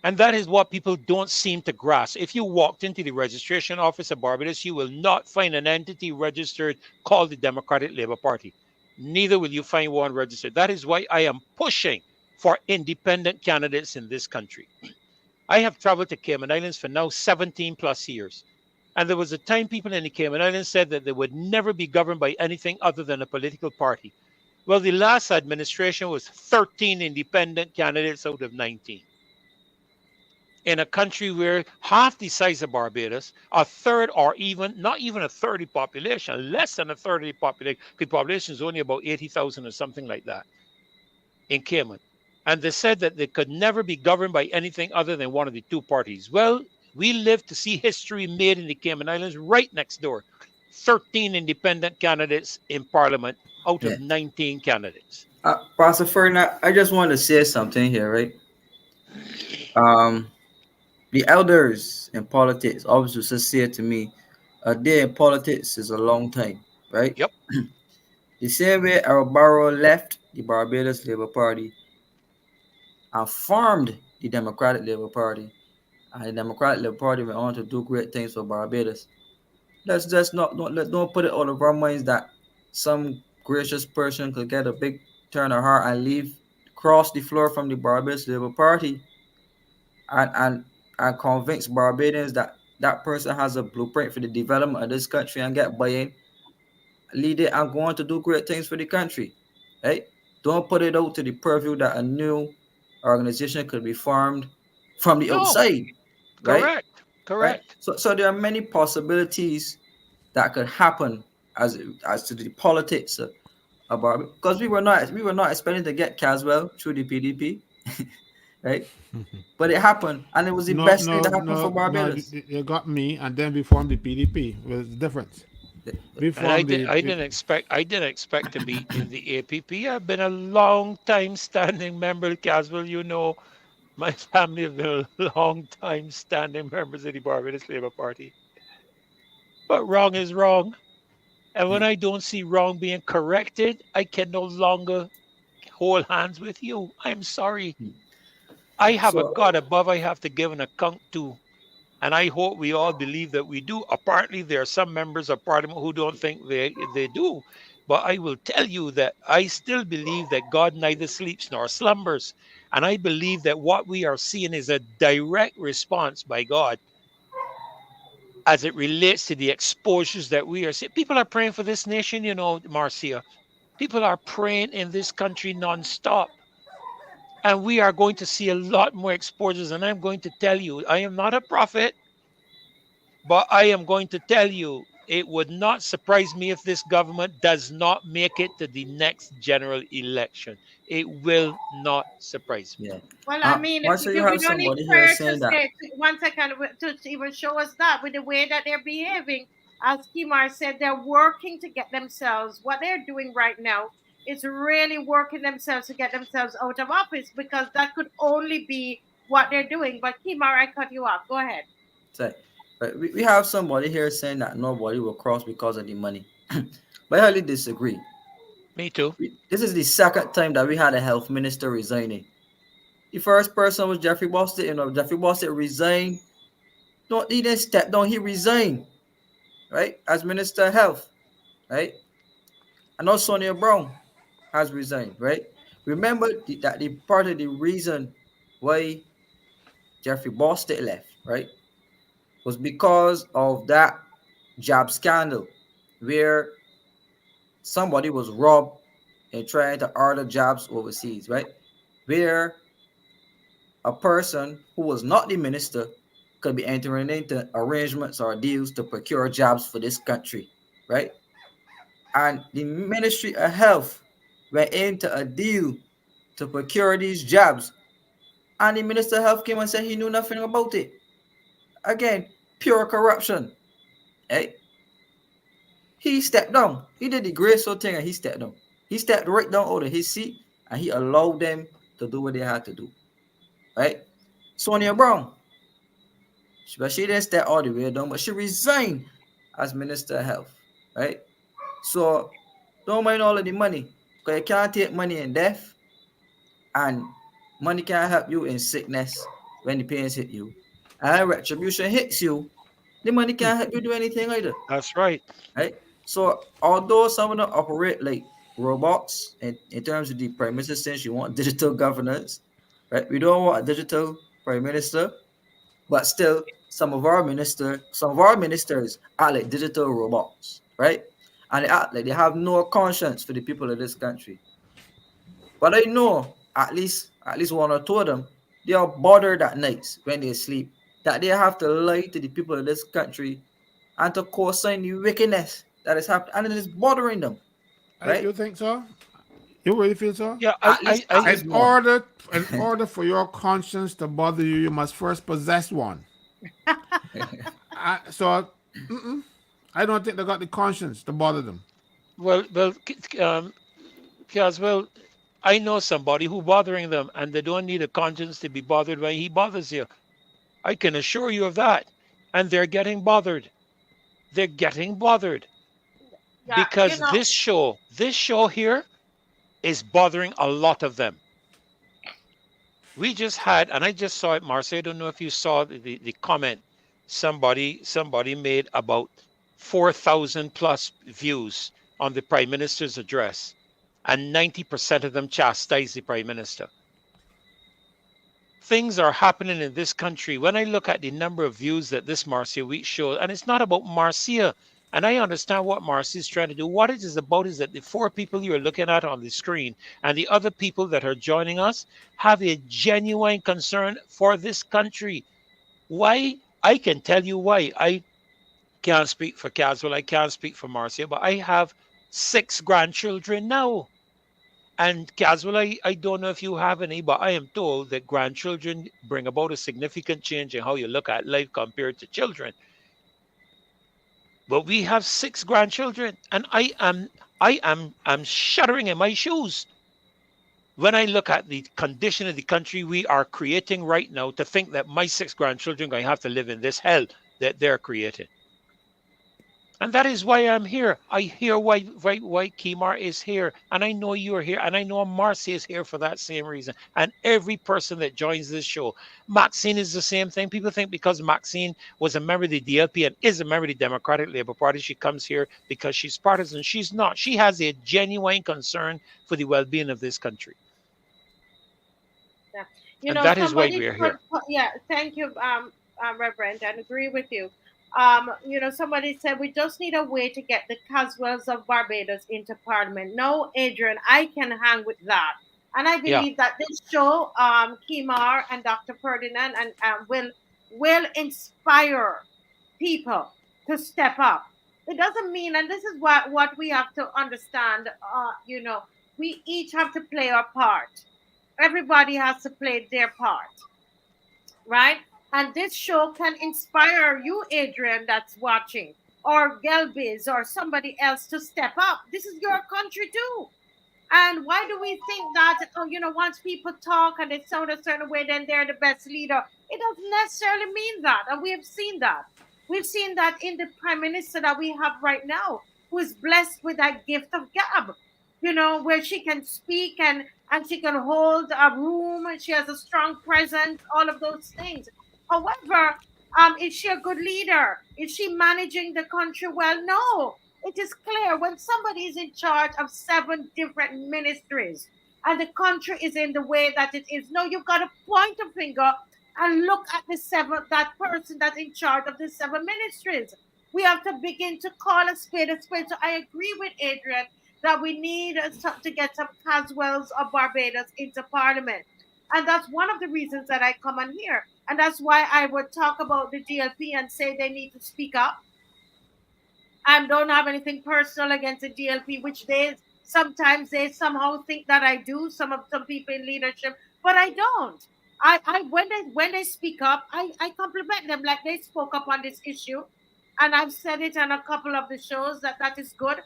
And that is what people don't seem to grasp. If you walked into the registration office of Barbados, you will not find an entity registered called the Democratic Labour Party. Neither will you find one registered. That is why I am pushing for independent candidates in this country. I have traveled to Cayman Islands for now 17 plus years. And there was a time people in the Cayman Islands said that they would never be governed by anything other than a political party. Well, the last administration was 13 independent candidates out of 19 in a country where half the size of Barbados, a third or even not even a third of the population, less than a third of the population, the population is only about 80,000 or something like that in Cayman. And they said that they could never be governed by anything other than one of the two parties. Well, we live to see history made in the Cayman Islands right next door. 13 independent candidates in parliament out Yeah. of 19 candidates. Pastor Ferdinand, I just want to say something here, right? Um, the elders in politics always used to say to me, a day in politics is a long time, right? Yep. The same way Barrow left the Barbados Labour Party and formed the Democratic Labour Party, and the Democratic Labour Party went on to do great things for Barbados. Let's just don't put it out of our minds that some gracious person could get a big turn of heart and leave, cross the floor from the Barbados Labour Party, and and and convince Barbadians that that person has a blueprint for the development of this country and get buy-in, lead it, and go on to do great things for the country. Right? Don't put it out to the purview that a new organization could be formed from the No. outside. Right? Correct. Right? Correct. So there are many possibilities that could happen as to the politics about, because we were not expecting to get Caswell through the PDP, right? But it happened, and it was the No, best thing no, that happened for no, no. Barbados. You got me, and then we formed the PDP. Was the difference. We And I formed did the. I didn't expect to be in the APP. I've been a long time standing member, Caswell. You know, my family have been a long time standing members of the Barbados Labour Party. But wrong is wrong. And when I don't see wrong being corrected, I can no longer hold hands with you. I'm sorry. I have a So God above I have to give an account to. And I hope we all believe that we do. Apparently, there are some members of parliament who don't think they do. But I will tell you that I still believe that God neither sleeps nor slumbers. And I believe that what we are seeing is a direct response by God as it relates to the exposures that we are seeing. People are praying for this nation, you know, Marcia. People are praying in this country nonstop. And we are going to see a lot more exposures. And I'm going to tell you, I am not a prophet. But I am going to tell you, it would not surprise me if this government does not make it to the next general election. It will not surprise me. yeah, Well, I mean, Marcia, you we have don't need somebody here prayer to saying that. say, one second, to even show us that with the way that they're behaving. As Kimar said, they're working to get themselves, what they're doing right now is really working themselves to get themselves out of office, because that could only be what they're doing. But Kimar, I cut you off. Go ahead. Say, but we have somebody here saying that nobody will cross because of the money. But I highly disagree. Me too. This is the second time that we had a health minister resigning. The first person was Jeffrey Boston. Jeffrey Boston resigned. No, he didn't step down. He resigned, right, as Minister of Health, right? And now Sonia Brown has resigned, right? Remember that the part of the reason why Jeffrey Boston left, right, was because of that job scandal where somebody was robbed and trying to order jobs overseas, right? Where a person who was not the minister could be entering into arrangements or deals to procure jobs for this country, right? And the Ministry of Health went into a deal to procure these jobs, and the Minister of Health came and said he knew nothing about it. Again, pure corruption, right? he stepped down. He did the graceful thing and he stepped down. He stepped right down out of his seat and he allowed them to do what they had to do. Right? Sonia Brown, but she didn't step all the way down, but she resigned as Minister of Health. Right? So don't mind all of the money. Because you can't take money in death and money can't help you in sickness when the pains hit you. And retribution hits you, the money can't help you do anything either. That's right. Right? So although some of them operate like robots in terms of the prime minister since you want digital governance, right? We don't want a digital prime minister, but still some of our ministers are like digital robots, right? And they act like they have no conscience for the people of this country. But I know at least one or two of them, they are bothered at nights when they sleep that they have to lie to the people of this country and to co-sign the wickedness that is happening, and it is bothering them, right? You think so? You really feel so? Yeah, At I least one. In order for your conscience to bother you, you must first possess one. So I don't think they got the conscience to bother them. well, well, I know somebody who bothering them, and they don't need a conscience to be bothered when he bothers you. I can assure you of that. And they're getting bothered. They're getting bothered Yeah, because this show here is bothering a lot of them. We just had, and I just saw it, Marcia. I don't know if you saw the comment somebody made about 4,000 plus views on the Prime Minister's address, and 90% of them chastise the Prime Minister. Things are happening in this country. When I look at the number of views that this Marcia Week shows, and it's not about Marcia, and I understand what Marcia is trying to do. What it is about is that the four people you're looking at on the screen and the other people that are joining us have a genuine concern for this country. Why? I can tell you why. I can't speak for Caswell, I can't speak for Marcia, but I have 6 grandchildren now. And Caswell, I don't know if you have any, but I am told that grandchildren bring about a significant change in how you look at life compared to children. But we have 6 grandchildren, and I'm shuddering in my shoes when I look at the condition of the country we are creating right now, to think that my 6 grandchildren are going to have to live in this hell that they're creating. And that is why I'm here. I hear why Kimar is here. And I know you're here. And I know Marcy is here for that same reason. And every person that joins this show. Maxine is the same thing. People think because Maxine was a member of the DLP and is a member of the Democratic Labour Party, she comes here because she's partisan. She's not. She has a genuine concern for the well-being of this country. yeah. And that is why we're here. Yeah, thank you, Reverend, and agree with you. Somebody said we just need a way to get the Caswells of Barbados into Parliament. No, Adrian, I can hang with that, and I Yeah. believe that this show, Kimar and Dr. Ferdinand, and will inspire people to step up. It doesn't mean, and this is what we have to understand. We each have to play our part. Everybody has to play their part, right? And this show can inspire you, Adrian, that's watching, or Gelbiz, or somebody else to step up. This is your country too. And why do we think that, once people talk and they sound a certain way, then they're the best leader? It doesn't necessarily mean that. And we have seen that. We've seen that in the prime minister that we have right now, who is blessed with that gift of gab, where she can speak and she can hold a room, and she has a strong presence, all of those things. However, is she a good leader? Is she managing the country well? No. It is clear when somebody is in charge of 7 different ministries and the country is in the way that it is. No, you've got to point a finger and look at that person that's in charge of the 7 ministries. We have to begin to call a spade a spade. So I agree with Adrian that we need to get some Caswells of Barbados into Parliament. And that's one of the reasons that I come on here. And that's why I would talk about the DLP and say they need to speak up. I don't have anything personal against the DLP, which sometimes they somehow think that I do, some people in leadership, but I don't. When they speak up, I compliment them like they spoke up on this issue. and I've said it on a couple of the shows that that is good.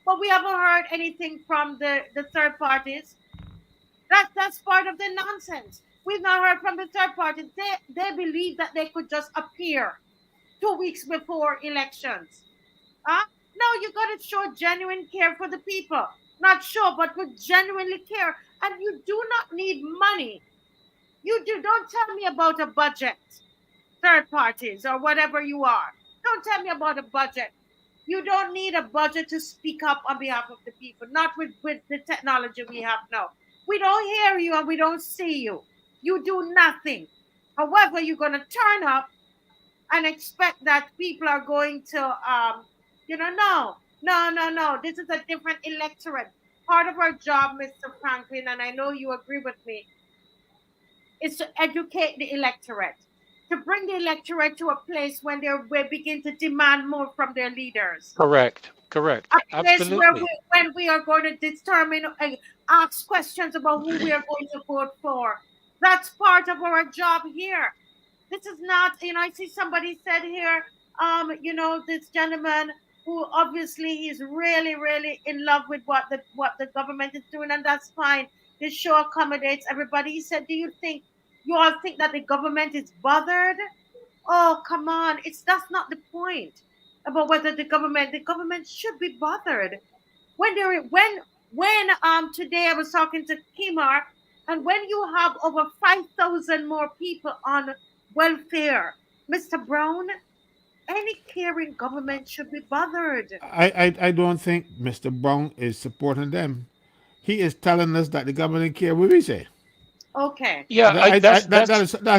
But we haven't heard anything from the third parties. That's part of the nonsense. We've not heard from the third parties. They believe that they could just appear 2 weeks before elections. Huh? No, you got to show genuine care for the people. Not show, but with genuinely care. And you do not need money. Don't tell me about a budget, third parties or whatever you are. Don't tell me about a budget. You don't need a budget to speak up on behalf of the people, not with the technology we have now. We don't hear you and we don't see you. You do nothing. However, you're going to turn up and expect that people are going to, no. This is a different electorate. Part of our job, Mr. Franklin, and I know you agree with me, is to educate the electorate, to bring the electorate to a place when they begin to demand more from their leaders. Correct. A place where Absolutely. when we are going to determine, ask questions about who we are going to vote for. That's part of our job here. This is not, I see somebody said here, this gentleman who obviously he's really, really in love with what the government is doing, and that's fine. This show accommodates everybody. He said, do you all think that the government is bothered? Oh, come on. That's not the point about whether the government should be bothered. When today I was talking to Kimar, and when you have over 5,000 more people on welfare, Mr. Brown, any caring government should be bothered. I don't think Mr. Brown is supporting them. He is telling us that the government care what we say. Okay. Yeah, That's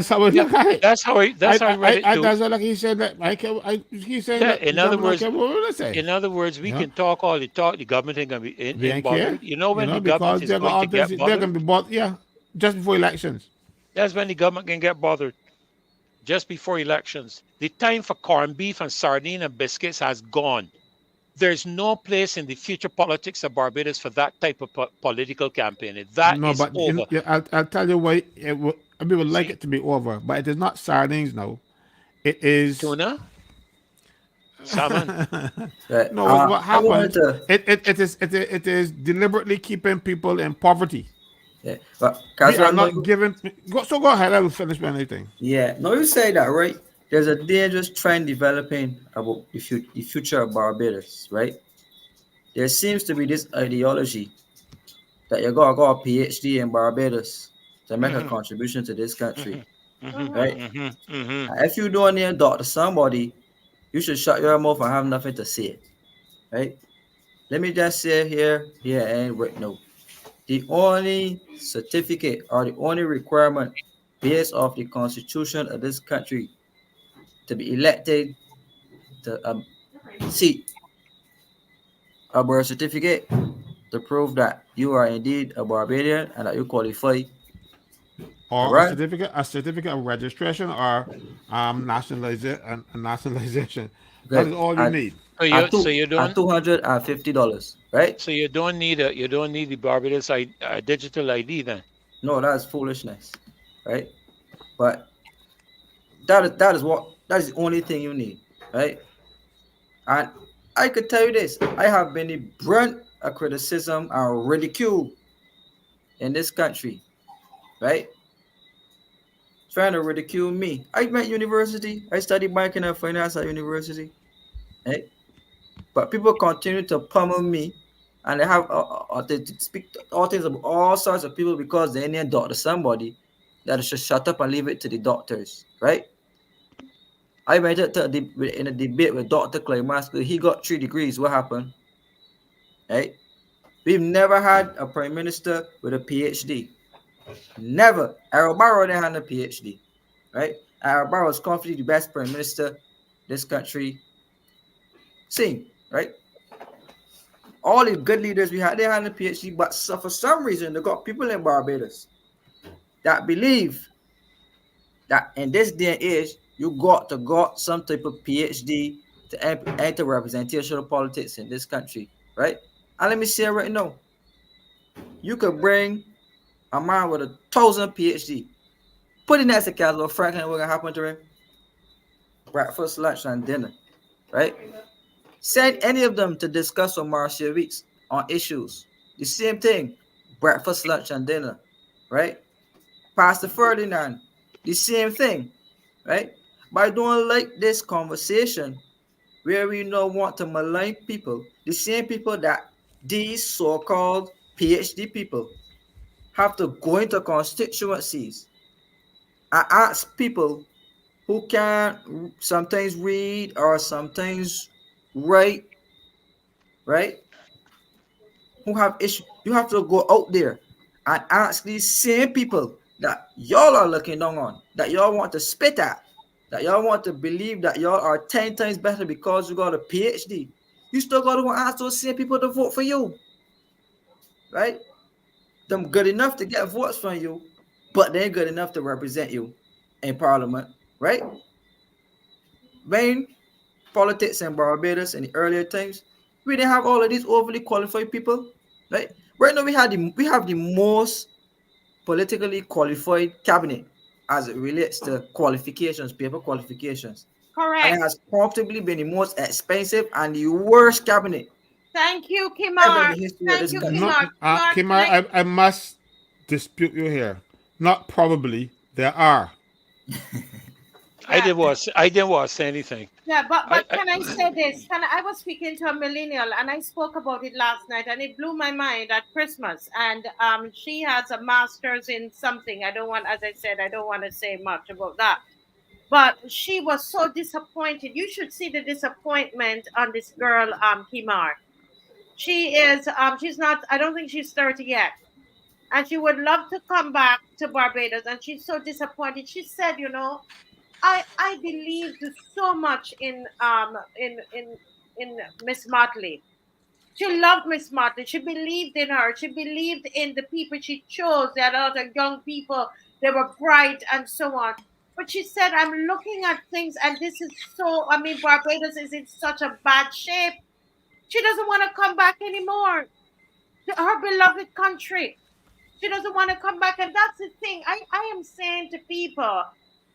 how we yeah, look at it. that's how I read it too. That's like he said that he's saying Yeah, that the government care what we say. in other words, we Yeah. can talk all the talk. The government ain't gonna be They in ain't care. bothered. You know when the Because government is going to get they're bothered? gonna be bought, yeah, just before elections. That's when the government can get bothered. Just before elections. The time for corned beef and sardine and biscuits has gone. There's no place in the future politics of Barbados for that type of political campaigning. That No, is but over. I'll tell you why we would like See, it to be over, but it is not sardines now. It is tuna, salmon. Right. no. What I wanted happened? to, It is deliberately keeping people in poverty. yeah, but We are Kazran, no, not giving. Go ahead. I will finish with anything. yeah, no, you say that, right? There's a dangerous trend developing about the future of Barbados, right? There seems to be this ideology that you gotta go a PhD in Barbados to make a Mhm, contribution to this country, mhm, mhm, Mhm. right? mhm, mhm. And if you don't need doctor somebody, you should shut your mouth and have nothing to say, right? Let me just say here and right now. The only certificate or the only requirement based off the constitution of this country to be elected to a seat, a birth certificate to prove that you are indeed a Barbadian and that you qualify. All Or right? a certificate of registration, or nationalization. That Good. is all you need. So At you so two you at don't $250, right? so you don't need the Barbados digital ID then. No, that is foolishness, right? But that is the only thing you need, right? And I could tell you this: I have been the brunt of criticism and ridicule in this country, right? Trying to ridicule me. I went university. I studied banking and finance at university, right? But people continue to pummel me, and they have they speak all things about all sorts of people because they need doctor somebody that should shut up and leave it to the doctors, right? I went in a debate with Dr. Clay Masker. He got 3 degrees. What happened? Right? We've never had a prime minister with a PhD. Never. Errol Barrow didn't have a PhD. Right? Errol Barrow is confidently the best prime minister this country seen. Right? All the good leaders we had, they had a PhD, but for some reason, they got people in Barbados that believe that in this day and age, you got some type of PhD to enter representational politics in this country, right? And let me say right now, you could bring a man with 1,000 PhD, put in as a Castle Franklin, what gonna happen to him? Breakfast, lunch, and dinner. right? Send any of them to discuss with Marcia Weeks on issues. The same thing, breakfast, lunch, and dinner, right? Pastor Ferdinand, the same thing, right? But I don't like this conversation where we want to malign people, the same people that these so-called PhD people have to go into constituencies and ask people who can sometimes read or sometimes write, right? Who have issue. You have to go out there and ask these same people that y'all are looking down on, that y'all want to spit at, that y'all want to believe that y'all are 10 times better because you got a PhD. You still got to ask those same people to vote for you, right? Them good enough to get votes from you, but they ain't good enough to represent you in Parliament, right? Main politics in Barbados in the earlier times, we didn't have all of these overly qualified people, right? Right now we have the most politically qualified cabinet as it relates to qualifications, paper qualifications. And it Correct. has comfortably been the most expensive and the worst cabinet Thank you, ever in Kimar. the history of Thank this you, country. Not, Kimar. Kimar, Kimar, I must dispute you here. Not probably, there are. yeah. I didn't want to say anything. Yeah, but I can I say this? I was speaking to a millennial and I spoke about it last night and it blew my mind at Christmas. And she has a master's in something. I don't want, as I said, I don't want to say much about that. But she was so disappointed. You should see the disappointment on this girl, Kimar. She is she's not, I don't think she's 30 yet. And she would love to come back to Barbados and she's so disappointed. She said, I believed so much in Miss Motley. She loved Miss Motley. She believed in her. She believed in the people she chose. They had other young people. They were bright and so on. But she said, I'm looking at things and this is so, I mean, Barbados is in such a bad shape. She doesn't want to come back anymore to her beloved country. She doesn't want to come back. And that's the thing. I am saying to people,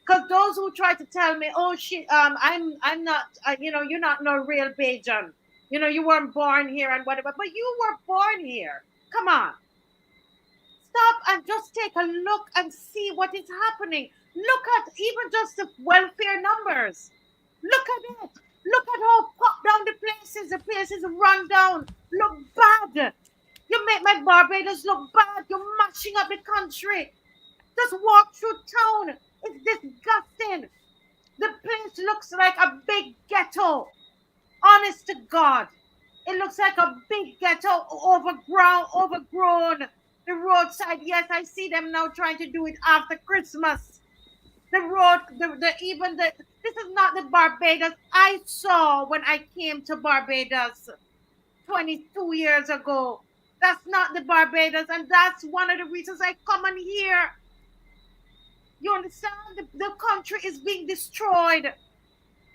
because those who try to tell me, oh, I'm not, you're not no real Bajan. You weren't born here and whatever, but you were born here. Come on. Stop and just take a look and see what is happening. Look at even just the welfare numbers. Look at it. Look at how pop down the places run down. Look bad. You make my Barbados look bad. You're mashing up the country. Just walk through town. It's disgusting. The place looks like a big ghetto. Honest to God. It looks like a big ghetto, overgrown. The roadside, yes, I see them now trying to do it after Christmas. The road, this is not the Barbados I saw when I came to Barbados 22 years ago. That's not the Barbados, and that's one of the reasons I come on here. You understand? The country is being destroyed,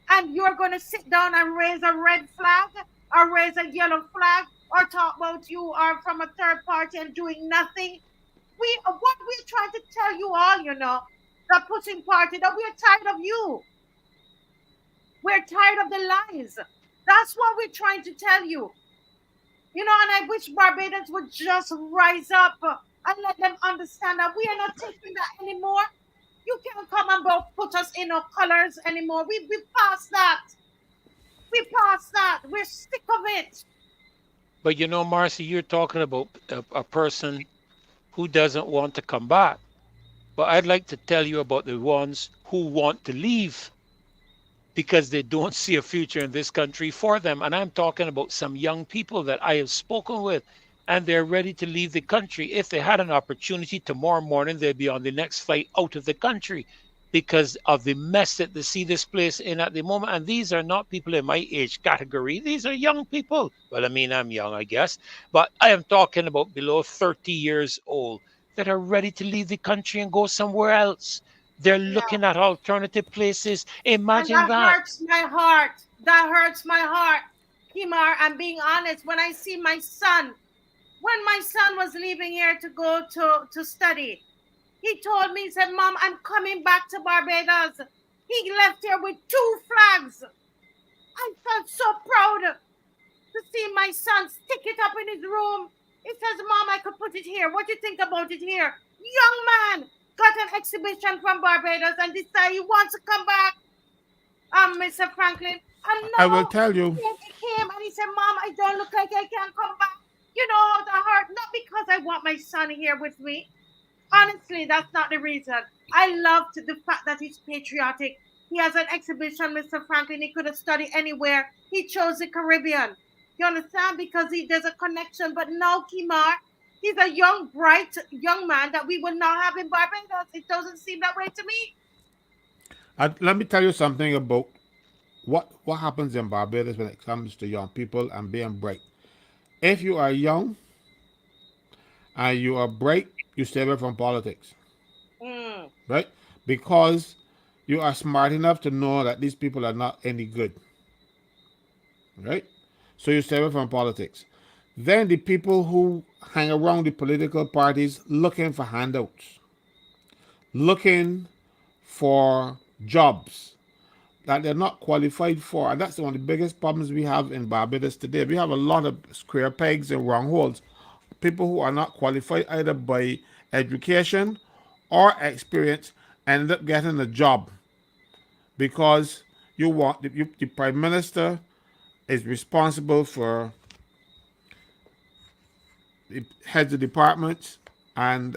and you're going to sit down and raise a red flag or raise a yellow flag or talk about you are from a third party and doing nothing. What we're trying to tell you all, the pushing party, that we're tired of you. We're tired of the lies. That's what we're trying to tell you. And I wish Barbadians would just rise up and let them understand that we are not taking that anymore. You can't come and put us in our colors anymore. We passed that. We passed that. We're sick of it. But Marcy, you're talking about a person who doesn't want to come back. But I'd like to tell you about the ones who want to leave because they don't see a future in this country for them. And I'm talking about some young people that I have spoken with, and they're ready to leave the country. If they had an opportunity tomorrow morning, they'd be on the next flight out of the country because of the mess that they see this place in at the moment. And these are not people in my age category. These are young people. Well, I mean, I'm young, I guess, but I am talking about below 30 years old that are ready to leave the country and go somewhere else. They're Yeah. looking at alternative places. And Imagine that that. hurts my heart. That hurts my heart. Kimar, I'm being honest. When I see when my son was leaving here to go to study, he told me, he said, Mom, I'm coming back to Barbados. He left here with 2 flags. I felt so proud to see my son stick it up in his room. He says, Mom, I could put it here. What do you think about it here? Young man got an exhibition from Barbados and decided he wants to come back, Mr. Franklin. And I will now tell you. he came and he said, Mom, I don't look like I can come back. You know how that hurt? Not because I want my son here with me. Honestly, that's not the reason. I loved the fact that he's patriotic. He has an exhibition, Mr. Franklin. He could have studied anywhere. He chose the Caribbean. You understand? Because there's a connection. But now, Kimar, he's a young, bright young man that we will not have in Barbados. It doesn't seem that way to me. Let me tell you something about what happens in Barbados when it comes to young people and being bright. If you are young and you are bright, you stay away from politics. Right? Because you are smart enough to know that these people are not any good. Right? So you stay away from politics. Then the people who hang around the political parties looking for handouts, looking for jobs that they're not qualified for. And that's one of the biggest problems we have in Barbados today. We have a lot of square pegs and round holes. People who are not qualified either by education or experience end up getting a job because the prime minister is responsible for the heads of departments and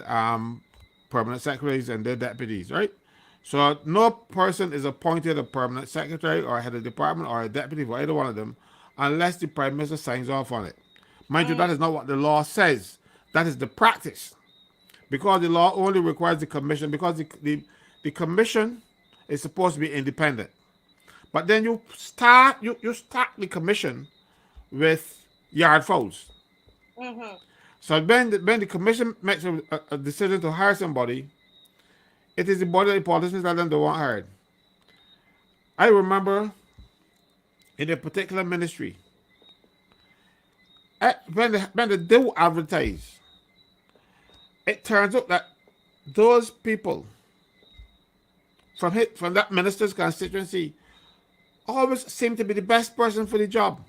permanent secretaries and their deputies, right? So no person is appointed a permanent secretary or a head of department or a deputy for either one of them unless the prime minister signs off on it. Mind you, that is not what the law says. That is the practice. Because the law only requires the commission, because the commission is supposed to be independent. But then you start the commission with yard fouls. So when the commission makes a decision to hire somebody, it is the body of the politicians that they want hired. I remember in a particular ministry, when they do advertise, it turns out that those people from that minister's constituency always seem to be the best person for the job.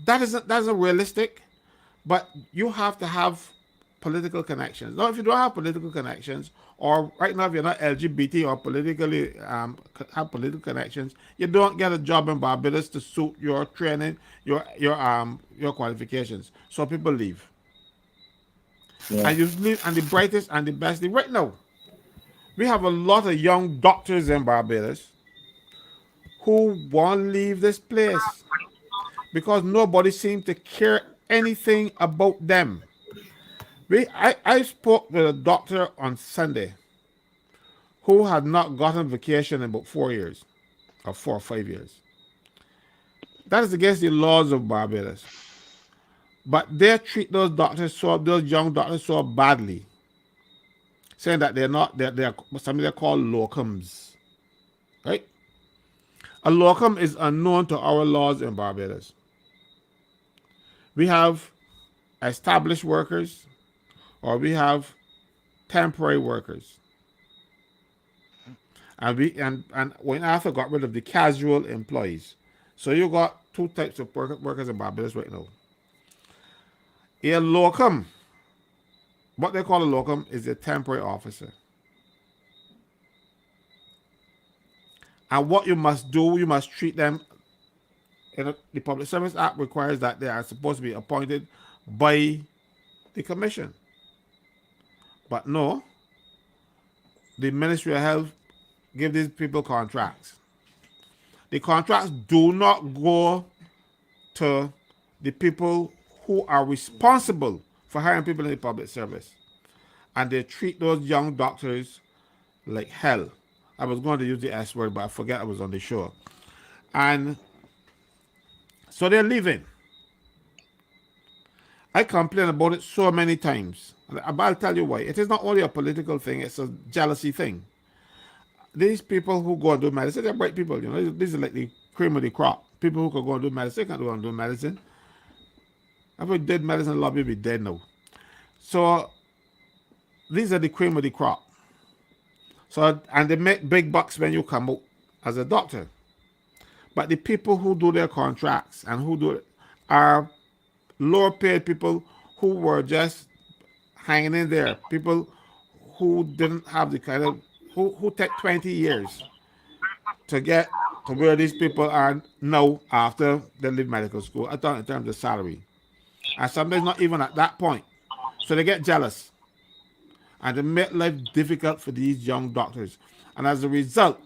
That isn't realistic, but you have to have political connections. Now, if you don't have political connections, or right now if you're not LGBT or politically have political connections, you don't get a job in Barbados to suit your training, your qualifications. So people leave. Yeah. And you leave, and the brightest and the best leave. Right now, we have a lot of young doctors in Barbados who won't leave this place because nobody seems to care anything about them. I spoke with a doctor on Sunday who had not gotten vacation in about 4 years, or 4 or 5 years. That is against the laws of Barbados. But they treat those young doctors so badly, saying that they're something they call locums. Right? A locum is unknown to our laws in Barbados. We have established workers, or we have temporary workers. And we also got rid of the casual employees. So you got two types of workers in Barbados right now. A locum, what they call a locum, is a temporary officer. And what you must do, you must treat them, the Public Service Act requires that they are supposed to be appointed by the commission. But no, the Ministry of Health give these people contracts. The contracts do not go to the people who are responsible for hiring people in the public service. And they treat those young doctors like hell. I was going to use the S word, but I forget I was on the show. And so they're leaving. I complain about it so many times. But I'll tell you why. It is not only a political thing, it's a jealousy thing. These people who go and do medicine, they're bright people, you know. These are like the cream of the crop. People who can go and do medicine can't go and do medicine. If we did medicine, a lot of people be dead now. So these are the cream of the crop. So, and they make big bucks when you come out as a doctor. But the people who do their contracts and who do it are lower paid people who were just hanging in there. People who didn't have the kind of who take 20 years to get to where these people are now after they leave medical school. I thought in terms of salary. And sometimes not even at that point. So they get jealous and they make life difficult for these young doctors. And as a result,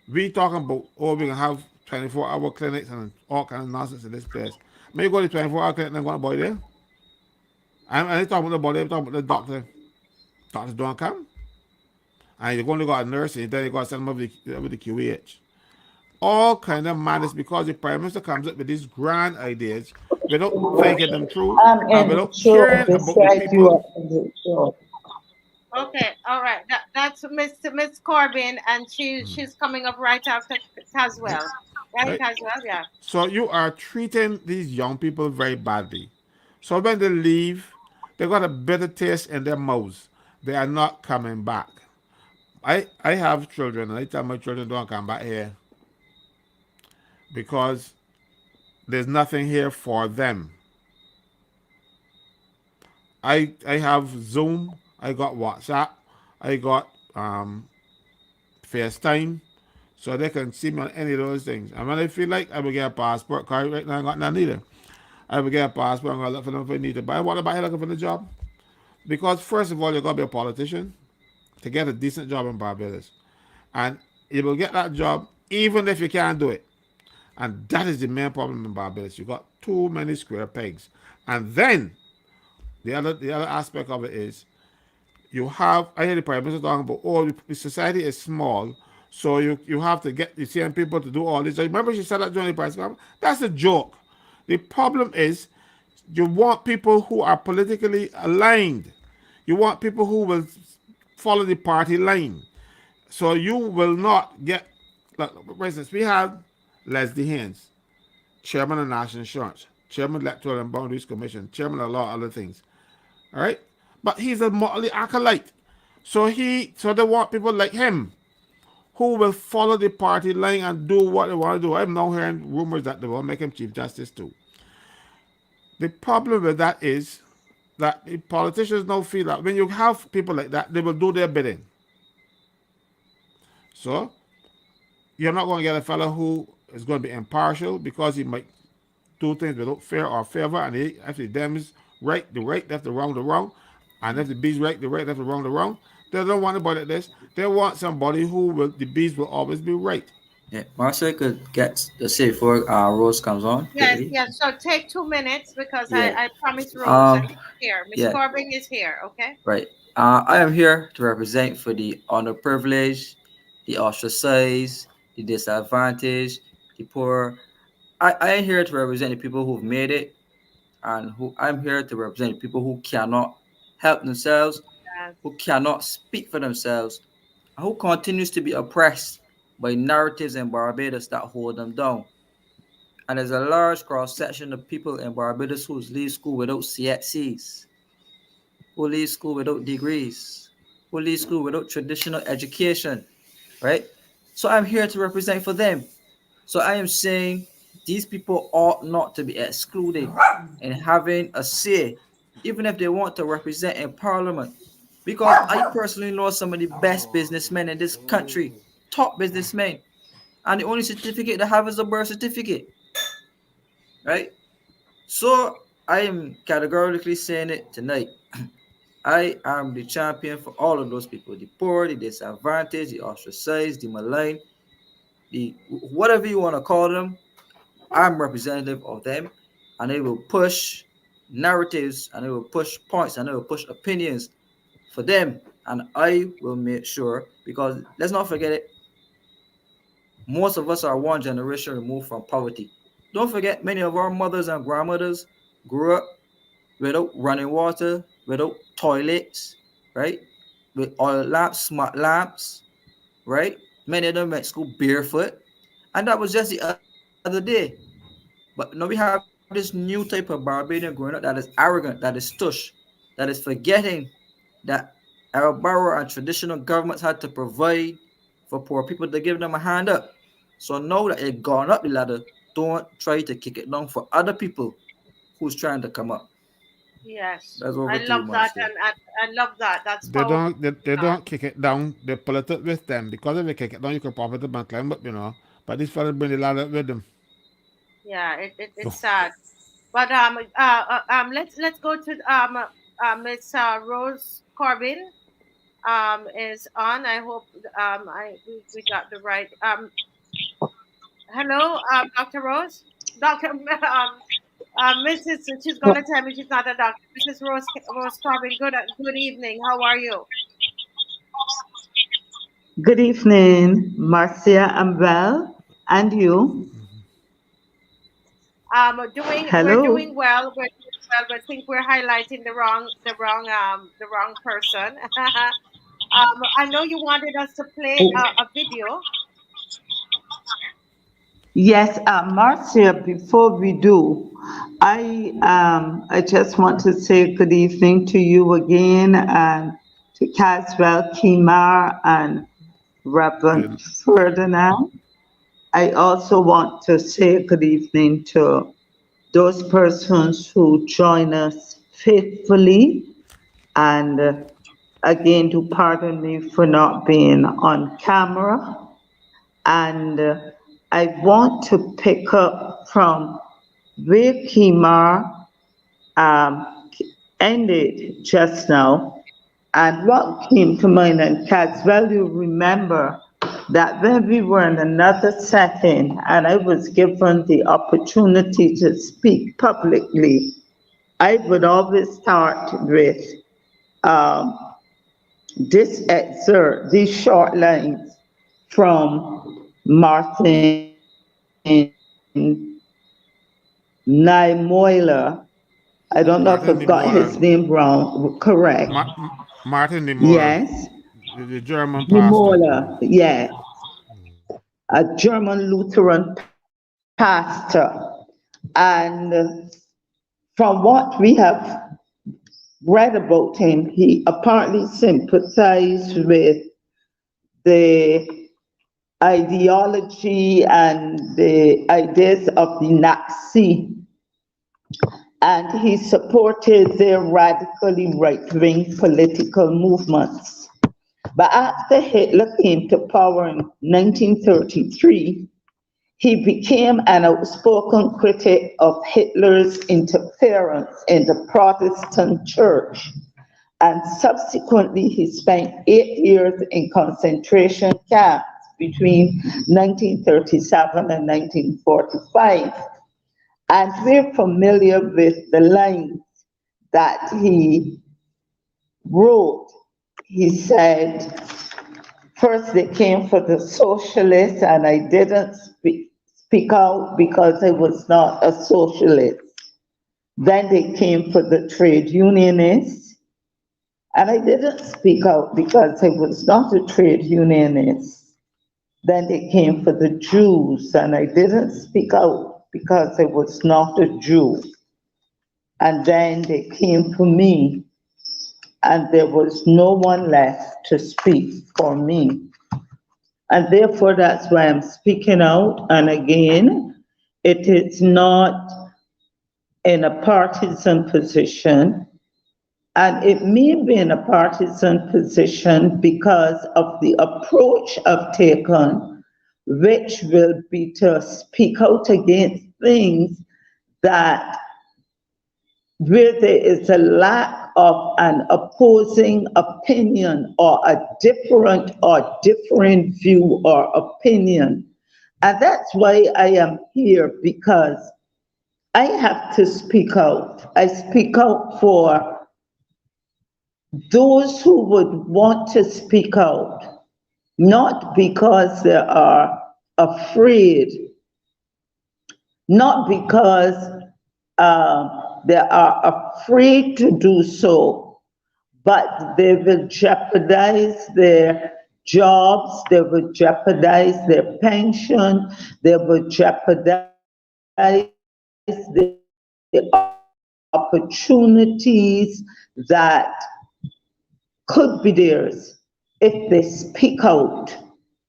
we talking about, oh, we can have 24-hour clinics and all kind of nonsense in this place. May you go to 24-hour clinic and go to body there. I ain't talking about the body, I'm talking about the doctor. Doctors don't come. And you're going to go a nurse and then you got to send them over the QEH. All kind of madness because the Prime Minister comes up with these grand ideas without thinking them through and without caring about the people. Okay, all right. That's Miss Corbin, and she's coming up right after Caswell. Right, Caswell, yeah. So you are treating these young people very badly. So when they leave, they got a bitter taste in their mouths. They are not coming back. I have children, and I tell my children don't come back here because there's nothing here for them. I have Zoom, I got WhatsApp, I got FaceTime, so they can see me on any of those things. And when I feel like I will get a passport, because right now I got none either. I will get a passport, I'm going to look for them if I need to. But what about looking for the job? Because first of all, you got to be a politician to get a decent job in Barbados. And you will get that job even if you can't do it. And that is the main problem in Barbados. You got too many square pegs. And then the other aspect of it is you have, I hear the Prime Minister talking about, oh, the society is small, so you have to get the same people to do all this. Remember she said that during the press conference? That's a joke. The problem is you want people who are politically aligned. You want people who will follow the party line. So you will not get, like, for instance, we have Leslie Haynes, Chairman of National Insurance, Chairman of Electoral and Boundaries Commission, Chairman of a lot of other things. All right? But he's a motley acolyte. So they want people like him who will follow the party line and do what they want to do. I'm now hearing rumors that they will make him Chief Justice too. The problem with that is that the politicians now feel that when you have people like that, they will do their bidding. So you're not going to get a fellow who is going to be impartial because he might do things without fear or favor, and if the them is right, the right, that's the wrong, and if the B's right, the right, that's the wrong. They don't want anybody like this. They want somebody who will, the B's will always be right. Yeah, Marcel could get the say before Rose comes on. Yes, Quickly. yes. So take 2 minutes because Yeah. I promised Rose that he's here. Miss yeah. Corbin is here, okay? Right. I am here to represent for the underprivileged, the ostracized, the disadvantaged, the poor. I am here to represent the people who've made it, and I'm here to represent the people who cannot help themselves, Yes. who cannot speak for themselves, and who continues to be oppressed by narratives in Barbados that hold them down. And there's a large cross section of people in Barbados who leave school without CXCs, who leave school without degrees, who leave school without traditional education, right? So I'm here to represent for them. So I am saying these people ought not to be excluded and having a say, even if they want to represent in parliament. Because I personally know some of the best businessmen in this country, top businessmen, and the only certificate they have is a birth certificate, right? So I am categorically saying it tonight. I am the champion for all of those people, the poor, the disadvantaged, the ostracized, the maligned, the whatever you want to call them. I'm representative of them, and they will push narratives, and they will push points, and they will push opinions for them, and I will make sure, because let's not forget it, most of us are one generation removed from poverty. Don't forget, many of our mothers and grandmothers grew up without running water, without toilets, right? With oil lamps, smart lamps, right? Many of them went to school barefoot. And that was just the other day. But now we have this new type of Barbadian growing up that is arrogant, that is tush, that is forgetting that our borough and traditional governments had to provide for poor people to give them a hand up. So now that you've gone up the ladder, don't try to kick it down for other people who's trying to come up. Yes, That's over I to you, love that, Marcia. and I love that. That's They powerful. don't they don't kick it down. They pull it up with them because if they kick it down, you can pop it up and climb up, you know. But these fellas bring the ladder up with them. Yeah, it's So, sad. But let's go to Miss Rose Corbin is on. I hope we got the right hello, Dr. Rose, Dr. Mrs. She's gonna tell me she's not a doctor. Mrs. Rose Corbin. Good evening. How are you? Good evening, Marcia. I'm well. And you? We're Hello. doing well. We're doing well. But I think we're highlighting the wrong person. I know you wanted us to play a video. Yes, Marcia, before we do, I just want to say good evening to you again and to Caswell, Kimar, and Reverend good. Ferdinand. I also want to say good evening to those persons who join us faithfully and again to pardon me for not being on camera. And I want to pick up from where Kimar ended just now. And what came to mind, and Caswell, you remember that when we were in another setting and I was given the opportunity to speak publicly, I would always start with um, this excerpt, these short lines from Martin Niemöller. I don't know if Martin I've got his Niemöller. name wrong, correct. Martin Niemöller, Yes, the German pastor. Niemöller, yes, a German Lutheran pastor. And from what we have read about him, he apparently sympathized with the ideology and the ideas of the Nazi, and he supported their radically right-wing political movements. But after Hitler came to power in 1933, he became an outspoken critic of Hitler's interference in the Protestant church, and subsequently he spent 8 years in concentration camps between 1937 and 1945. And we're familiar with the lines that he wrote. He said, first they came for the socialists and I didn't speak out because I was not a socialist. Then they came for the trade unionists and I didn't speak out because I was not a trade unionist. Then they came for the Jews and I didn't speak out because I was not a Jew. And then they came for me and there was no one left to speak for me. And therefore, that's why I'm speaking out. And again, it is not in a partisan position. And it may be in a partisan position because of the approach I've taken, which will be to speak out against things that where there is a lack of an opposing opinion or a different view or opinion. And that's why I am here, because I have to speak out. I speak out for those who would want to speak out, not because they are afraid, not because they are afraid to do so, but they will jeopardize their jobs, they will jeopardize their pension, they will jeopardize the opportunities that could be theirs if they speak out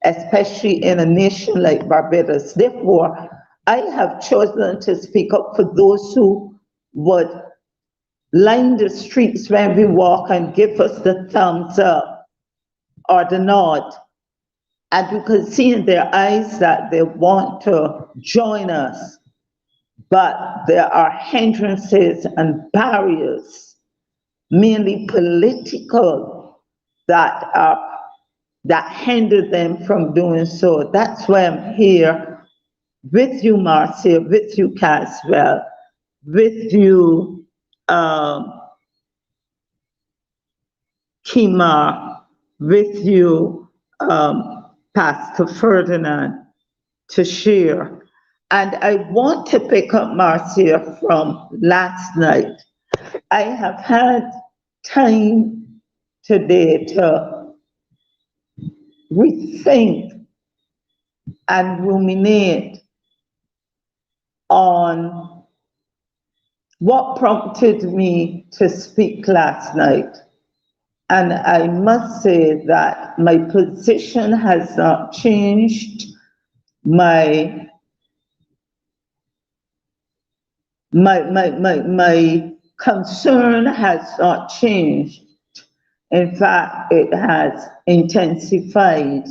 especially in a nation like Barbados. Therefore, I have chosen to speak up for those who would line the streets when we walk and give us the thumbs up or the nod. And you can see in their eyes that they want to join us, but there are hindrances and barriers, mainly political, that hinder them from doing so. That's why I'm here with you, Marcia, with you, Caswell, with you, Kima, with you, Pastor Ferdinand, to share. And I want to pick up, Marcia, from last night. I have had time today to rethink and ruminate on what prompted me to speak last night. And I must say that my position has not changed. My concern has not changed. In fact, it has intensified,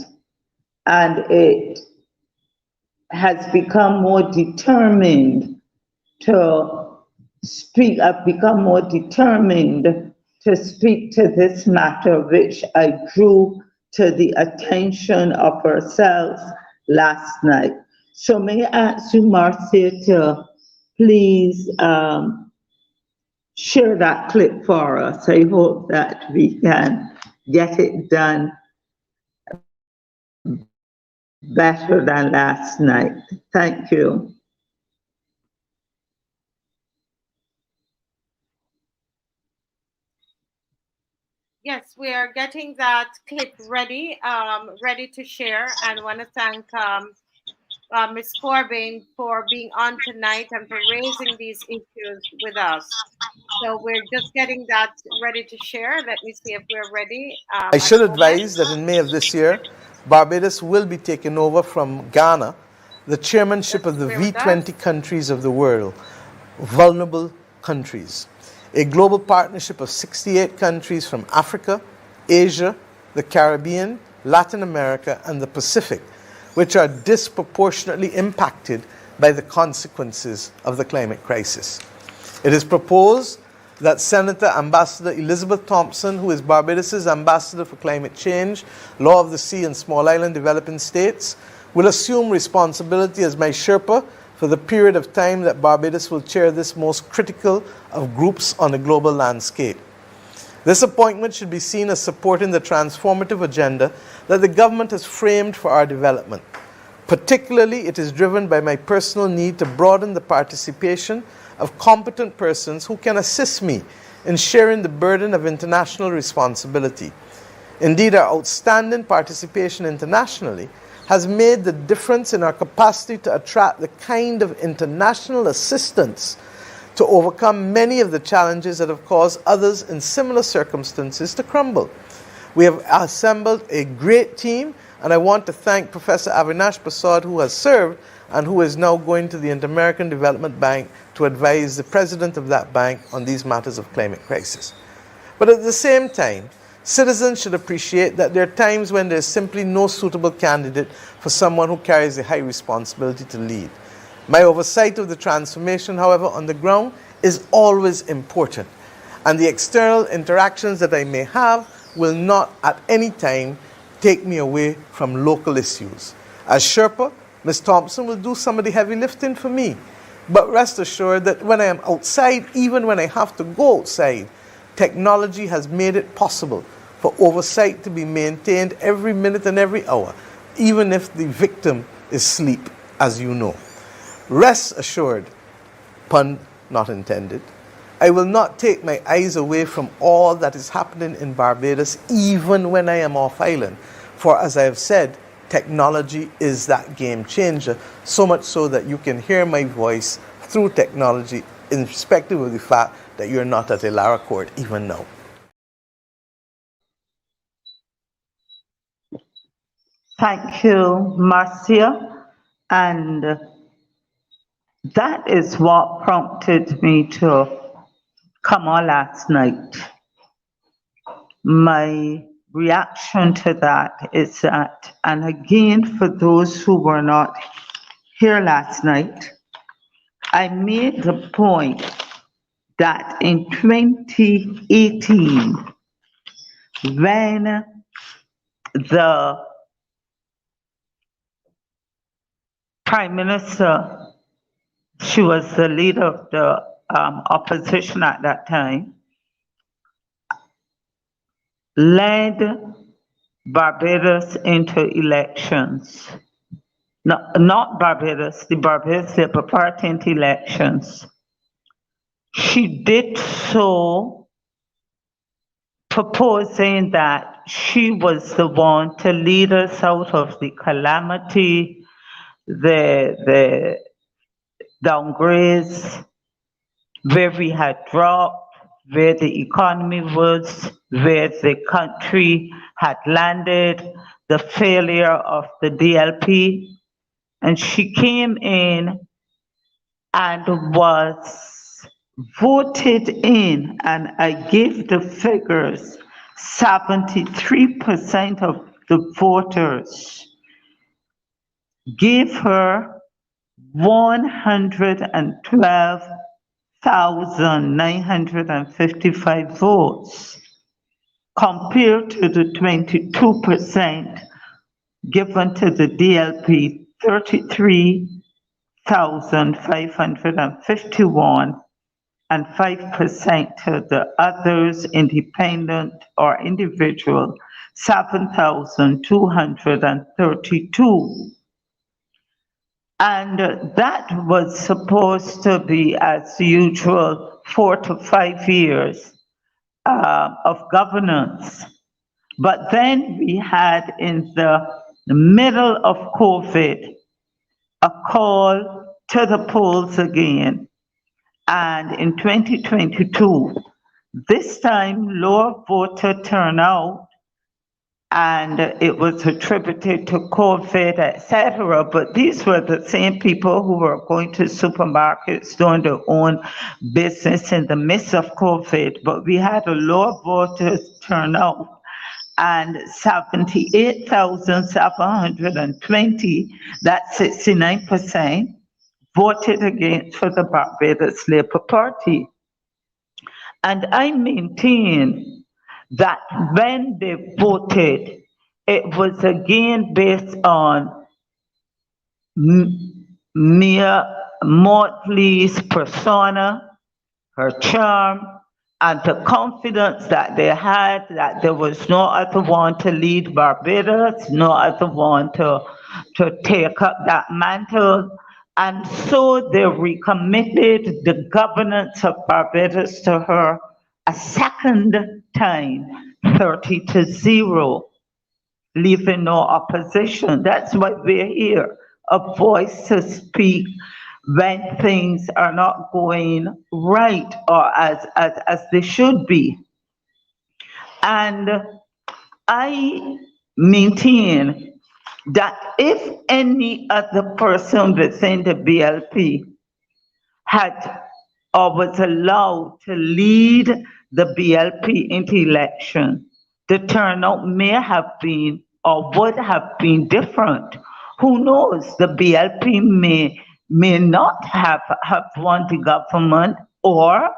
and it has become more determined to speak. I've become more determined to speak to this matter, which I drew to the attention of ourselves last night. So may I ask you, Marcia, to please share that clip for us. I hope that we can get it done better than last night. Thank you. Yes, we are getting that clip ready, ready to share. And I want to thank Ms. Corbin for being on tonight and for raising these issues with us. So we're just getting that ready to share. Let me see if we're ready. I should advise that in May of this year, Barbados will be taking over from Ghana the chairmanship of the V20 countries of the world, vulnerable countries, a global partnership of 68 countries from Africa, Asia, the Caribbean, Latin America, and the Pacific, which are disproportionately impacted by the consequences of the climate crisis. It is proposed that Senator Ambassador Elizabeth Thompson, who is Barbados' Ambassador for Climate Change, Law of the Sea and Small Island Developing States, will assume responsibility as my Sherpa for the period of time that Barbados will chair this most critical of groups on the global landscape. This appointment should be seen as supporting the transformative agenda that the government has framed for our development. Particularly, it is driven by my personal need to broaden the participation of competent persons who can assist me in sharing the burden of international responsibility. Indeed, our outstanding participation internationally has made the difference in our capacity to attract the kind of international assistance to overcome many of the challenges that have caused others in similar circumstances to crumble. We have assembled a great team, and I want to thank Professor Avinash Prasad, who has served and who is now going to the Inter-American Development Bank to advise the president of that bank on these matters of climate crisis. But at the same time, citizens should appreciate that there are times when there is simply no suitable candidate for someone who carries a high responsibility to lead. My oversight of the transformation, however, on the ground is always important, and the external interactions that I may have will not at any time take me away from local issues. As Sherpa, Ms. Thompson will do some of the heavy lifting for me, but rest assured that when I am outside, even when I have to go outside, technology has made it possible for oversight to be maintained every minute and every hour, even if the victim is asleep, as you know. Rest assured, pun not intended, I will not take my eyes away from all that is happening in Barbados, even when I am off island. For as I have said, technology is that game changer, so much so that you can hear my voice through technology, irrespective of the fact that you're not at a Lara court even now. Thank you, Marcia. And that is what prompted me to come on last night. My reaction to that is that, and again, for those who were not here last night, I made the point that in 2018, when the Prime Minister, she was the leader of the opposition at that time, led Barbados into elections. No, not Barbados, the Barbados Labour Party into elections. She did so proposing that she was the one to lead us out of the calamity, the downgrades, where we had dropped, where the economy was, where the country had landed, the failure of the DLP. And she came in and was voted in, and I gave the figures, 73% of the voters gave her 112,955 votes, compared to the 22% given to the DLP, 33,551, and 5% to the others, independent or individual, 7,232. And that was supposed to be, as usual, 4 to 5 years of governance. But then we had, in the middle of COVID, a call to the polls again. And in 2022, this time lower voter turnout, and it was attributed to COVID, etc. But these were the same people who were going to supermarkets, doing their own business in the midst of COVID. But we had a lower voter turnout, and 78,720, that's 69%, voted against for the Barbados Labour Party. And I maintain that when they voted, it was again based on Mia Motley's persona, her charm, and the confidence that they had that there was no other one to lead Barbados, no other one to take up that mantle. And so they recommitted the governance of Barbados to her a second time, 30-0, leaving no opposition. That's why we're here, a voice to speak when things are not going right or as they should be. And I maintain that if any other person within the BLP had or was allowed to lead the BLP into election, the turnout may have been or would have been different. Who knows? The BLP may not have won the government or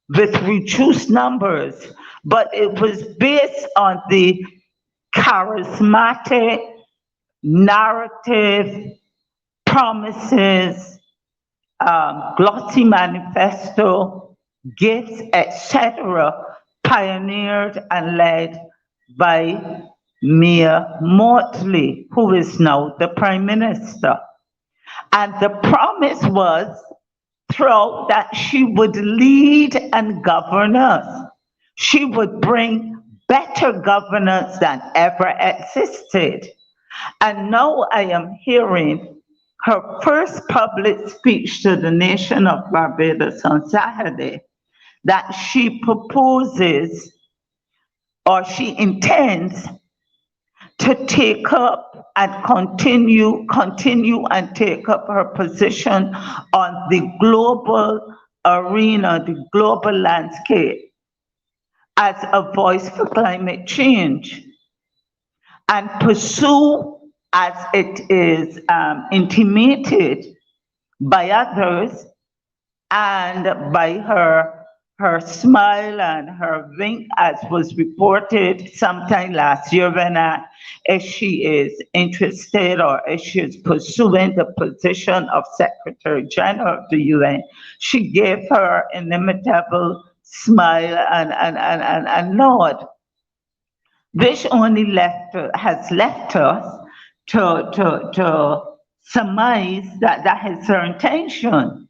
with reduced numbers, but it was based on the charismatic narrative, promises, glossy manifesto, gifts, etc., pioneered and led by Mia Motley, who is now the Prime Minister. And the promise was throughout that she would lead and govern us. She would bring better governance than ever existed. And now I am hearing her first public speech to the nation of Barbados on Saturday, that she proposes or she intends to take up and continue and take up her position on the global arena, the global landscape as a voice for climate change and pursue as it is intimated by others and by her smile and her wink, as was reported sometime last year when if she is interested or if she is pursuing the position of Secretary General of the UN, she gave her inimitable smile and nod, which only has left us to surmise that that is her intention.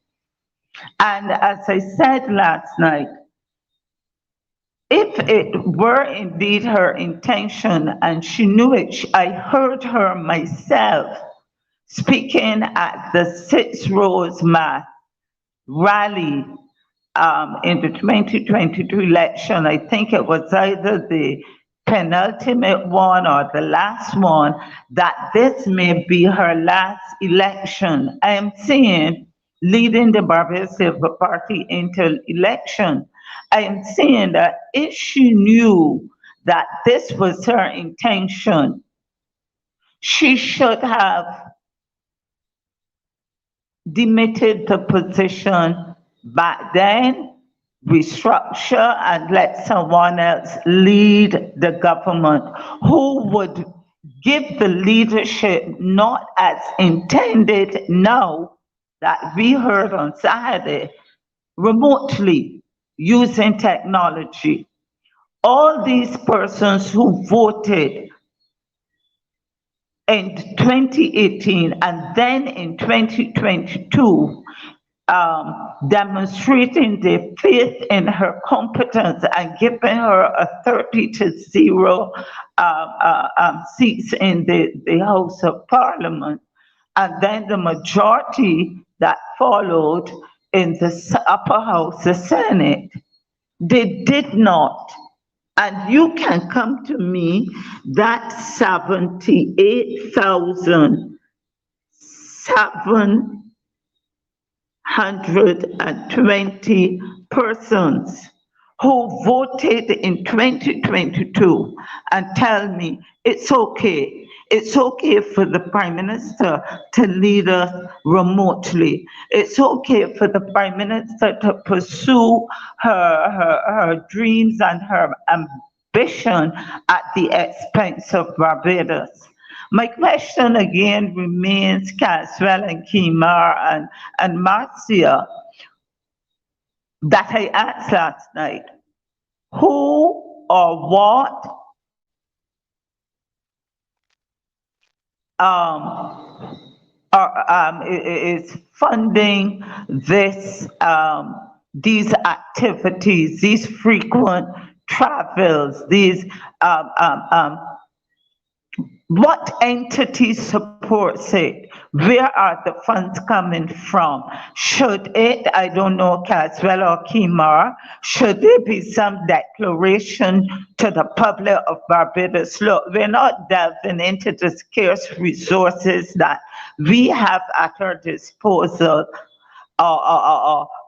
And as I said last night, if it were indeed her intention and she knew it, I heard her myself speaking at the Six Rose Mass rally in the 2022 election. I think it was either the penultimate one or the last one, that this may be her last election. I am saying leading the Barbados Labour Party into election. I am saying that if she knew that this was her intention, she should have demitted the position back then, restructure and let someone else lead the government who would give the leadership not as intended now that we heard on Saturday, remotely using technology. All these persons who voted in 2018 and then in 2022, demonstrating their faith in her competence and giving her a 30-0 seats in the House of Parliament, and then the majority that followed in the upper house, the Senate, they did not. And you can come to me that 78,720 persons who voted in 2022 and tell me it's okay. It's okay for the Prime Minister to lead us remotely. It's okay for the Prime Minister to pursue her dreams and her ambition at the expense of Barbados. My question again remains, Caswell and Kimar and Marcia, that I asked last night. Who or what is funding these activities, these frequent travels, these what entity supports it? Where are the funds coming from? Should it, I don't know, Caswell or Kimar, should there be some declaration to the public of Barbados? Look, we're not delving into the scarce resources that we have at our disposal.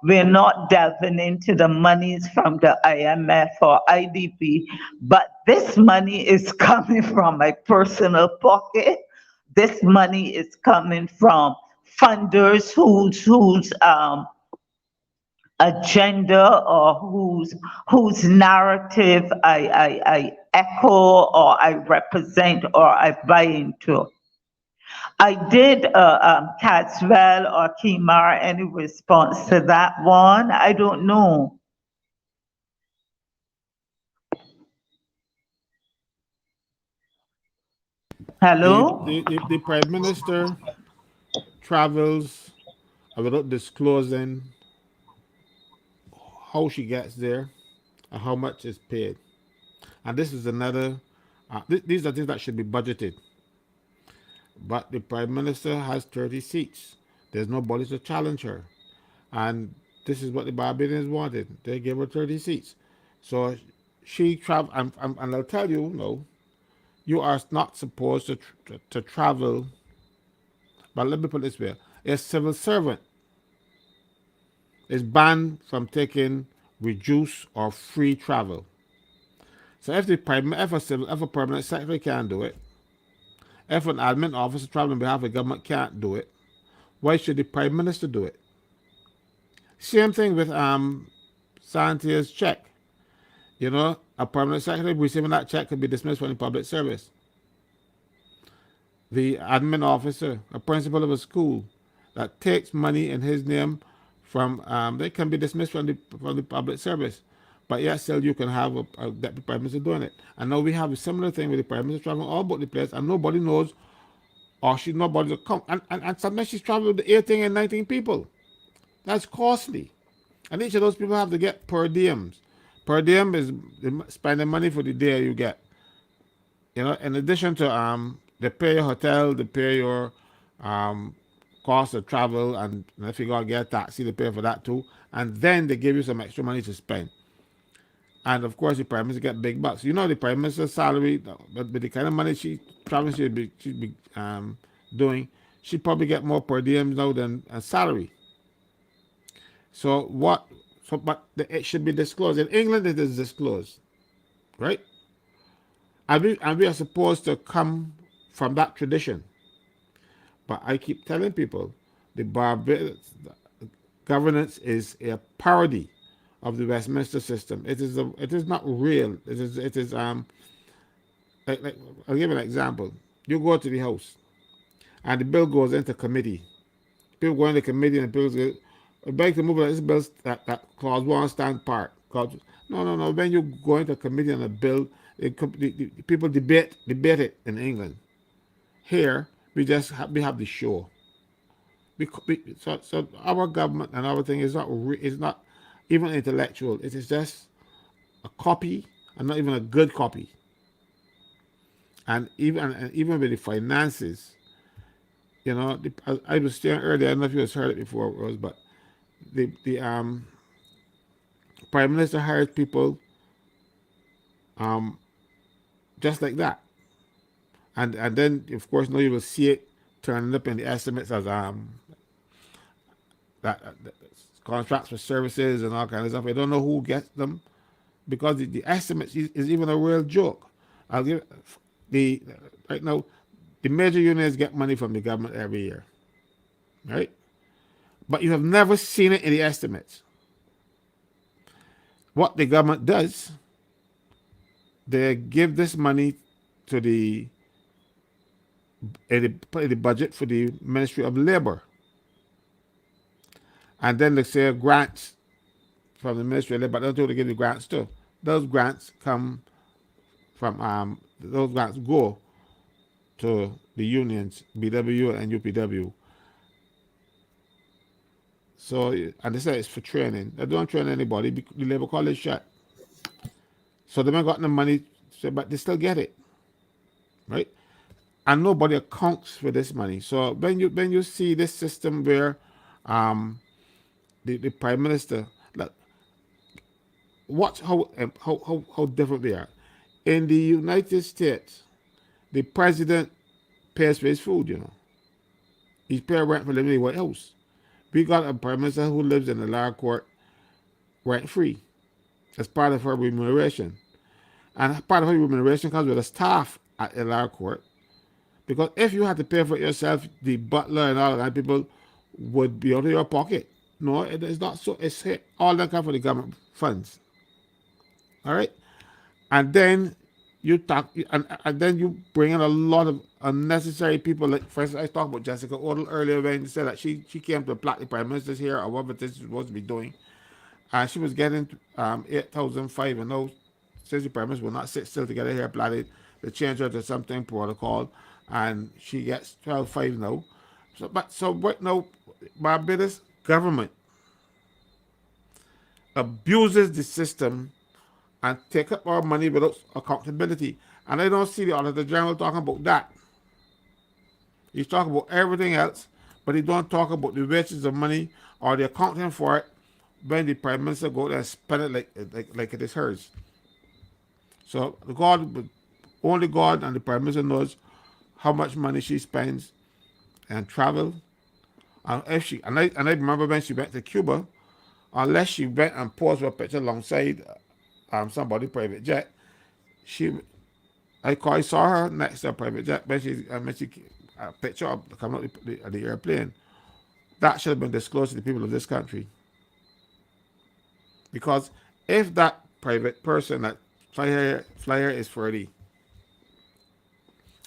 We're not delving into the monies from the IMF or IDB, but this money is coming from my personal pocket. This money is coming from funders whose agenda or whose narrative I echo or I represent or I buy into. I did, Caswell or Kimar, any response to that one? I don't know. Hello? The Prime Minister travels without disclosing how she gets there and how much is paid. And this is another, these are things that should be budgeted. But the Prime Minister has 30 seats. There's nobody to challenge her. And this is what the Barbadians wanted. They gave her 30 seats. So she traveled, and I'll tell you, you are not supposed to travel. But let me put it this way: a civil servant is banned from taking reduced or free travel. So if if a permanent secretary can't do it, if an admin officer traveling on behalf of the government can't do it, why should the prime minister do it? Same thing with Santia's check. You know, a permanent secretary receiving that check could be dismissed from the public service. The admin officer, a principal of a school that takes money in his name from, they can be dismissed from the public service. But yet still you can have a deputy prime minister doing it. And now we have a similar thing with the prime minister traveling all about the place and nobody knows, or nobody to come. And sometimes she's traveling with 18 and 19 people. That's costly. And each of those people have to get per diems. Per diem is spending money for the day you get. You know, in addition to they pay your hotel, they pay your cost of travel, and if you gotta get a taxi, they pay for that too. And then they give you some extra money to spend. And of course, the prime minister get big bucks. You know, the prime minister's salary, but the kind of money she'd be doing, she'd probably get more per diem now than a salary. So what? So, but it should be disclosed. In England, it is disclosed, right? And we are supposed to come from that tradition. But I keep telling people, the Barbados governance is a parody of the Westminster system. It is not real. It is like I'll give you an example. You go to the House, and the bill goes into committee. People go into committee, and people say, "I beg to move this bill that clause 1 stand part." No. When you go into committee on a bill, the people debate it in England. Here we have the show. So our government and our thing is not even intellectual. It is just a copy, and not even a good copy. And even with the finances, you know, I was saying earlier. I don't know if you have heard it before, Rose, but the prime minister hires people just like that, and then of course now you will see it turning up in the estimates as that contracts for services and all kinds of stuff. I don't know who gets them, because the estimates is even a real joke. I'll give right now, the major unions get money from the government every year, right? But you have never seen it in the estimates. What the government does, they give this money to the budget for the Ministry of Labor. And then they say grants from the Ministry of Labor, but that's who they give the grants to. Those grants come from, those grants go to the unions, BW and UPW. So, and they say it's for training. They don't train anybody. The Labor College shut. So they haven't got the money, but they still get it, right? And nobody accounts for this money. So when you see this system where the prime minister, like, watch how different they are. In the United States, the president pays for his food. You know, he's paying rent for living in the White House. We got a prime minister who lives in the lower court rent free as part of her remuneration. And part of her remuneration comes with a staff at the lower court. Because if you had to pay for it yourself, the butler and all of that people would be out of your pocket. No, it is not so. It's all that comes from the government funds. All right? And then you talk, and then you bring in a lot of unnecessary people. Like, for instance, I talked about Jessica Odell earlier when she said that she came to black the prime ministers here, or whatever this is supposed to be doing. And she was getting 8,005, and now since the prime minister will not sit still to get her hair plaited, they changed her to something protocol, and she gets 12,500 now. So right now, Barbados government abuses the system and take up our money without accountability. And I don't see the Auditor General talking about that. He's talking about everything else, but he don't talk about the wastage of money or the accounting for it when the prime minister go there and spend it like it is hers. So God Only God and the Prime Minister knows how much money she spends and travel. And if she and I remember when she went to Cuba, unless she went and posed for a picture alongside somebody private jet, I saw her next to a private jet when she a picture of coming out the airplane. That should have been disclosed to the people of this country. Because if that private person that fly here is Freddie,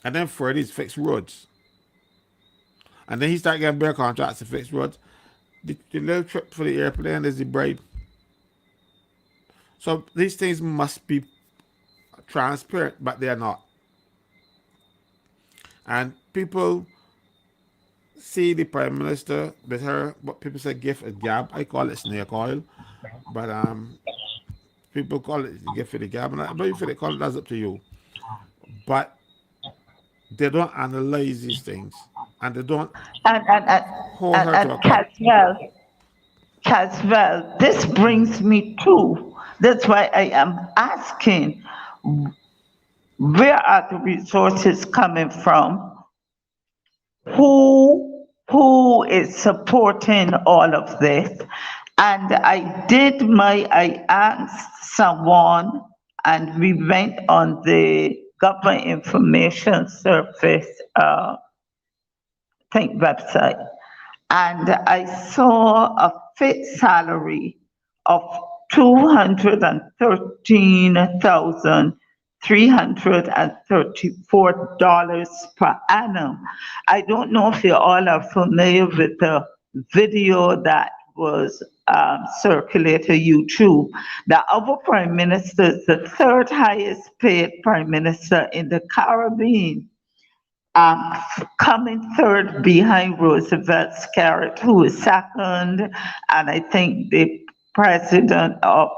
and then Freddie's fix roads, and then he start getting better contracts to fix roads, the little trip for the airplane is the bribe. So these things must be transparent, but they are not. And people see the Prime Minister with her, what people say gift of gab. I call it snake oil. But people call it gift of the gab. And I don't even call it, that's up to you. But they don't analyze these things. And they don't hold her to account. Caswell, this brings me to, that's why I am asking, where are the resources coming from? Who is supporting all of this? And I asked someone, and we went on the Government Information Service website, and I saw a fixed salary of $213,334 per annum. I don't know if you all are familiar with the video that was circulated YouTube. The our Prime Minister is the third highest paid Prime Minister in the Caribbean, coming third behind Roosevelt Scarrett, who is second, and I think the president of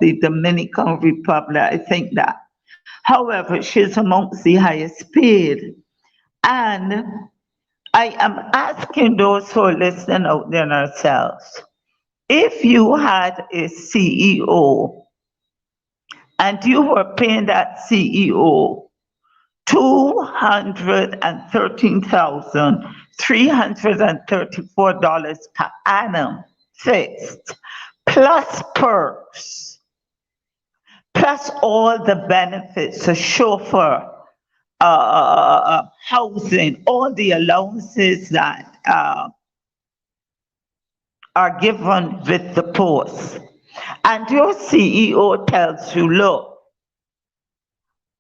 the Dominican Republic, I think that. However, she's amongst the highest paid. And I am asking those who are listening out there ourselves, if you had a CEO and you were paying that CEO $213,334 per annum fixed, plus perks, plus all the benefits, a chauffeur, housing, all the allowances that are given with the post. And your CEO tells you, look,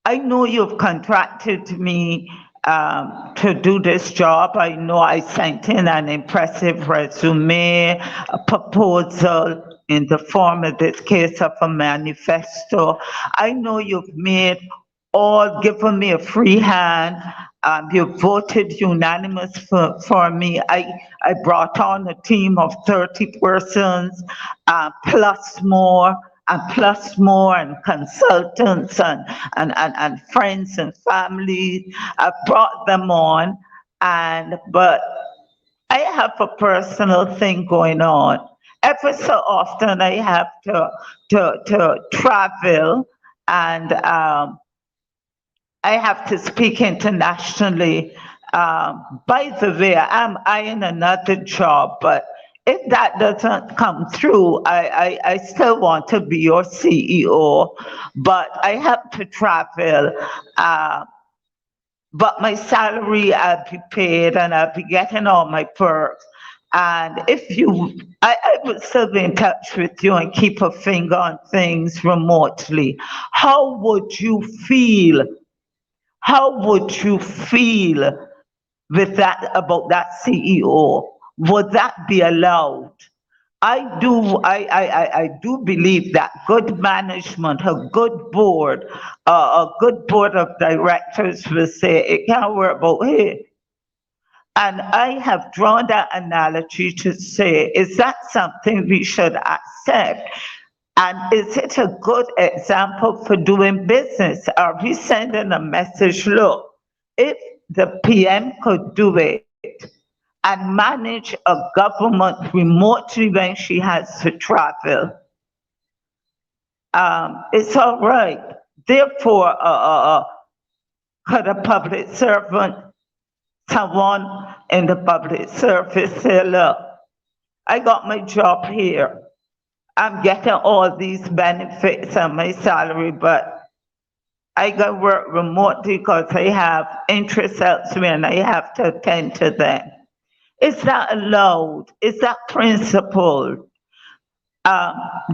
I know you've contracted me to do this job. I know I sent in an impressive resume, a proposal in the form of this case of a manifesto. I know you've given me a free hand. You voted unanimous for me. I brought on a team of 30 persons, plus more, and consultants and friends and family. I brought them on, but I have a personal thing going on. Every so often I have to travel, and I have to speak internationally. By the way, I'm eyeing another job, but if that doesn't come through, I still want to be your CEO, but I have to travel. But my salary, I'll be paid, and I'll be getting all my perks. And I would still be in touch with you and keep a finger on things remotely. How would you feel? How would you feel with that, about that CEO? Would that be allowed? I do believe that good management, a good board of directors will say it can't work about here. And I have drawn that analogy to say, is that something we should accept? And is it a good example for doing business? Are we sending a message, look, if the PM could do it and manage a government remotely when she has to travel, it's all right. Therefore, could a public servant, someone in the public service say, look, I got my job here. I'm getting all these benefits and my salary, but I got to work remotely because I have interests elsewhere and I have to attend to them. Is that allowed? Is that principled?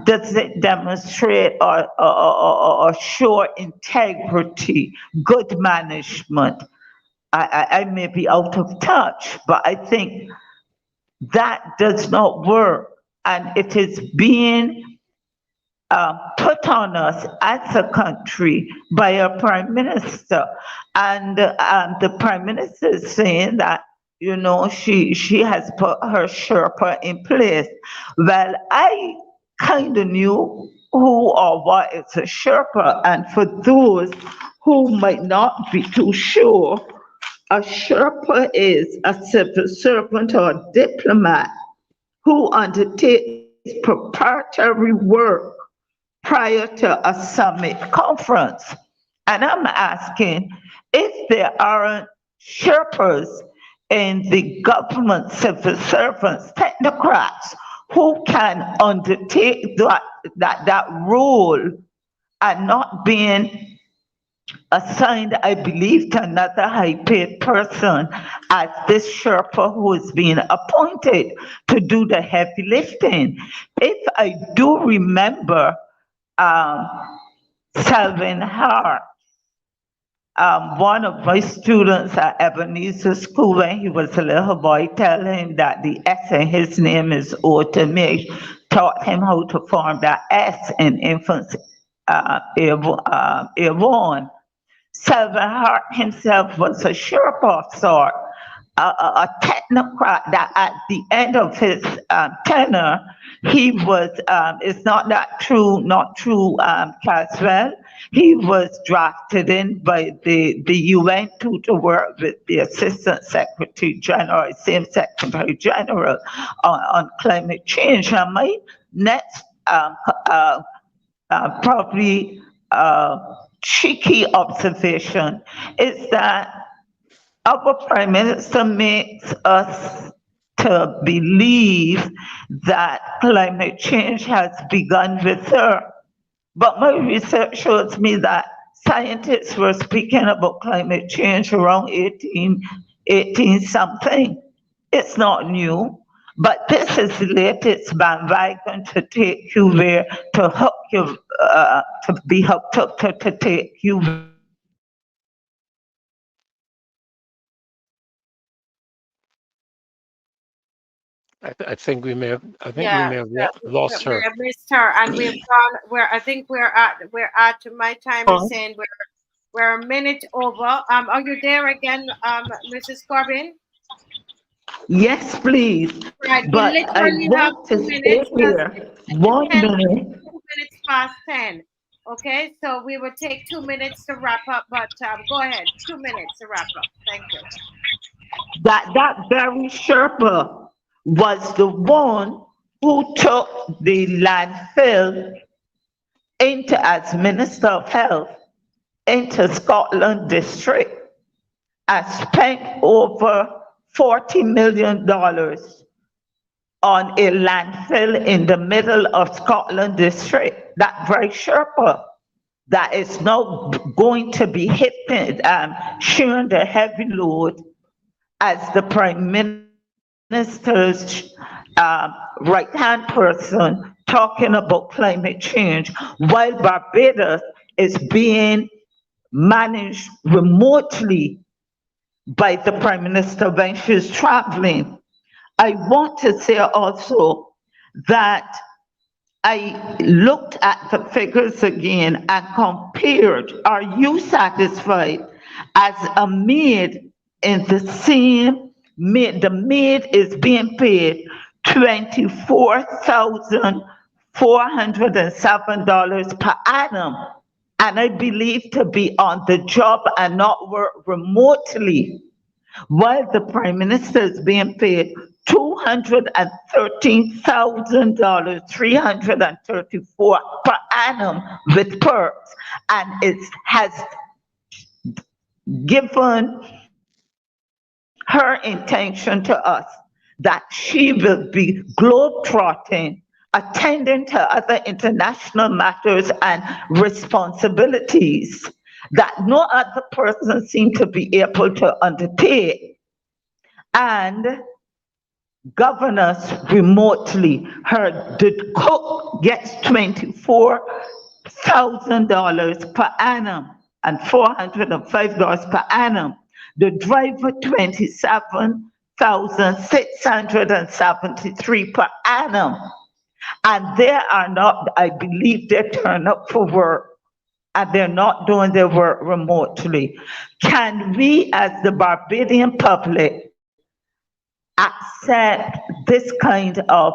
Does it demonstrate or show integrity, good management? I may be out of touch, but I think that does not work. And it is being put on us as a country by a prime minister. And the prime minister is saying that, you know, she has put her Sherpa in place. Well, I kind of knew who or what is a Sherpa. And for those who might not be too sure, a Sherpa is a civil servant or diplomat who undertakes preparatory work prior to a summit conference. And I'm asking if there aren't Sherpas in the government, civil servants, technocrats who can undertake that role and not being assigned, I believe, to another high-paid person as this Sherpa who is being appointed to do the heavy lifting. If I do remember Selvin Hart, one of my students at Ebenezer School when he was a little boy, tell him that the S in his name is Otame, taught him how to form that S in infants airborne. Selvin Hart himself was a Sherpa of sort, a technocrat that at the end of his tenure, he was, it's not true, Caswell. He was drafted in by the UN to work with the Assistant Secretary General, same Secretary General on climate change. And my next probably cheeky observation is that our Prime Minister makes us to believe that climate change has begun with her. But my research shows me that scientists were speaking about climate change around 18 something. It's not new, but this is the latest bandwagon to take you there, to hook you, to be hooked up to take you. I think we may have. I think we Yeah, may have lost we her. have missed her, and we've gone. I think we're at. My time is saying we're a minute over. Are you there again, Mrs. Corbin? Yes, please. Right, we But I literally have want 2 to stay minutes. here 1 10, minute. 2 minutes past 10. Okay, so we will take 2 minutes to wrap up, but go ahead, 2 minutes to wrap up. Thank you. That very Sherpa was the one who took the landfill into, as Minister of Health, into Scotland District and spent over $40 million on a landfill in the middle of Scotland District. That very Sherpa that is now going to be sharing the heavy load as the Prime Minister's right-hand person talking about climate change, while Barbados is being managed remotely by the Prime Minister when she's traveling. I want to say also that I looked at the figures again and compared, are you satisfied as a maid in the same maid, the maid is being paid $24,407 per annum, and I believe to be on the job and not work remotely, while the Prime Minister is being paid $213,000, 334 per annum with perks, and it has given her intention to us that she will be globetrotting, attending to other international matters and responsibilities that no other person seemed to be able to undertake, and govern us remotely. The cook gets $24,000 per annum and $405 per annum. The driver, $27,673 per annum. And they are not, I believe they turn up for work and they're not doing their work remotely. Can we, as the Barbadian public, accept this kind of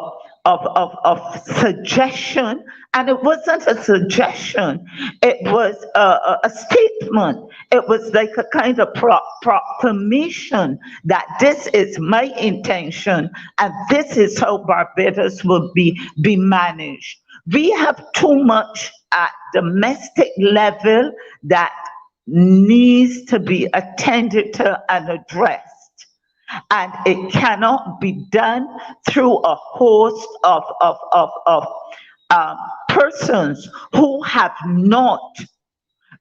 suggestion? And it wasn't a suggestion, it was a statement. It was like a kind of proclamation that this is my intention and this is how Barbados will be managed. We have too much at domestic level that needs to be attended to and addressed. And it cannot be done through a host of persons who have not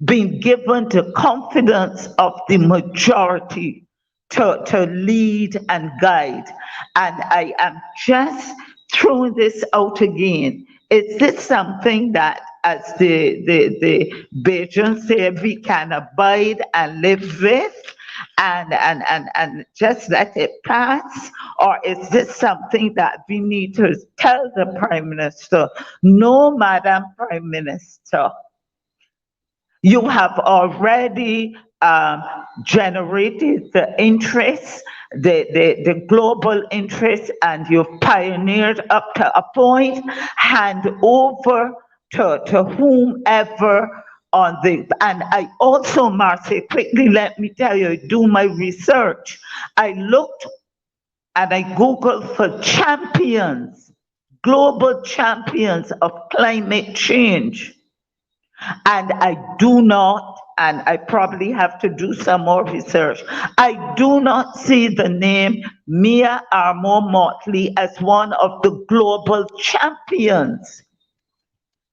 been given the confidence of the majority to lead and guide. And I am just throwing this out again. Is this something that, as the Bajans say, we can abide and live with? And just let it pass? Or is this something that we need to tell the Prime Minister, no, Madam Prime Minister, you have already generated the interest, the global interest, and you've pioneered up to a point, hand over to whomever on the, and I also, Marcy, quickly let me tell you, do my research. I looked and I Googled for champions, global champions of climate change. And I do not, and I probably have to do some more research, I do not see the name Mia Armour-Motley as one of the global champions.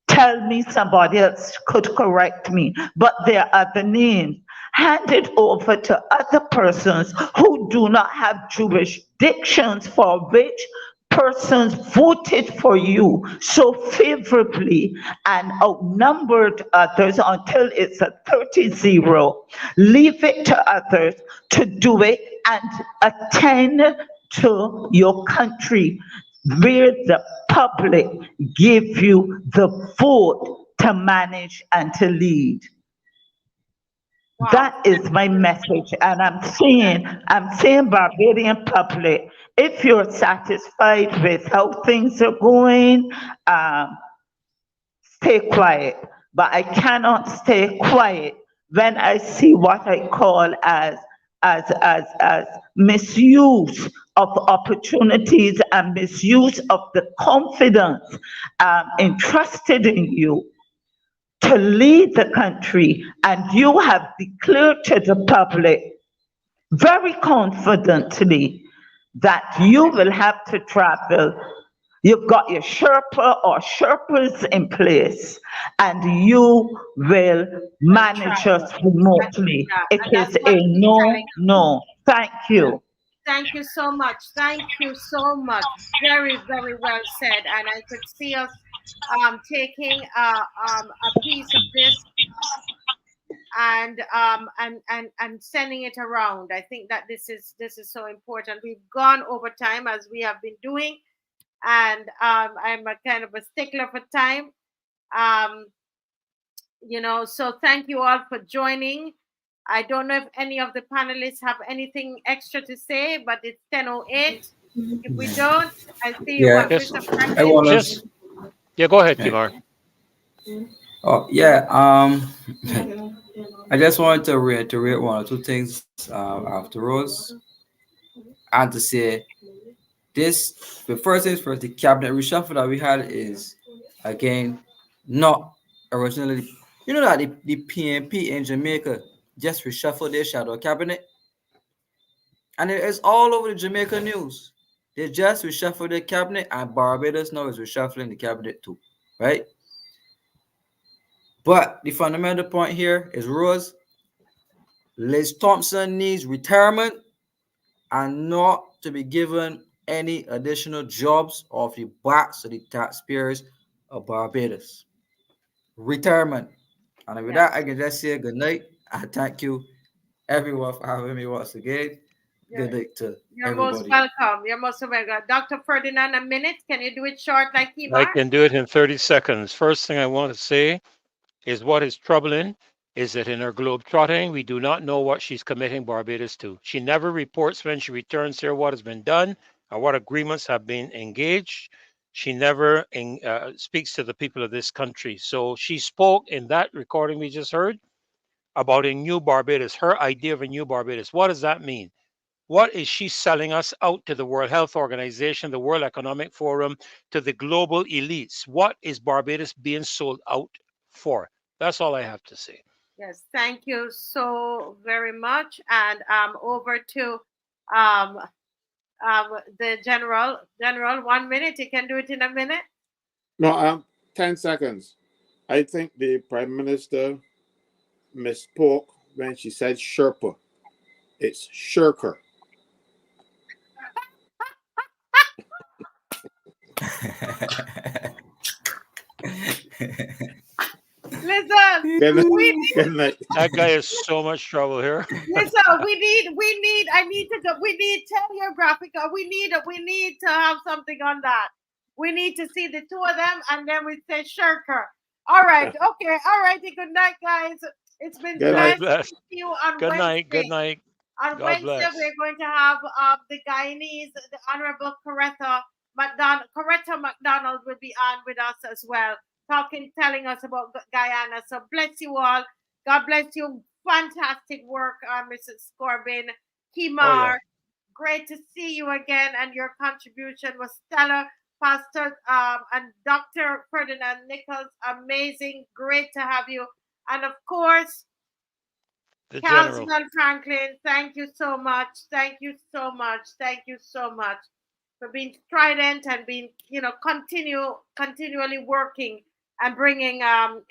Tell me, somebody else could correct me, but there are other names. Hand it over to other persons who do not have jurisdictions for which persons voted for you so favorably and outnumbered others until it's a 30-0. Leave it to others to do it and attend to your country, where the public give you the vote to manage and to lead. Wow. That is my message. And I'm saying, Barbadian public, if you're satisfied with how things are going, stay quiet. But I cannot stay quiet when I see what I call as misuse of opportunities and misuse of the confidence entrusted in you to lead the country, and you have declared to the public very confidently that you will have to travel. You've got your Sherpa or Sherpas in place, and you will manage us remotely. It is a no. Thank you. Thank you so much. Thank you so much. Very, very well said. And I could see us taking a piece of this and sending it around. I think that this is so important. We've gone over time, as we have been doing, and I'm a kind of a stickler for time. So thank you all for joining. I don't know if any of the panelists have anything extra to say, but it's 10:08. If we don't, I see you. Yeah. Mr. I want Just, yeah, go ahead, Yeah. Kivar. Oh yeah. I just wanted to reiterate one or two things afterwards, and to say the first things first, the cabinet reshuffle that we had is again not originally. You know that the PNP in Jamaica just reshuffled their shadow cabinet, and it is all over the Jamaica news. They just reshuffled their cabinet, and Barbados now is reshuffling the cabinet too, right? But the fundamental point here is Rose, Liz Thompson needs retirement and not to be given any additional jobs off the backs of the taxpayers of Barbados. Retirement. And with that, I can just say good night. I thank you everyone for having me once again. Good night to You're everybody. most welcome. You're most welcome. Dr. Ferdinand, a minute. Can you do it short like I Kimar? can do it in 30 seconds. First thing I want to say is what is troubling is that in her globe trotting, we do not know what she's committing Barbados to. She never reports when she returns here what has been done or what agreements have been engaged. She never speaks to the people of this country. So she spoke in that recording we just heard about a new Barbados, her idea of a new Barbados. What does that mean? What is she selling us out to the World Health Organization, the World Economic Forum, to the global elites? What is Barbados being sold out for? That's all I have to say. Yes, thank you so very much. And over to um, the general. General, 1 minute. You can do it in a minute. No, 10 seconds. I think the Prime Minister misspoke when she said Sherpa. It's Shirker. Listen, Good night. That guy is so much trouble here. listen, I need to go. We need Telegraphica. We need to have something on that. We need to see the two of them, and then we say Shirker. All right, okay, all righty. Good night, guys. It's been Good night. blessed. See you on Good Wednesday. night. Good night. On God Wednesday, bless. we're going to have the Guyanese, the Honorable Coretta McDonald will be on with us as well, telling us about Guyana. So bless you all. God bless you. Fantastic work, Mrs. Corbin. Kimar, great to see you again, and your contribution was stellar. Pastor and Dr. Ferdinand Nichols, amazing. Great to have you. And of course, The general. Councilman Franklin, thank you so much. Thank you so much. Thank you so much for being strident and being, continually working and bringing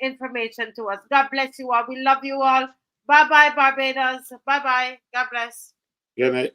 information to us. God bless you all. We love you all. Bye-bye, Barbados. Bye-bye. God bless. Good night.